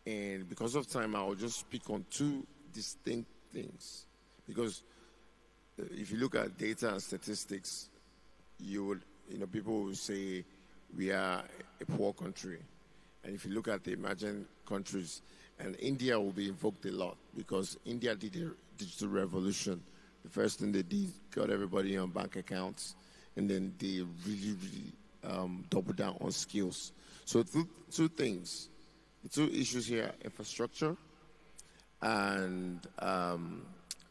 And because of time, I will just speak on two distinct things. Because if you look at data and statistics, people will say we are a poor country. And if you look at the emerging countries, and India will be invoked a lot because India did a digital revolution. The first thing they did, got everybody on bank accounts, and then they really doubled down on skills. So two things, the two issues here: infrastructure and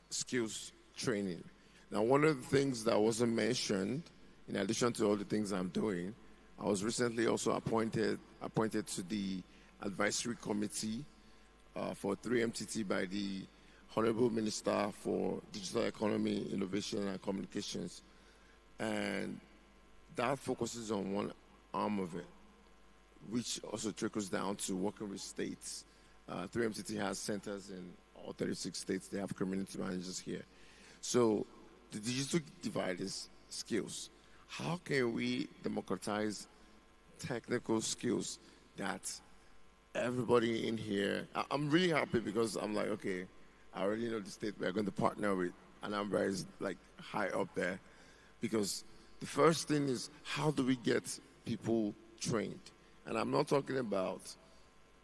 skills training. Now, one of the things that wasn't mentioned, in addition to all the things I'm doing, I was recently also appointed to the advisory committee for 3MTT by the Honorable Minister for Digital Economy, Innovation and Communications. And that focuses on one arm of it, which also trickles down to working with states. 3MTT has centers in all 36 states. They have community managers here. So the digital divide is skills. How can we democratize technical skills that everybody in here... I'm really happy because I'm like, okay, I already know the state we're going to partner with. Anambra is like high up there. Because the first thing is, how do we get people trained? And I'm not talking about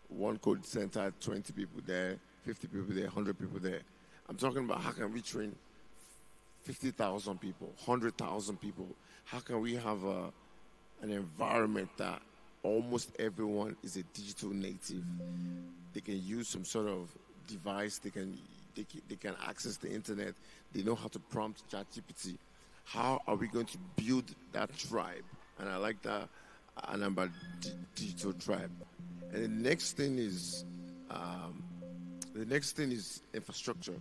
one code center, 20 people there, 50 people there, 100 people there. I'm talking about how can we train 50,000 people, 100,000 people? How can we have an environment that almost everyone is a digital native? They can use some sort of device. They can access the internet. They know how to prompt ChatGPT. How are we going to build that tribe? And I like that Anambra digital tribe. And the next thing is infrastructure.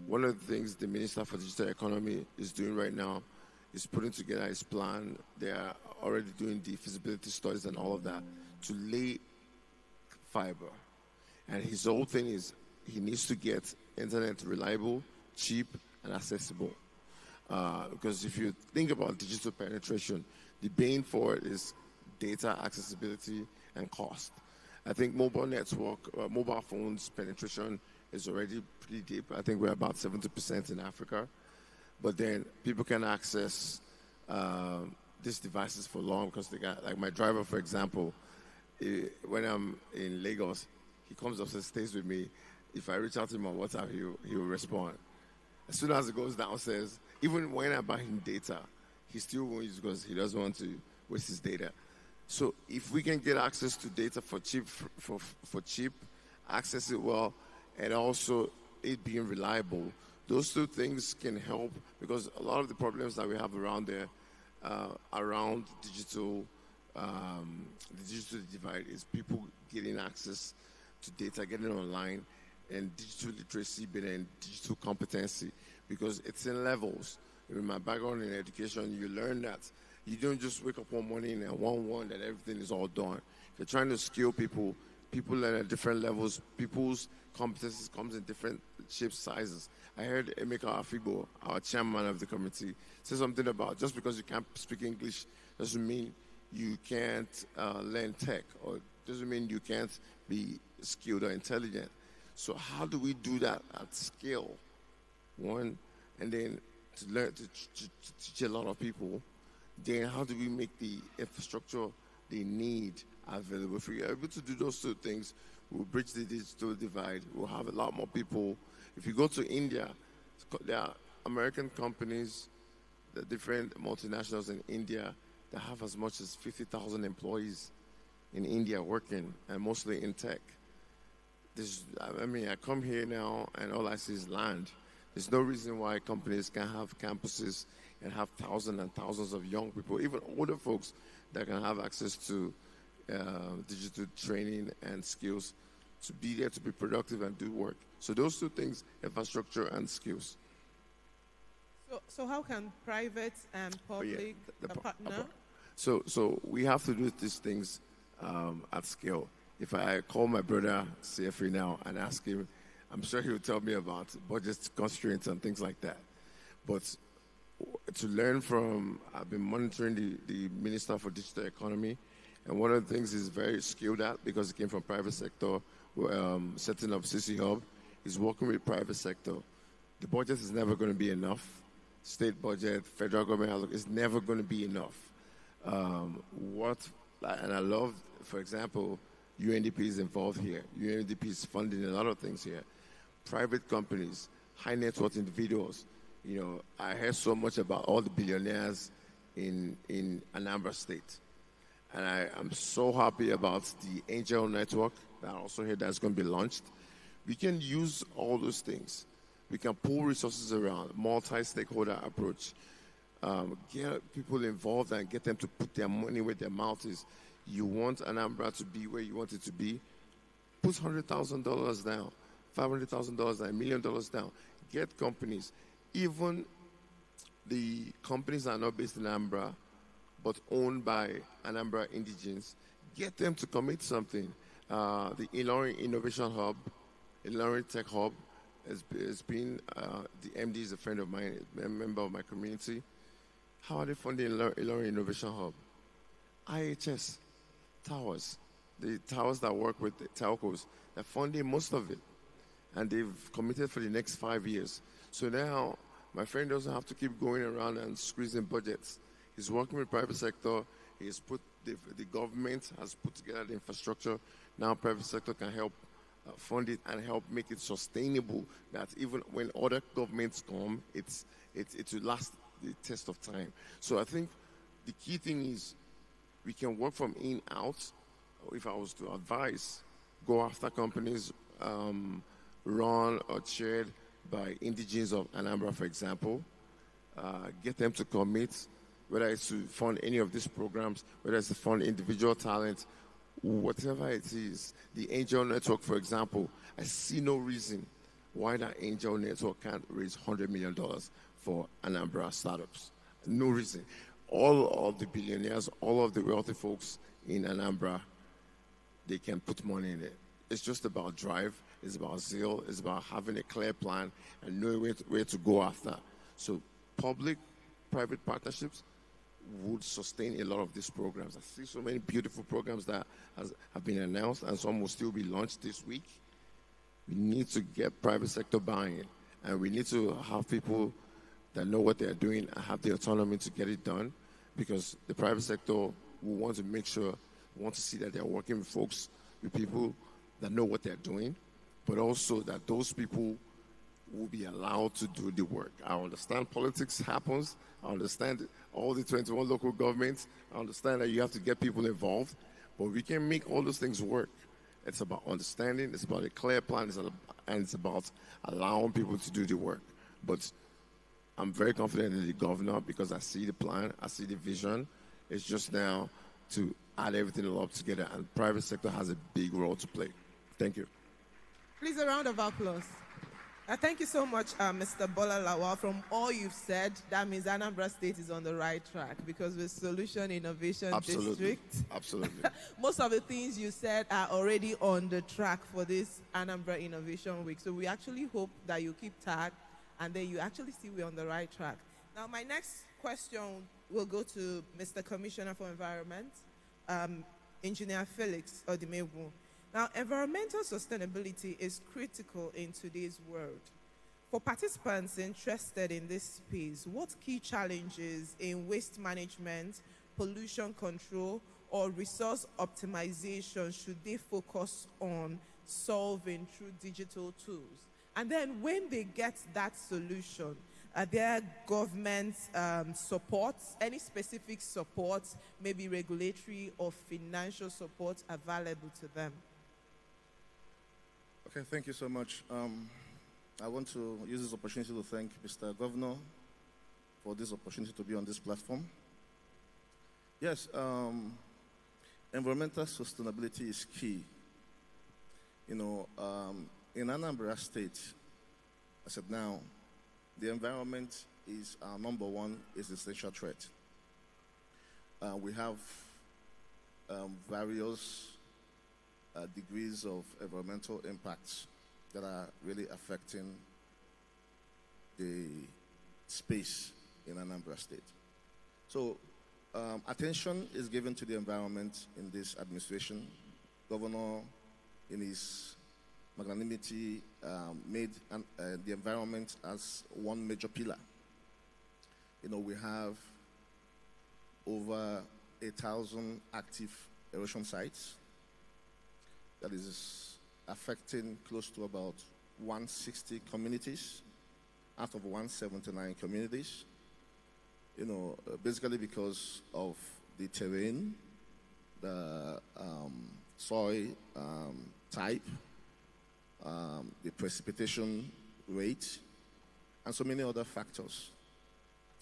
One of the things the Minister for Digital Economy is doing right now is putting together his plan. They are already doing the feasibility studies and all of that to lay fiber. And his whole thing is he needs to get internet reliable, cheap, and accessible. Because if you think about digital penetration, the bane for it is data accessibility and cost. I think mobile phones penetration is already pretty deep. I think we're about 70% in Africa. But then people can access these devices for long because they got, like my driver, for example, when I'm in Lagos, he comes up and stays with me. If I reach out to him on WhatsApp, he will respond. As soon as he goes downstairs, even when I buy him data, he still won't use because he doesn't want to waste his data. So if we can get access to data for cheap, access it well, and also it being reliable, those two things can help, because a lot of the problems that we have around there, around digital, the digital divide, is people getting access to data, getting online, and digital literacy, and digital competency, because it's in levels. In my background in education, you learn that you don't just wake up one morning and one that everything is all done. If you're trying to skill people, people learn at different levels. People's competencies comes in different shapes, sizes. I heard Emeka Afibo, our chairman of the committee, say something about just because you can't speak English doesn't mean you can't learn tech, or doesn't mean you can't be skilled or intelligent. So how do we do that at scale? One, and then to learn to teach a lot of people. Then how do we make the infrastructure they need available? If we're able to do those two things, we'll bridge the digital divide. We'll have a lot more people. If you go to India, there are American companies, the different multinationals in India that have as much as 50,000 employees in India working, and mostly in tech. I come here now and all I see is land. There's no reason why companies can have campuses and have thousands and thousands of young people, even older folks, that can have access to digital training and skills to be there, to be productive and do work. So those two things, infrastructure and skills. So how can private and public partner? So we have to do these things at scale. If I call my brother CFA now and ask him, I'm sure he'll tell me about budget constraints and things like that. But to learn from, I've been monitoring the Minister for Digital Economy, and one of the things he's very skilled at, because he came from private sector, setting up CC Hub, he's working with private sector. The budget is never going to be enough. State budget, federal government, is never going to be enough. And I love, for example, UNDP is involved here. UNDP is funding a lot of things here. Private companies, high net worth individuals. You know, I heard so much about all the billionaires in Anambra State. And I am so happy about the Angel Network that I also heard that's going to be launched. We can use all those things. We can pull resources around, multi-stakeholder approach, get people involved and get them to put their money where their mouth is. You want Anambra to be where you want it to be, put $100,000 down, $500,000 down, $1 million down. Get companies. Even the companies that are not based in Anambra, but owned by Anambra indigenes, get them to commit something. The Ilorin Innovation Hub, Ilorin Tech Hub, has been, the MD is a friend of mine, a member of my community. How are they funding Ilorin Innovation Hub? IHS, towers, the towers that work with the telcos, they're funding most of it. And they've committed for the next 5 years. So now, my friend doesn't have to keep going around and squeezing budgets. He's working with private sector. He's put, the government has put together the infrastructure. Now private sector can help fund it and help make it sustainable, that even when other governments come, it will last the test of time. So I think the key thing is we can work from in out. If I was to advise, go after companies run or chaired by indigenes of Anambra, for example. Get them to commit, whether it's to fund any of these programs, whether it's to fund individual talent, whatever it is. The Angel Network, for example, I see no reason why that Angel Network can't raise $100 million for Anambra startups. No reason. All of the billionaires, all of the wealthy folks in Anambra, they can put money in it. It's just about drive, it's about zeal, it's about having a clear plan and knowing where to go after. So public-private partnerships would sustain a lot of these programs. I see so many beautiful programs that have been announced and some will still be launched this week. We need to get private sector buy-in, and we need to have people that know what they're doing and have the autonomy to get it done, because the private sector will want to make sure, want to see that they're working with folks, with people that know what they're doing, but also that those people will be allowed to do the work. I understand politics happens. I understand all the 21 local governments. I understand that you have to get people involved, but we can make all those things work. It's about understanding, it's about a clear plan, and it's about allowing people to do the work. But I'm very confident in the governor because I see the plan, I see the vision. It's just now to add everything all up together, and private sector has a big role to play. Thank you. Please, a round of applause. Thank you so much, Mr. Bola Lawal. From all you've said, that means Anambra State is on the right track, because with Solution Innovation District, absolutely, most of the things you said are already on the track for this Anambra Innovation Week. So we actually hope that you keep tag, and then you actually see we're on the right track. Now, my next question will go to Mr. Commissioner for Environment, Engineer Felix Odimegwu. Now, environmental sustainability is critical in today's world. For participants interested in this space, what key challenges in waste management, pollution control, or resource optimization should they focus on solving through digital tools? And then when they get that solution, are there government support, any specific support, maybe regulatory or financial support available to them? Okay, thank you so much. I want to use this opportunity to thank Mr. Governor for this opportunity to be on this platform. Yes, environmental sustainability is key. In Anambra State, I said now, the environment is our number one existential threat. We have various degrees of environmental impacts that are really affecting the space in Anambra State. So attention is given to the environment in this administration. Governor, in his magnanimity, made the environment as one major pillar. We have over 1,000 active erosion sites that is affecting close to about 160 communities out of 179 communities. Basically because of the terrain, the soil type, the precipitation rate, and so many other factors.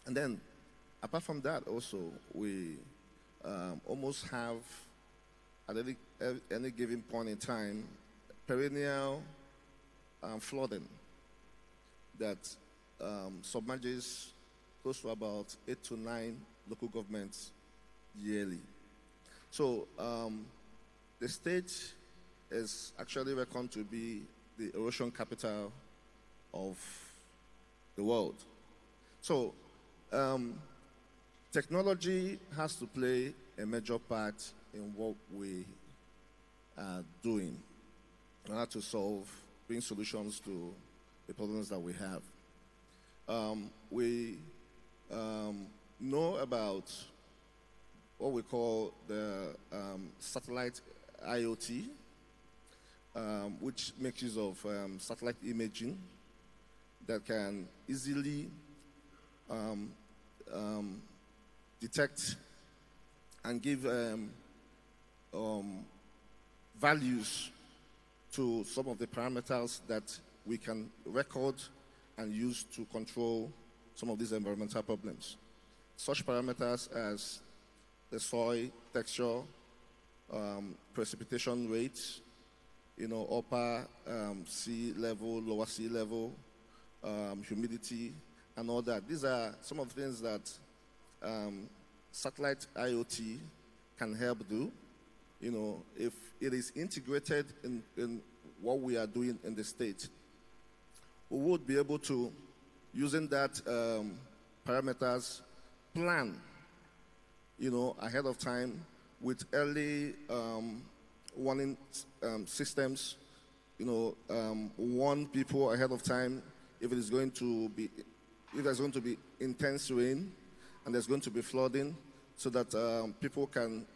And then, apart from that, also, we almost have, at any given point in time, perennial flooding that submerges close to about 8 to 9 local governments yearly. So the state is actually reckoned to be the erosion capital of the world. So technology has to play a major part in what we are doing in order to bring solutions to the problems that we have. We know about what we call the satellite IoT, which makes use of satellite imaging that can easily detect and give values to some of the parameters that we can record and use to control some of these environmental problems. Such parameters as the soil texture, precipitation rates, upper sea level, lower sea level, humidity, and all that. These are some of the things that satellite IoT can help do. If it is integrated in what we are doing in the state, we would be able to, using that parameters, plan, ahead of time with early warning systems, warn people ahead of time if there's going to be intense rain and there's going to be flooding, so that people can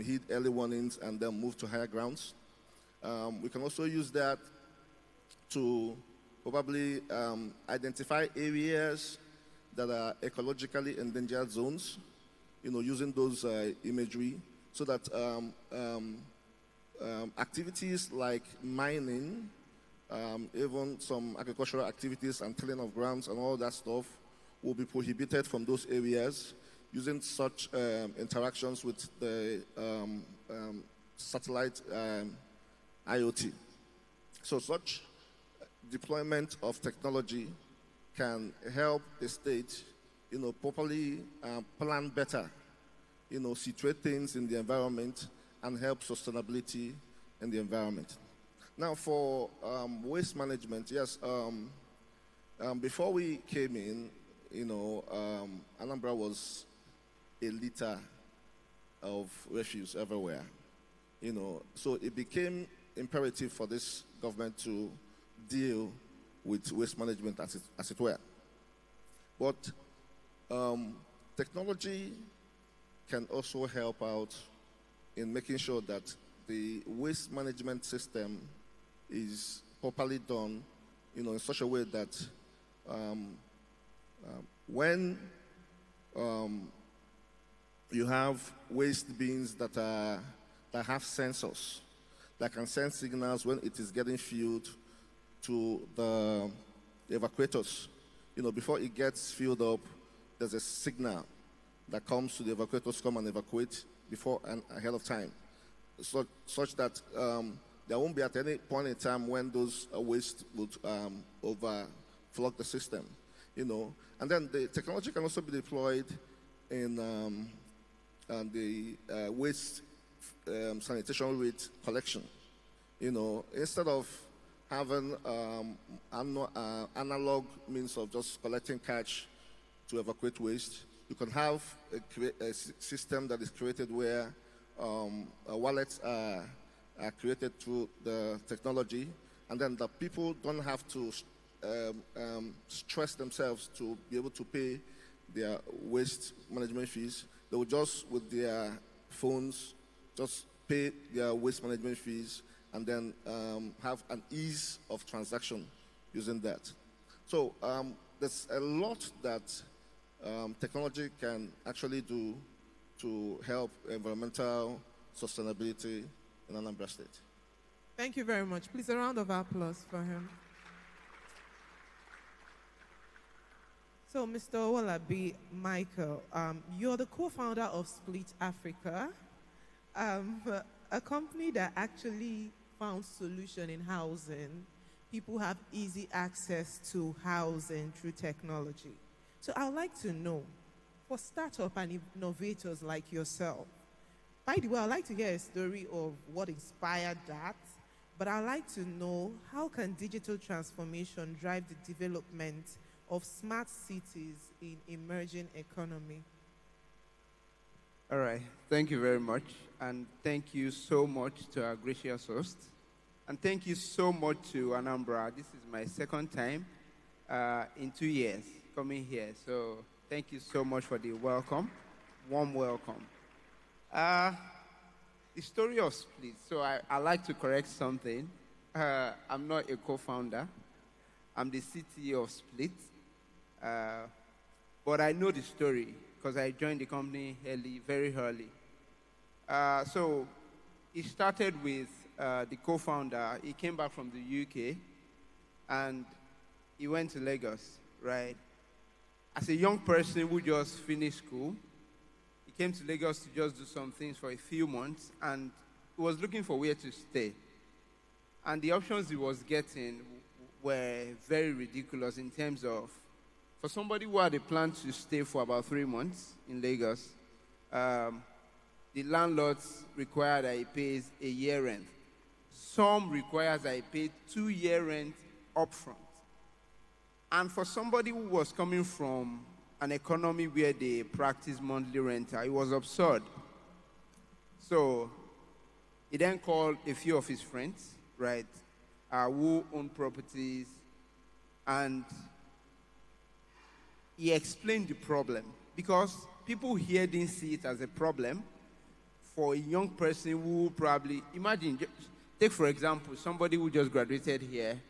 heed early warnings and then move to higher grounds. We can also use that to probably identify areas that are ecologically endangered zones, using those imagery, so that activities like mining, even some agricultural activities and tilling of grounds and all that stuff will be prohibited from those areas, using such interactions with the satellite IoT. So such deployment of technology can help the state, properly plan better, situate things in the environment and help sustainability in the environment. Now for waste management, yes, before we came in, Anambra was a litter of refuse everywhere, so it became imperative for this government to deal with waste management as it were. But technology can also help out in making sure that the waste management system is properly done, in such a way that when you have waste bins that have sensors that can send signals when it is getting filled to the evacuators. Before it gets filled up, there's a signal that comes to the evacuators, come and evacuate before and ahead of time. such that there won't be at any point in time when those waste would overflood the system, And then the technology can also be deployed in the waste sanitation rate collection. Instead of having analog means of just collecting cash to evacuate waste, you can have a system that is created where wallets are created through the technology, and then the people don't have to stress themselves to be able to pay their waste management fees. They will just, with their phones, just pay their waste management fees and then have an ease of transaction using that. So there's a lot that technology can actually do to help environmental sustainability in Anambra State. Thank you very much. Please, a round of applause for him. So, Mr. Owolabi Michael, you're the co-founder of Split Africa, a company that actually found solution in housing. People have easy access to housing through technology. So I would like to know, for startup and innovators like yourself, by the way, I'd like to hear a story of what inspired that, but I'd like to know, how can digital transformation drive the development of smart cities in emerging economy? All right, thank you very much. And thank you so much to our gracious host. And thank you so much to Anambra. This is my second time in 2 years coming here. So thank you so much for the welcome, warm welcome. The story of Split. So I like to correct something. I'm not a co-founder. I'm the CTO of Split. But I know the story because I joined the company early, very early. So it started with the co-founder. He came back from the UK and he went to Lagos, right? As a young person who just finished school, he came to Lagos to just do some things for a few months, and he was looking for where to stay. And the options he was getting were very ridiculous in terms of, for somebody who had a plan to stay for about 3 months in Lagos, the landlords require that he pays a year rent. Some requires that he pay 2-year rent upfront. And for somebody who was coming from an economy where they practice monthly rental, it was absurd. So he then called a few of his friends, right, who own properties, and he explained the problem. Because people here didn't see it as a problem. For a young person who probably, imagine, take for example, somebody who just graduated here,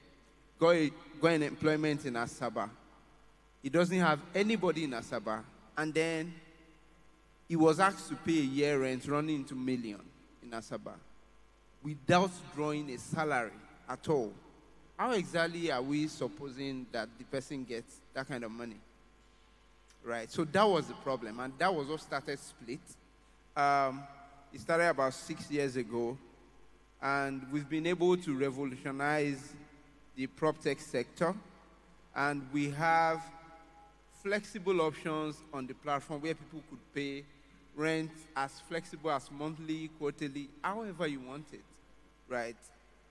got an employment in Asaba. He doesn't have anybody in Asaba, and then he was asked to pay a year rent running into million in Asaba without drawing a salary at all. How exactly are we supposing that the person gets that kind of money? Right, so that was the problem, and that was what started Split. It started about 6 years ago, and we've been able to revolutionize the prop tech sector, and we have flexible options on the platform where people could pay rent as flexible as monthly, quarterly, however you want it, right?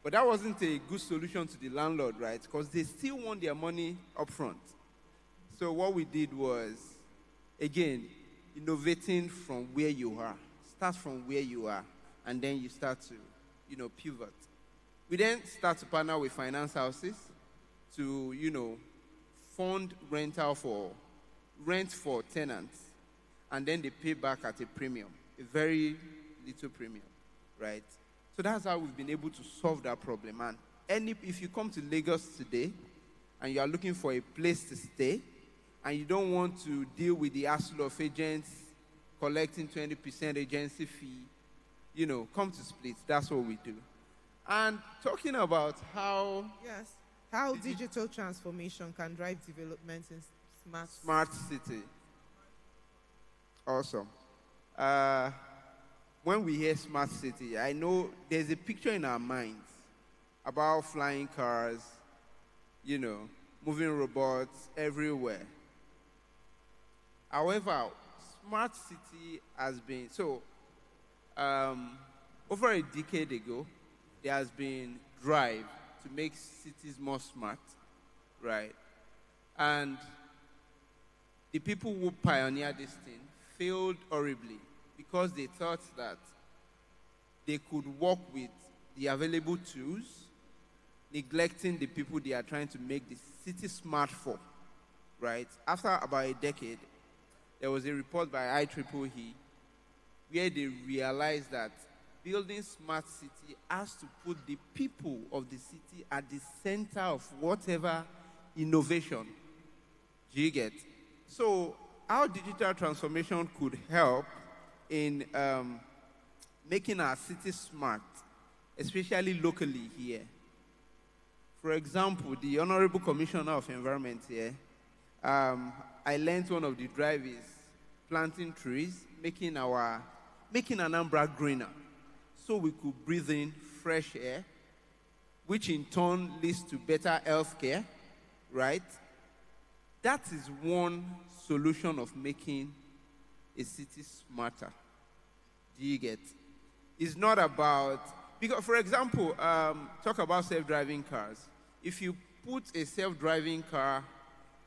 But that wasn't a good solution to the landlord, right? Because they still want their money upfront. So what we did was, again, innovating from where you are. Start from where you are, and then you start to, pivot. We then start to partner with finance houses to, fund rent for tenants, and then they pay back at a premium, a very little premium, right? So that's how we've been able to solve that problem. And if you come to Lagos today, and you are looking for a place to stay, and you don't want to deal with the hassle of agents collecting 20% agency fee, come to Split. That's what we do. And talking about how... Yes, how digital transformation can drive development in smart city. Awesome. when we hear smart city, I know there's a picture in our minds about flying cars, moving robots everywhere. However, smart city has been, over a decade ago, there has been drive to make cities more smart, right? And the people who pioneered this thing failed horribly because they thought that they could work with the available tools, neglecting the people they are trying to make the city smart for, right? After about a decade, there was a report by IEEE where they realized that building smart city has to put the people of the city at the center of whatever innovation. Do you get? So how digital transformation could help in making our city smart, especially locally here. For example, the Honorable Commissioner of Environment here, I learned one of the drive is planting trees, making Anambra greener, so we could breathe in fresh air, which in turn leads to better health care, right? That is one solution of making a city smarter. Do you get? It's not about, because for example, talk about self-driving cars. If you put a self-driving car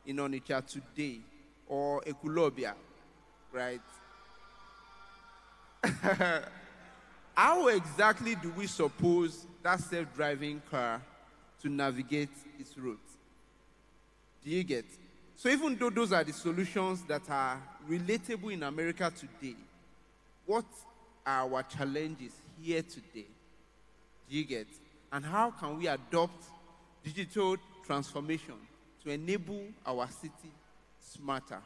in Onitsha today, or Ekulobia, right? How exactly do we suppose that self-driving car to navigate its route? Do you get? So even though those are the solutions that are relatable in America today, what are our challenges here today? Do you get? And how can we adopt digital transformation to enable our city smarter?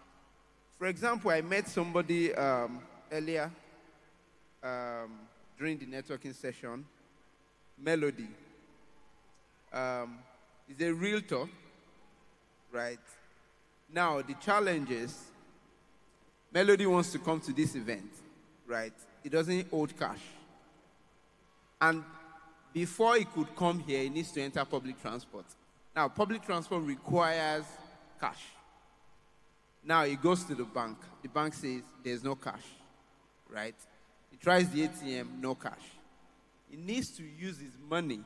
For example, I met somebody earlier during the networking session, Melody. Is a realtor, right? Now, the challenge is, Melody wants to come to this event, right? He doesn't hold cash. And before he could come here, he needs to enter public transport. Now, public transport requires cash. Now, he goes to the bank. The bank says there's no cash, right? He tries the ATM, no cash. He needs to use his money,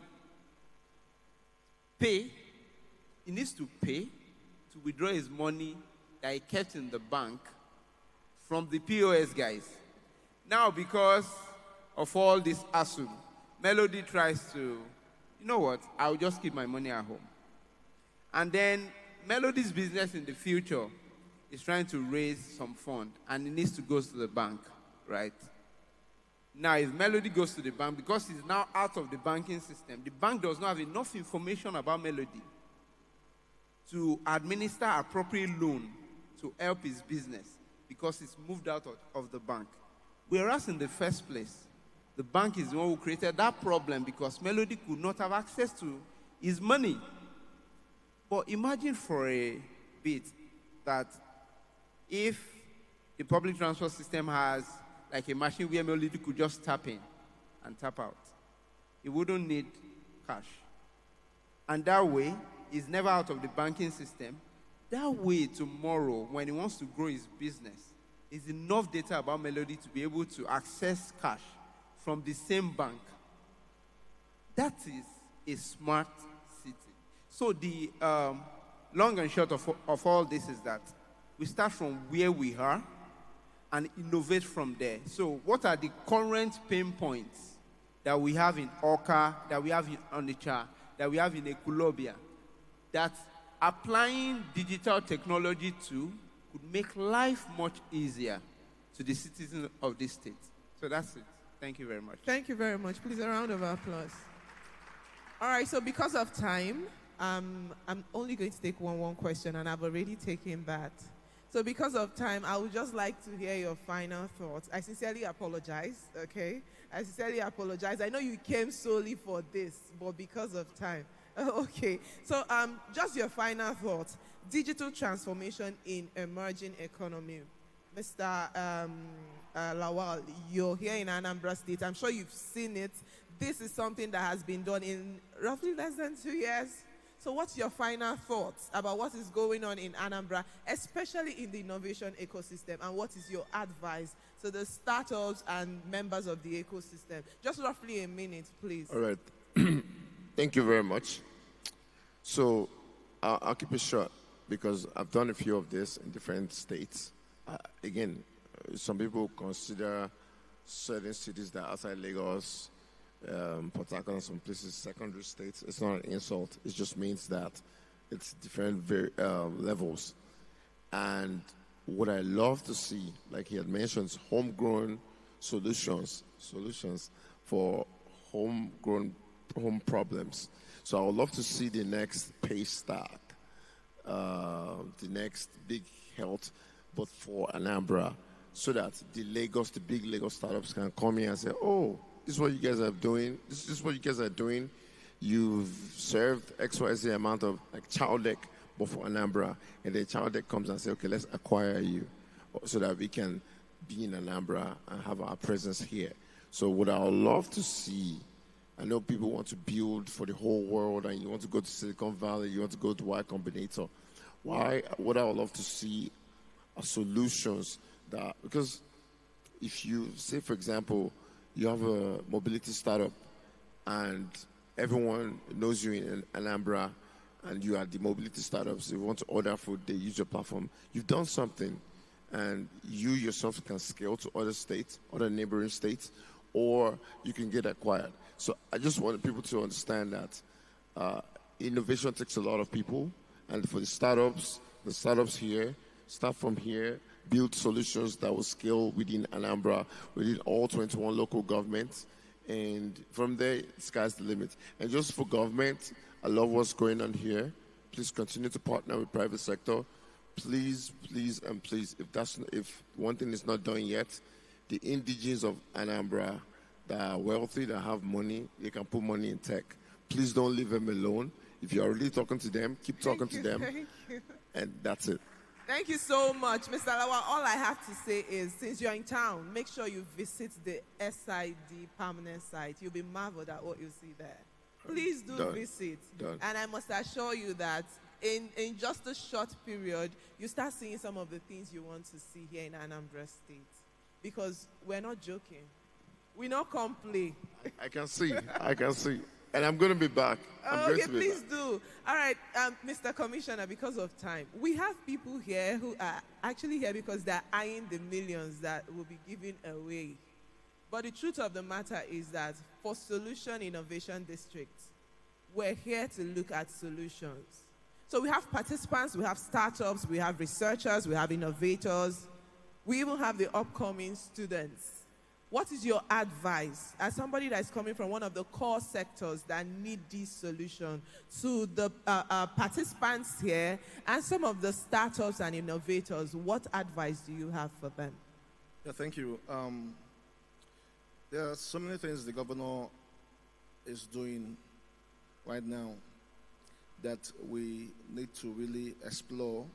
he needs to pay to withdraw his money that he kept in the bank from the POS guys. Now, because of all this hassle, Melody tries to, you know what, I'll just keep my money at home. And then Melody's business in the future is trying to raise some fund, and he needs to go to the bank, right? Now, if Melody goes to the bank, because he's now out of the banking system, the bank does not have enough information about Melody to administer appropriate loan to help his business because he's moved out of the bank. Whereas in the first place, the bank is the one who created that problem because Melody could not have access to his money. But imagine for a bit that if the public transport system has like a machine where Melody could just tap in and tap out, he wouldn't need cash. And that way, he's never out of the banking system. That way, tomorrow, when he wants to grow his business, there's enough data about Melody to be able to access cash from the same bank. That is a smart city. So the long and short of all this is that we start from where we are and innovate from there. So what are the current pain points that we have in Oka, that we have in Onitsha, that we have in Ekulobia, that applying digital technology to could make life much easier to the citizens of this state? So that's it. Thank you very much. Thank you very much. Please, a round of applause. All right, so because of time, I'm only going to take one question, and I've already taken that. So because of time, I would just like to hear your final thoughts. I sincerely apologize, okay? I sincerely apologize. I know you came solely for this, but because of time. Okay, so just your final thoughts. Digital transformation in emerging economy. Mr. Lawal, you're here in Anambra State. I'm sure you've seen it. This is something that has been done in roughly less than 2 years. So what's your final thoughts about what is going on in Anambra, especially in the innovation ecosystem, and what is your advice to the startups and members of the ecosystem? Just roughly a minute, please. All right. Thank you very much. So I'll keep it short because I've done a few of this in different states. Again, some people consider certain cities that are outside Lagos, Port Harcourt, and some places secondary states. It's not an insult. It just means that it's different levels. And what I love to see, like he had mentioned, homegrown solutions for homegrown home problems. So I would love to see the next Paystack, the next big health, but for Anambra, so that the big Lagos startups can come here and say, oh, this is what you guys are doing. This is what you guys are doing. You've served XYZ amount of like child deck, but for Anambra. And then child deck comes and say, okay, let's acquire you so that we can be in Anambra and have our presence here. So what I would love to see, I know people want to build for the whole world and you want to go to Silicon Valley, you want to go to Y Combinator. What I would love to see are solutions that, because if you say, for example, you have a mobility startup and everyone knows you in Anambra and you are the mobility startups, you want to order food, they use your platform. You've done something and you yourself can scale to other states, other neighboring states, or you can get acquired. So I just want people to understand that innovation takes a lot of people, and for the startups here, start from here, build solutions that will scale within Anambra, within all 21 local governments, and from there, sky's the limit. And just for government, I love what's going on here. Please continue to partner with private sector. Please, please, and please, if one thing is not done yet, the indigenes of Anambra that are wealthy, that have money, they can put money in tech. Please don't leave them alone. If you're already talking to them, keep talking to them. Thank you. And that's it. Thank you so much, Mr. Lawa. All I have to say is, since you're in town, make sure you visit the SID permanent site. You'll be marveled at what you see there. Please do visit. And I must assure you that in just a short period, you start seeing some of the things you want to see here in Anambra State. Because we're not joking. We not come play. I can see. And I'm going to be back. Okay, please do. All right, Mr. Commissioner, because of time, we have people here who are actually here because they're eyeing the millions that will be given away. But the truth of the matter is that for Solution Innovation District, we're here to look at solutions. So we have participants, we have startups, we have researchers, we have innovators. We even have the upcoming students. What is your advice as somebody that is coming from one of the core sectors that need this solution to the participants here and some of the startups and innovators? What advice do you have for them? Yeah, thank you. There are so many things the governor is doing right now that we need to really explore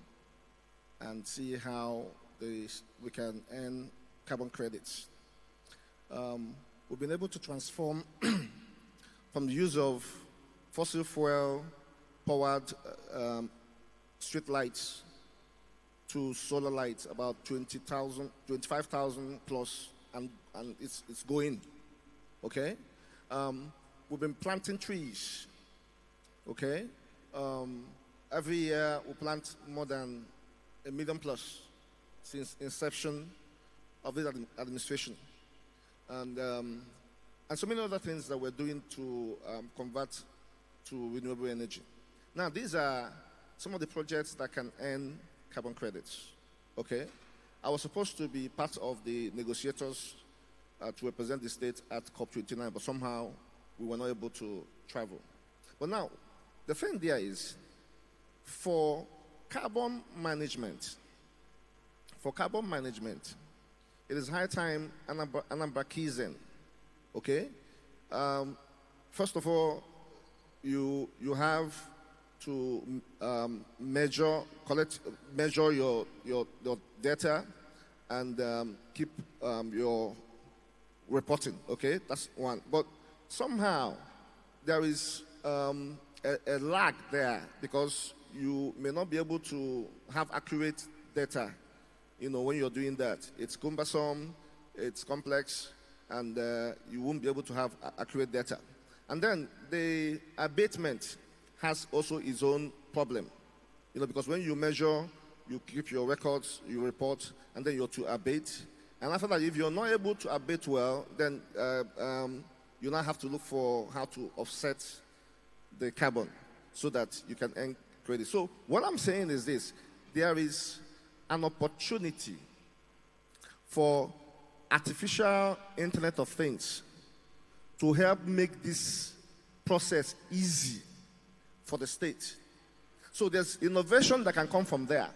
and see how we can earn carbon credits. We've been able to transform from the use of fossil fuel powered street lights to solar lights, about 25,000 plus, and it's going, okay? We've been planting trees, okay? Every year we plant more than 1 million plus since inception of this administration. And so many other things that we're doing to convert to renewable energy. Now, these are some of the projects that can earn carbon credits, okay? I was supposed to be part of the negotiators to represent the state at COP29, but somehow we were not able to travel. But now, the thing there is, for carbon management, it is high time Anambra keys in, okay? First of all, you have to measure your data and keep your reporting, okay? That's one. But somehow there is a lag there because you may not be able to have accurate data, when you're doing that. It's cumbersome, it's complex, and you won't be able to have accurate data. And then the abatement has also its own problem, because when you measure, you keep your records, you report, and then you're to abate. And after that, if you're not able to abate well, then you now have to look for how to offset the carbon so that you can earn credit. So what I'm saying is this: there is an opportunity for artificial Internet of Things to help make this process easy for the state. So there's innovation that can come from there.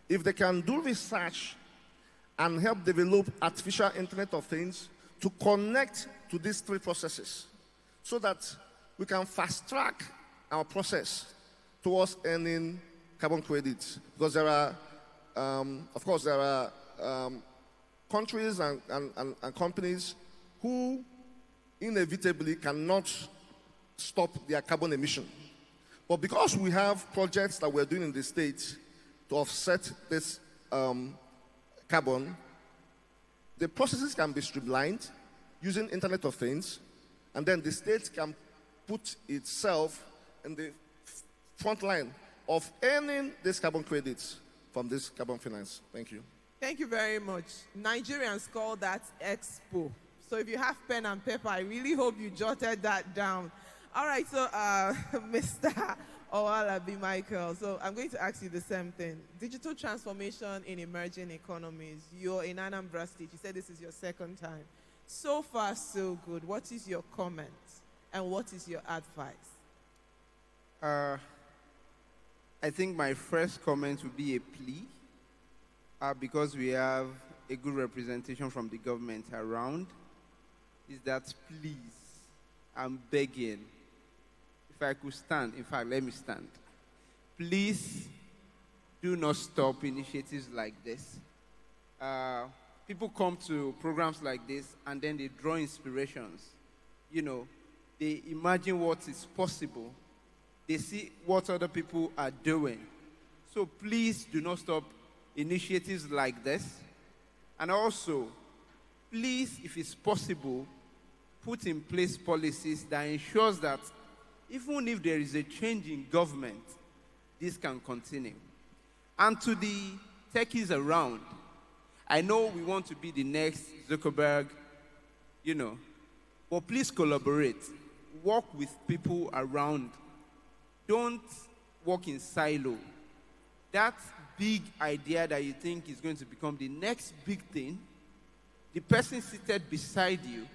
If they can do research and help develop artificial Internet of Things to connect to these three processes so that we can fast track our process towards earning carbon credits. Because there are, of course, there are countries and companies who inevitably cannot stop their carbon emission. But because we have projects that we're doing in the state to offset this carbon, the processes can be streamlined using Internet of Things, and then the state can put itself in the front line of earning these carbon credits from this carbon finance. Thank you. Thank you very much. Nigerians call that Expo. So if you have pen and paper, I really hope you jotted that down. All right, so Mr. Owalabi Michael, so I'm going to ask you the same thing. Digital transformation in emerging economies. You're in Anambra State. You said this is your second time. So far, so good. What is your comment and what is your advice? I think my first comment would be a plea because we have a good representation from the government around, is that please, I'm begging, if I could stand, in fact, let me stand. Please do not stop initiatives like this. People come to programs like this and then they draw inspirations. They imagine what is possible. They see what other people are doing. So please do not stop initiatives like this. And also, please, if it's possible, put in place policies that ensures that even if there is a change in government, this can continue. And to the techies around, I know we want to be the next Zuckerberg, but please collaborate. Work with people around. Don't work in silo. That big idea that you think is going to become the next big thing, the person seated beside you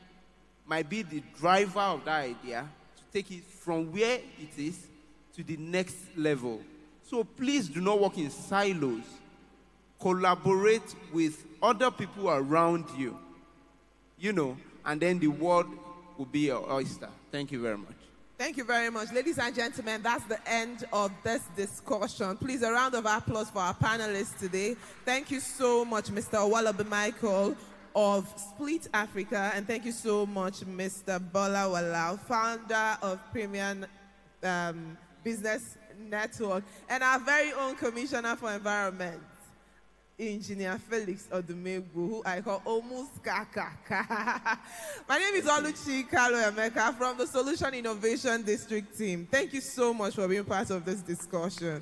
might be the driver of that idea to take it from where it is to the next level. So please do not work in silos. Collaborate with other people around you, and then the world will be your oyster. Thank you very much. Thank you very much. Ladies and gentlemen, that's the end of this discussion. Please, a round of applause for our panelists today. Thank you so much, Mr. Owalabi Michael of Split Africa, and thank you so much, Mr. Bola Walau, founder of Premium Business Network, and our very own Commissioner for Environment, Engineer Felix Odumegwu, who I call almost Kaka. My name is Oluchi Kalo Emeka from the Solution Innovation District team. Thank you so much for being part of this discussion.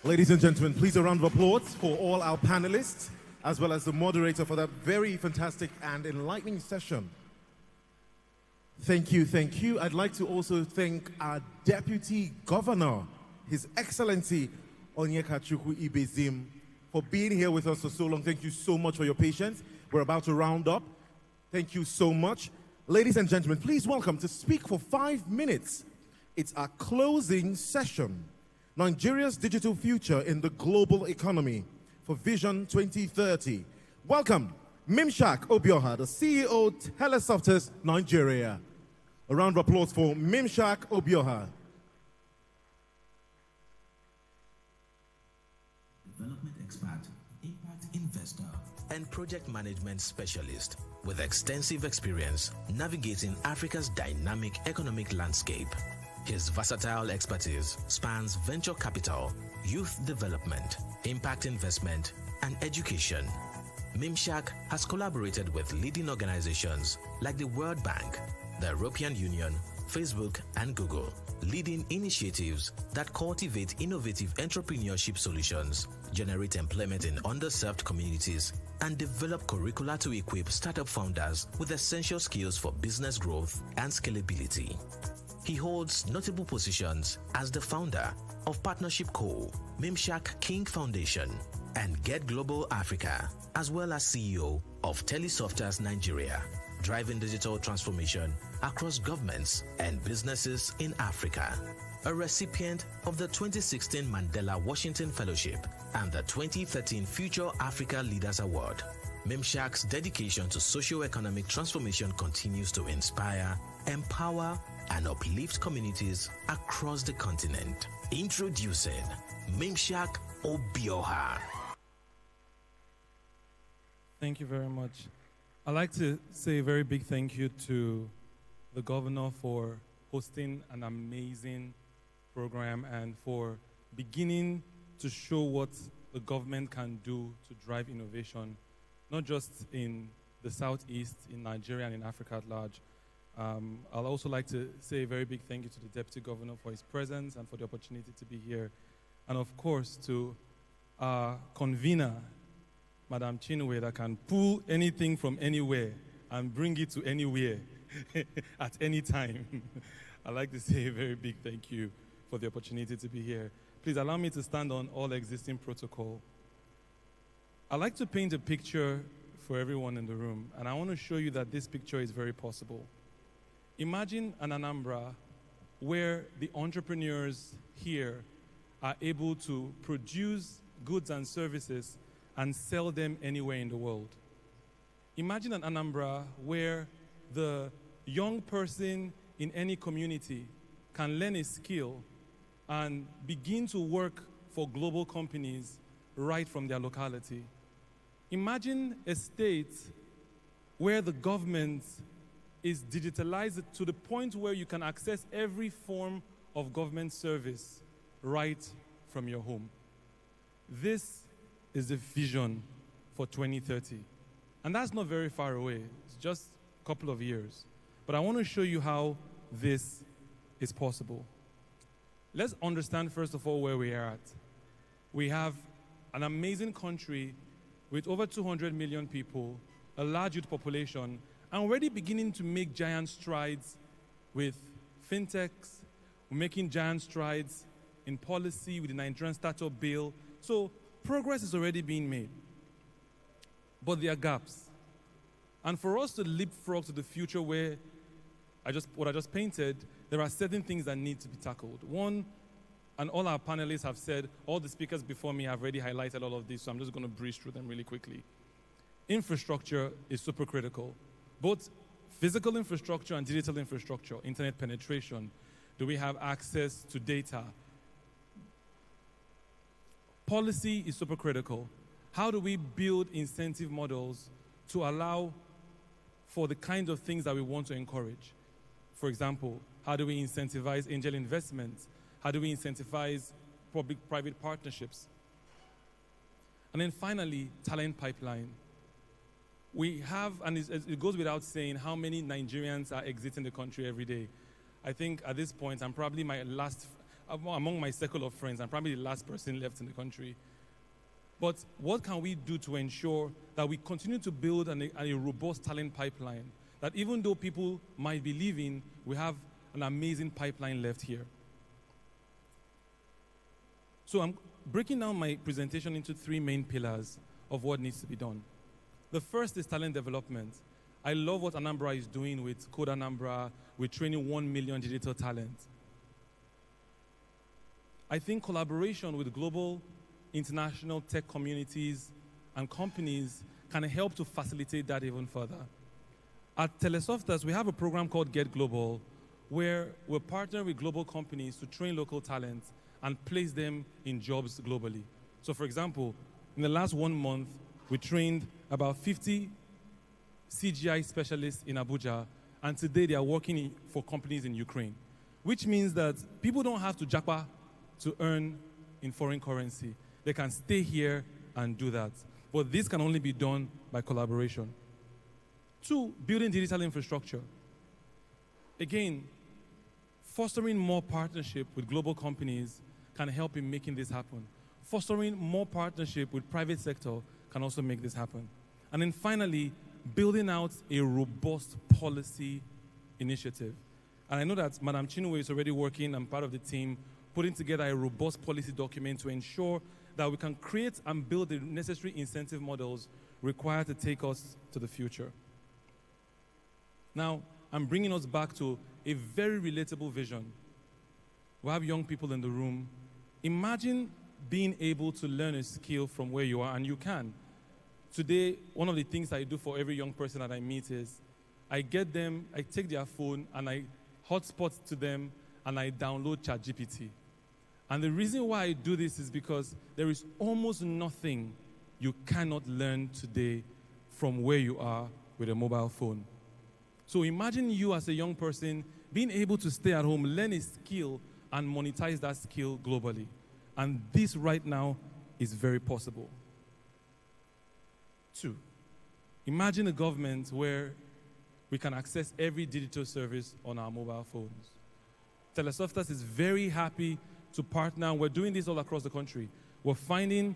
Ladies and gentlemen, please a round of applause for all our panelists, as well as the moderator for that very fantastic and enlightening session. Thank you, thank you. I'd like to also thank our Deputy Governor, His Excellency Onyekachukwu Ibezim, for being here with us for so long. Thank you so much for your patience. We're about to round up. Thank you so much. Ladies and gentlemen, please welcome to speak for 5 minutes. It's our closing session. Nigeria's digital future in the global economy for Vision 2030. Welcome, Mimshak Obioha, the CEO, Telesofters Nigeria. A round of applause for Mimshak Obioha. Development expert, impact investor, and project management specialist with extensive experience navigating Africa's dynamic economic landscape. His versatile expertise spans venture capital, youth development, impact investment, and education. Mimshak has collaborated with leading organizations like the World Bank, the European Union, Facebook, and Google, leading initiatives that cultivate innovative entrepreneurship solutions, generate employment in underserved communities, and develop curricula to equip startup founders with essential skills for business growth and scalability. He holds notable positions as the founder of Partnership Co., Mimshak King Foundation, and Get Global Africa, as well as CEO of Telesofters Nigeria, driving digital transformation across governments and businesses in Africa. A recipient of the 2016 Mandela Washington Fellowship and the 2013 Future Africa Leaders Award, Mimshak's dedication to socio-economic transformation continues to inspire, empower, and uplift communities across the continent. Introducing Mimshak Obioha. Thank you very much. I'd like to say a very big thank you to the governor for hosting an amazing program and for beginning to show what the government can do to drive innovation, not just in the Southeast, in Nigeria, and in Africa at large. I'd also like to say a very big thank you to the Deputy Governor for his presence and for the opportunity to be here. And of course, to our convener, Madam Chinwe, that can pull anything from anywhere and bring it to anywhere at any time. I'd like to say a very big thank you for the opportunity to be here. Please allow me to stand on all existing protocol. I'd like to paint a picture for everyone in the room, and I want to show you that this picture is very possible. Imagine an Anambra where the entrepreneurs here are able to produce goods and services and sell them anywhere in the world. Imagine an Anambra where the young person in any community can learn a skill and begin to work for global companies right from their locality. Imagine a state where the government is digitalized to the point where you can access every form of government service right from your home. This is the vision for 2030. And that's not very far away. It's just a couple of years. But I want to show you how this is possible. Let's understand, first of all, where we are at. We have an amazing country with over 200 million people, a large youth population, and already beginning to make giant strides with fintechs. We're making giant strides in policy with the Nigerian Startup Bill. So progress is already being made. But there are gaps. And for us to leapfrog to the future where what I just painted, there are certain things that need to be tackled. One, and all our panelists have said, all the speakers before me have already highlighted all of this, so I'm just going to breeze through them really quickly. Infrastructure is super critical. Both physical infrastructure and digital infrastructure, internet penetration. Do we have access to data? Policy is super critical. How do we build incentive models to allow for the kind of things that we want to encourage? For example, how do we incentivize angel investments? How do we incentivize public-private partnerships? And then finally, talent pipeline. We have, and it goes without saying, how many Nigerians are exiting the country every day. I think at this point, I'm probably among my circle of friends, I'm probably the last person left in the country. But what can we do to ensure that we continue to build a robust talent pipeline? That even though people might be leaving, we have an amazing pipeline left here. So breaking down my presentation into three main pillars of what needs to be done. The first is talent development. I love what Anambra is doing with Code Anambra, with training 1 million digital talent. I think collaboration with global international tech communities and companies can help to facilitate that even further. At Telesoftas, we have a program called Get Global, where we're partnering with global companies to train local talent and place them in jobs globally. So for example, in the last 1 month, we trained about 50 CGI specialists in Abuja, and today they are working for companies in Ukraine, which means that people don't have to japa to earn in foreign currency. They can stay here and do that. But this can only be done by collaboration. 2, building digital infrastructure. Again, fostering more partnership with global companies can help in making this happen. Fostering more partnership with private sector can also make this happen. And then finally, building out a robust policy initiative. And I know that Madam Chinwe is already working and part of the team, putting together a robust policy document to ensure that we can create and build the necessary incentive models required to take us to the future. Now, I'm bringing us back to a very relatable vision. We have young people in the room. Imagine being able to learn a skill from where you are, and you can. Today, one of the things I do for every young person that I meet is I take their phone and I hotspot to them and I download ChatGPT. And the reason why I do this is because there is almost nothing you cannot learn today from where you are with a mobile phone. So imagine you as a young person being able to stay at home, learn a skill, and monetize that skill globally. And this right now is very possible. 2, imagine a government where we can access every digital service on our mobile phones. Telesoftas is very happy to partner. We're doing this all across the country. We're finding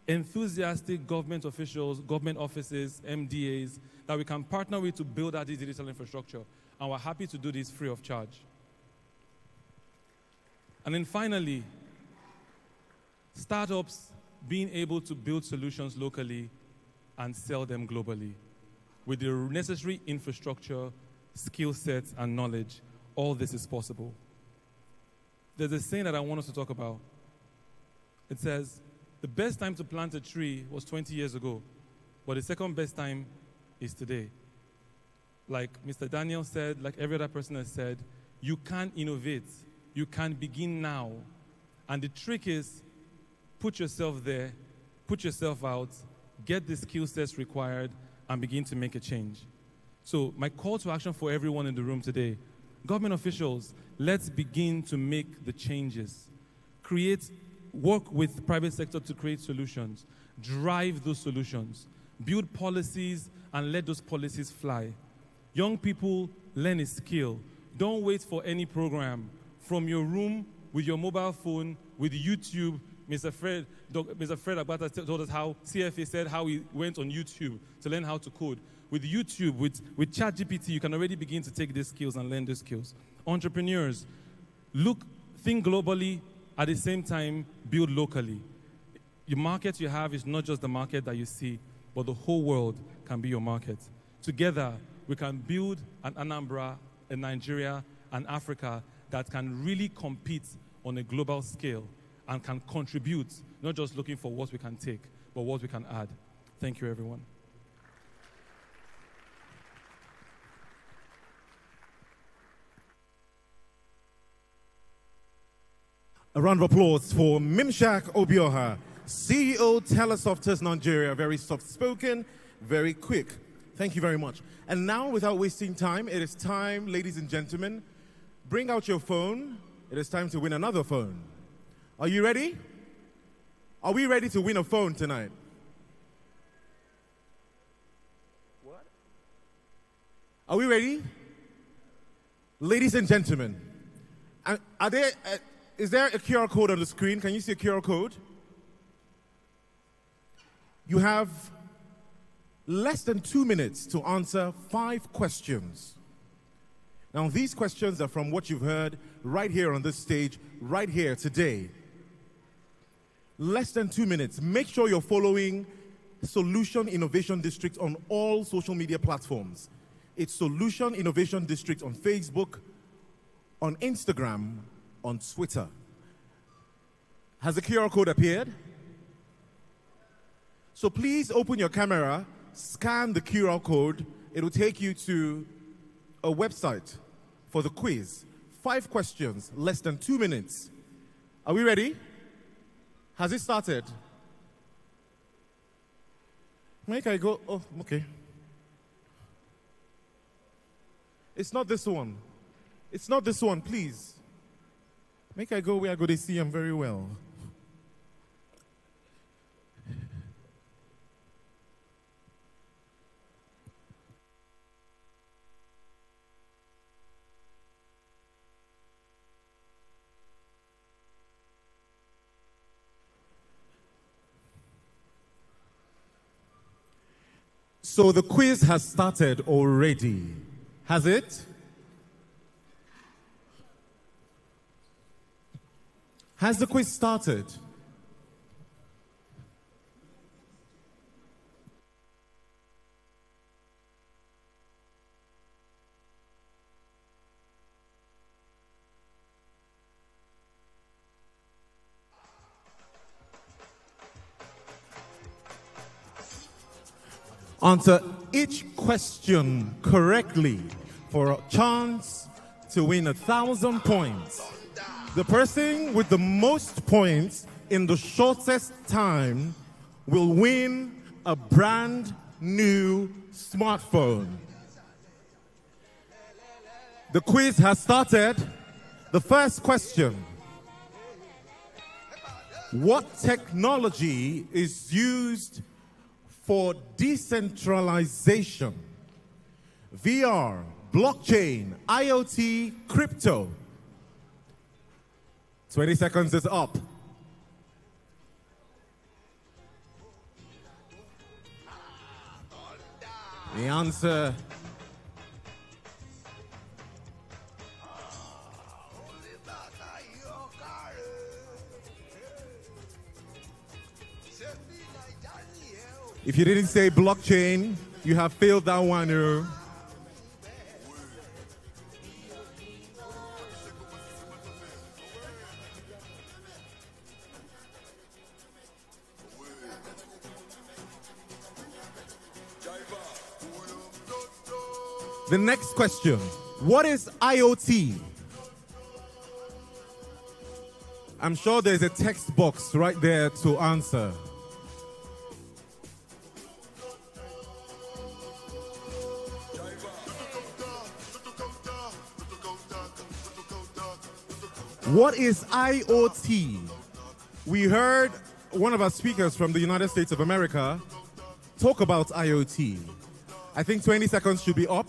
enthusiastic government officials, government offices, MDAs, that we can partner with to build out this digital infrastructure. And we're happy to do this free of charge. And then finally, startups being able to build solutions locally and sell them globally. With the necessary infrastructure, skill sets, and knowledge, all this is possible. There's a saying that I want us to talk about. It says, the best time to plant a tree was 20 years ago, but the second best time is today. Like Mr. Daniel said, like every other person has said, you can innovate. You can begin now. And the trick is, put yourself there, put yourself out, get the skill sets required, and begin to make a change. So my call to action for everyone in the room today, government officials, let's begin to make the changes. Work with private sector to create solutions. Drive those solutions. Build policies and let those policies fly. Young people, learn a skill. Don't wait for any program. From your room, with your mobile phone, with YouTube, Mr. Fred Agbata told us how CFA said how he went on YouTube to learn how to code. With YouTube, with ChatGPT, you can already begin to take these skills and learn these skills. Entrepreneurs, think globally, at the same time, build locally. The market you have is not just the market that you see, but the whole world can be your market. Together, we can build an Anambra, a Nigeria, and Africa that can really compete on a global scale and can contribute, not just looking for what we can take, but what we can add. Thank you, everyone. A round of applause for Mimshak Obioha, CEO Telesoftas Nigeria. Very soft-spoken, very quick. Thank you very much. And now, without wasting time, it is time, ladies and gentlemen, bring out your phone. It is time to win another phone. Are you ready? Are we ready to win a phone tonight? What? Are we ready? Ladies and gentlemen, is there a QR code on the screen? Can you see a QR code? You have less than 2 minutes to answer 5 questions. Now, these questions are from what you've heard right here on this stage, right here today. Less than 2 minutes. Make sure you're following Solution Innovation District on all social media platforms. It's Solution Innovation District on Facebook, on Instagram, on Twitter. Has the QR code appeared? So please open your camera, scan the QR code. It will take you to a website for the quiz. 5 questions, less than 2 minutes. Are we ready? Has it started? Make I go? Oh, okay. It's not this one. It's not this one, please. Make I go where I go to see him very well. So the quiz has started already. Has it? Has the quiz started? Answer each question correctly for a chance to win 1,000 points. The person with the most points in the shortest time will win a brand new smartphone. The quiz has started. The first question: what technology is used for decentralization? VR, blockchain, IoT, crypto. 20 seconds is up. The answer if you didn't say blockchain, you have failed that one. The next question: what is IoT? I'm sure there's a text box right there to answer. What is IoT? We heard one of our speakers from the United States of America talk about IoT. I think 20 seconds should be up.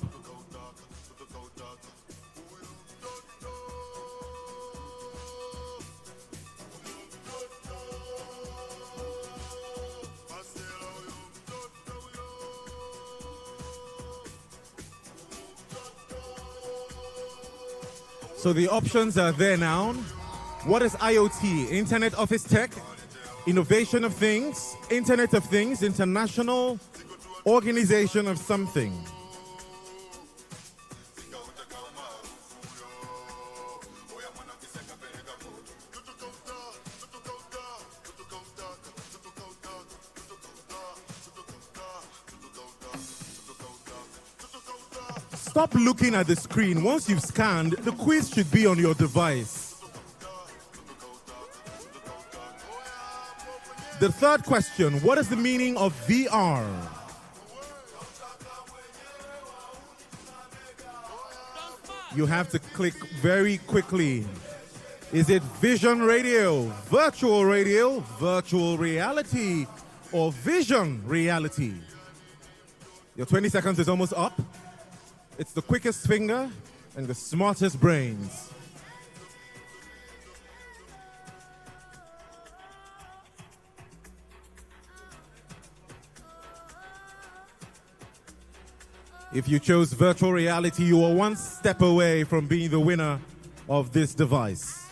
So the options are there now. What is IoT? Internet Office Tech, Innovation of Things, Internet of Things, International Organization of Something. Stop looking at the screen. Once you've scanned, the quiz should be on your device. The third question: what is the meaning of VR? You have to click very quickly. Is it vision radio, virtual reality, or vision reality? Your 20 seconds is almost up. It's the quickest finger and the smartest brains. If you chose virtual reality, you are one step away from being the winner of this device.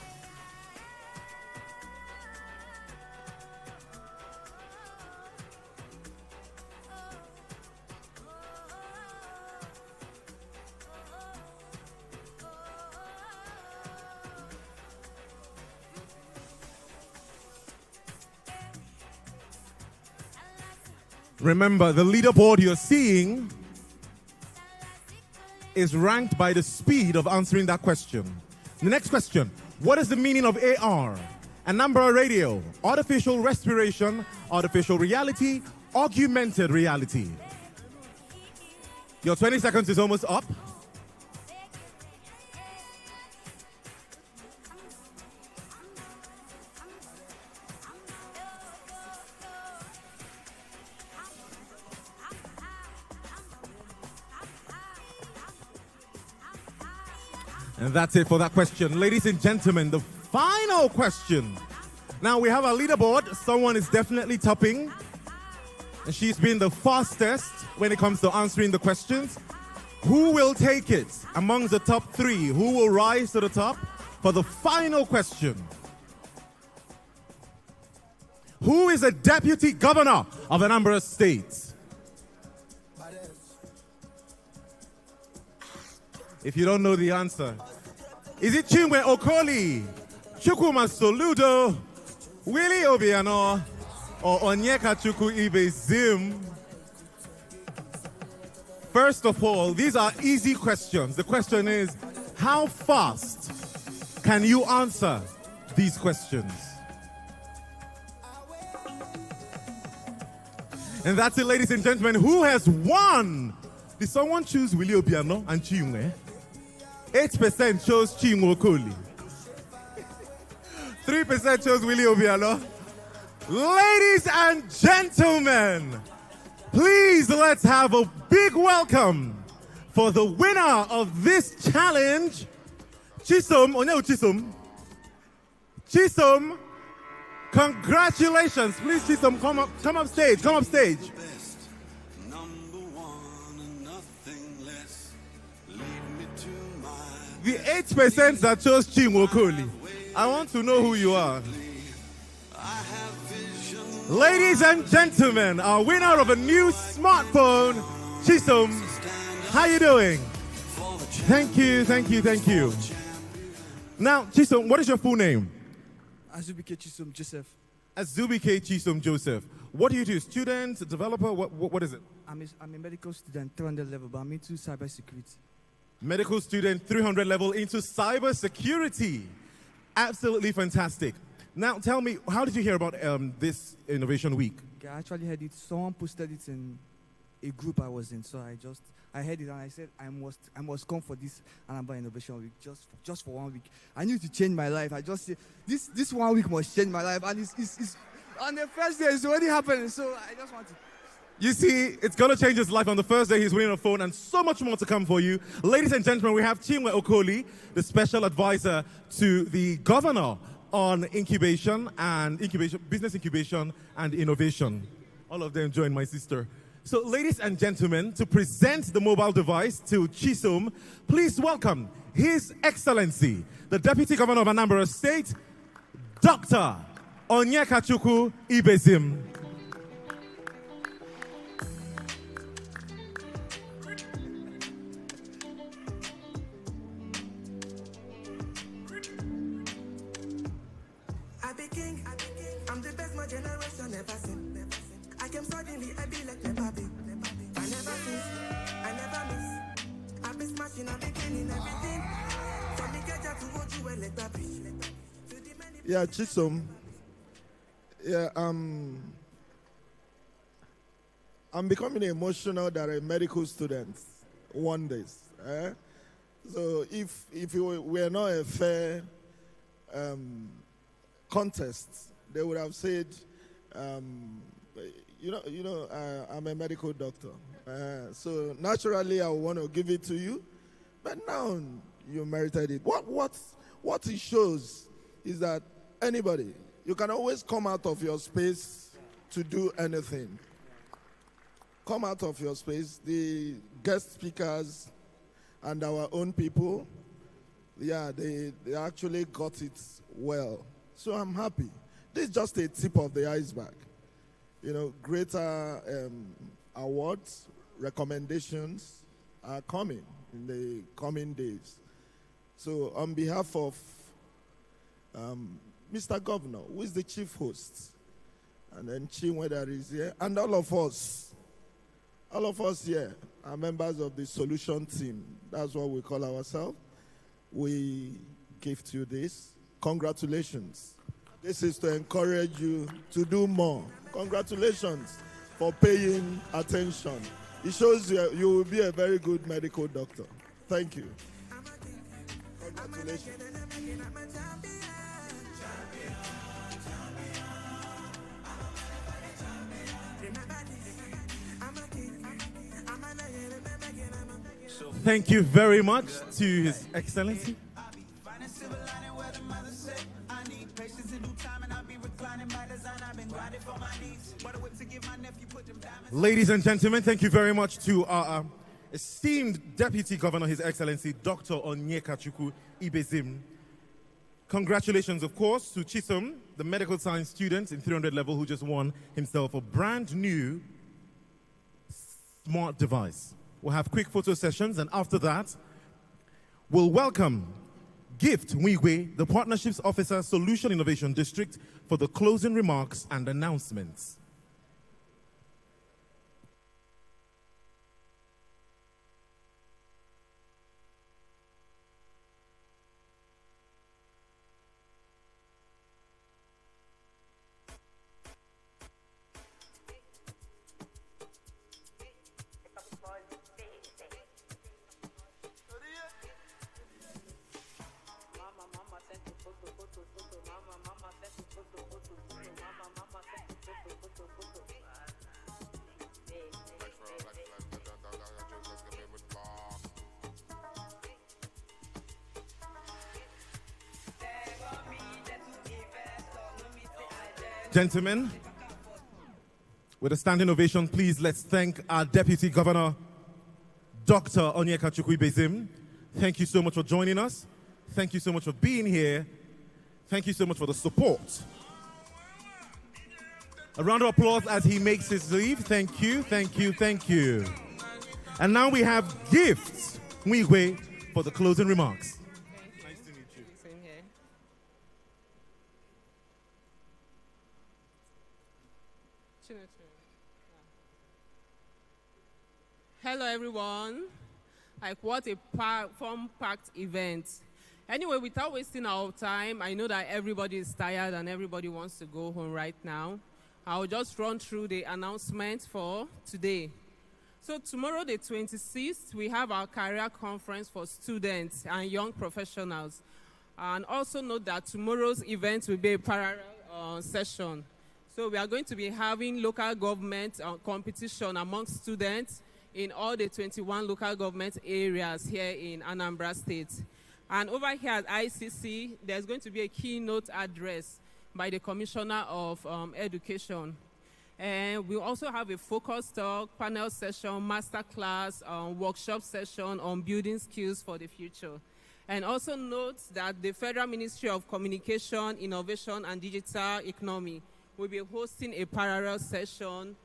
Remember, the leaderboard you're seeing is ranked by the speed of answering that question. The next question, what is the meaning of AR? Anambra radio, artificial respiration, artificial reality, augmented reality. Your 20 seconds is almost up. And that's it for that question. Ladies and gentlemen, the final question. Now we have our leaderboard. Someone is definitely topping. And she's been the fastest when it comes to answering the questions. Who will take it among the top three? Who will rise to the top for the final question? Who is the deputy governor of Anambra State? If you don't know the answer, is it Chinwe Okoli, Chukwuma Soludo, Willie Obiano, or Onyeka Chukwu Ibezim? First of all, these are easy questions. The question is, how fast can you answer these questions? And that's it, ladies and gentlemen. Who has won? Did someone choose Willie Obiano and Chinwe? 8% chose Chinwe Okoli. 3% chose Willie Obiano. Ladies and gentlemen, please let's have a big welcome for the winner of this challenge, Chisom. Chisom, congratulations. Please, Chisom, come up stage. The 8% that chose Chinwe Okoli, I want to know who you are. Ladies and gentlemen, our winner of a new smartphone, Chisom. How you doing? Thank you. Now, Chisom, what is your full name? Azubike Chisom Joseph. Azubike Chisom Joseph. What do you do? Student, developer? What is it? I'm a medical student, 300 level, but I'm into cybersecurity. Medical student, 300 level into cybersecurity. Absolutely fantastic. Now, tell me, how did you hear about this Innovation Week? I actually heard it. Someone posted it in a group I was in, so I heard it and I said I must come for this Anambra Innovation Week just for 1 week. I need to change my life. I just say this 1 week must change my life, and it's on the first day it's already happening. So I just want to. You see, it's going to change his life. On the first day, he's winning a phone, and so much more to come for you. Ladies and gentlemen, we have Chinwe Okoli, the special advisor to the governor on incubation, business incubation and innovation. All of them join my sister. So, ladies and gentlemen, to present the mobile device to Chisom, please welcome His Excellency, the Deputy Governor of Anambra State, Dr. Onyeka Chukwu Ibezim. I'm the best my generation ever seen. I came suddenly, I be like never be. I never miss, I be smashing, I be cleaning everything. From the get to what you were like that. Yeah, Chisom. Yeah, I'm becoming emotional that a medical student one day. So if it were not a fair contest, they would have said, I'm a medical doctor. So naturally, I want to give it to you, but now you merited it. What it shows is that anybody, you can always come out of your space to do anything. Come out of your space. The guest speakers and our own people, yeah, they actually got it well. So I'm happy. This is just a tip of the iceberg. Greater awards, recommendations are coming in the coming days. So on behalf of Mr. Governor, who is the chief host, and then Chinwe that is here, and all of us, all of us here are members of the solution team. That's what we call ourselves. We gift you this. Congratulations. This is to encourage you to do more. Congratulations for paying attention. It shows you will be a very good medical doctor. Thank you. Congratulations. Thank you very much to His Excellency. Ladies and gentlemen, thank you very much to our esteemed Deputy Governor, His Excellency, Dr. Onyekachukwu Ibezim. Congratulations, of course, to Chisom, the medical science student in 300 level who just won himself a brand new smart device. We'll have quick photo sessions, and after that, we'll welcome Gift Mwigwe, the Partnerships Officer, Solution Innovation District, for the closing remarks and announcements. Gentlemen, with a standing ovation, please let's thank our Deputy Governor, Dr. Onyekachukwu Ibezim. Thank you so much for joining us. Thank you so much for being here. Thank you so much for the support. A round of applause as he makes his leave. Thank you, thank you, thank you. And now we have Gifts Mwigwe for the closing remarks. Nice to meet you. Same here. Hello, everyone. Like, what a fun-packed event. Anyway, without wasting our time, I know that everybody is tired and everybody wants to go home right now. I'll just run through the announcement for today. So tomorrow, the 26th, we have our career conference for students and young professionals. And also note that tomorrow's event will be a parallel session. So we are going to be having local government competition among students in all the 21 local government areas here in Anambra State. And over here at ICC, there's going to be a keynote address by the Commissioner of Education. And we'll also have a focus talk, panel session, master class, workshop session on building skills for the future. And also note that the Federal Ministry of Communication, Innovation and Digital Economy will be hosting a parallel session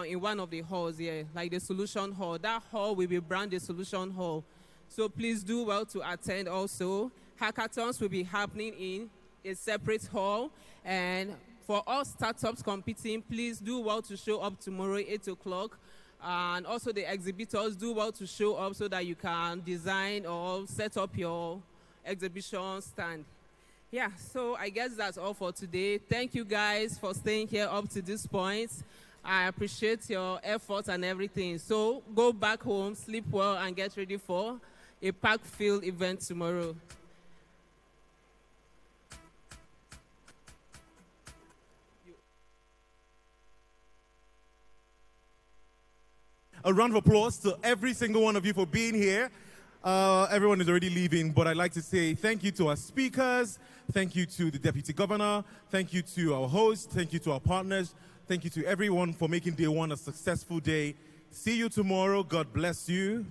in one of the halls here, like the Solution Hall. That hall will be branded Solution Hall. So please do well to attend also. Hackathons will be happening in a separate hall. And for all startups competing, please do well to show up tomorrow, 8 o'clock. And also the exhibitors, do well to show up so that you can design or set up your exhibition stand. Yeah, so I guess that's all for today. Thank you guys for staying here up to this point. I appreciate your efforts and everything. So go back home, sleep well, and get ready for a pack-filled event tomorrow. A round of applause to every single one of you for being here. Everyone is already leaving, but I'd like to say thank you to our speakers, thank you to the Deputy Governor, thank you to our host, thank you to our partners, thank you to everyone for making day one a successful day. See you tomorrow. God bless you.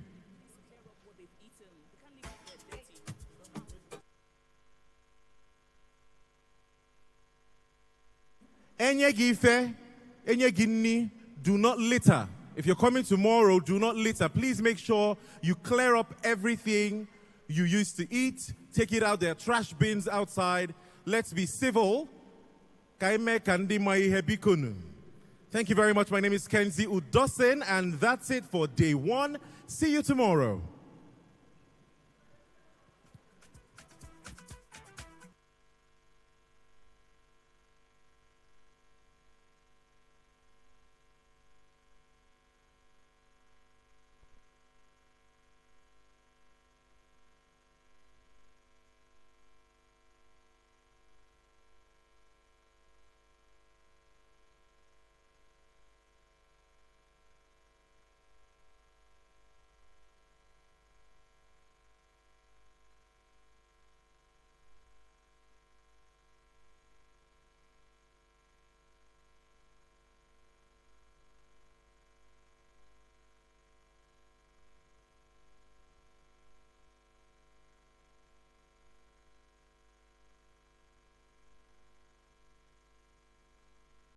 Do not litter. If you're coming tomorrow, do not litter. Please make sure you clear up everything you used to eat. Take it out. There are trash bins outside. Let's be civil. Thank Thank you very much. My name is Kenzie Udosin, and that's it for day one. See you tomorrow.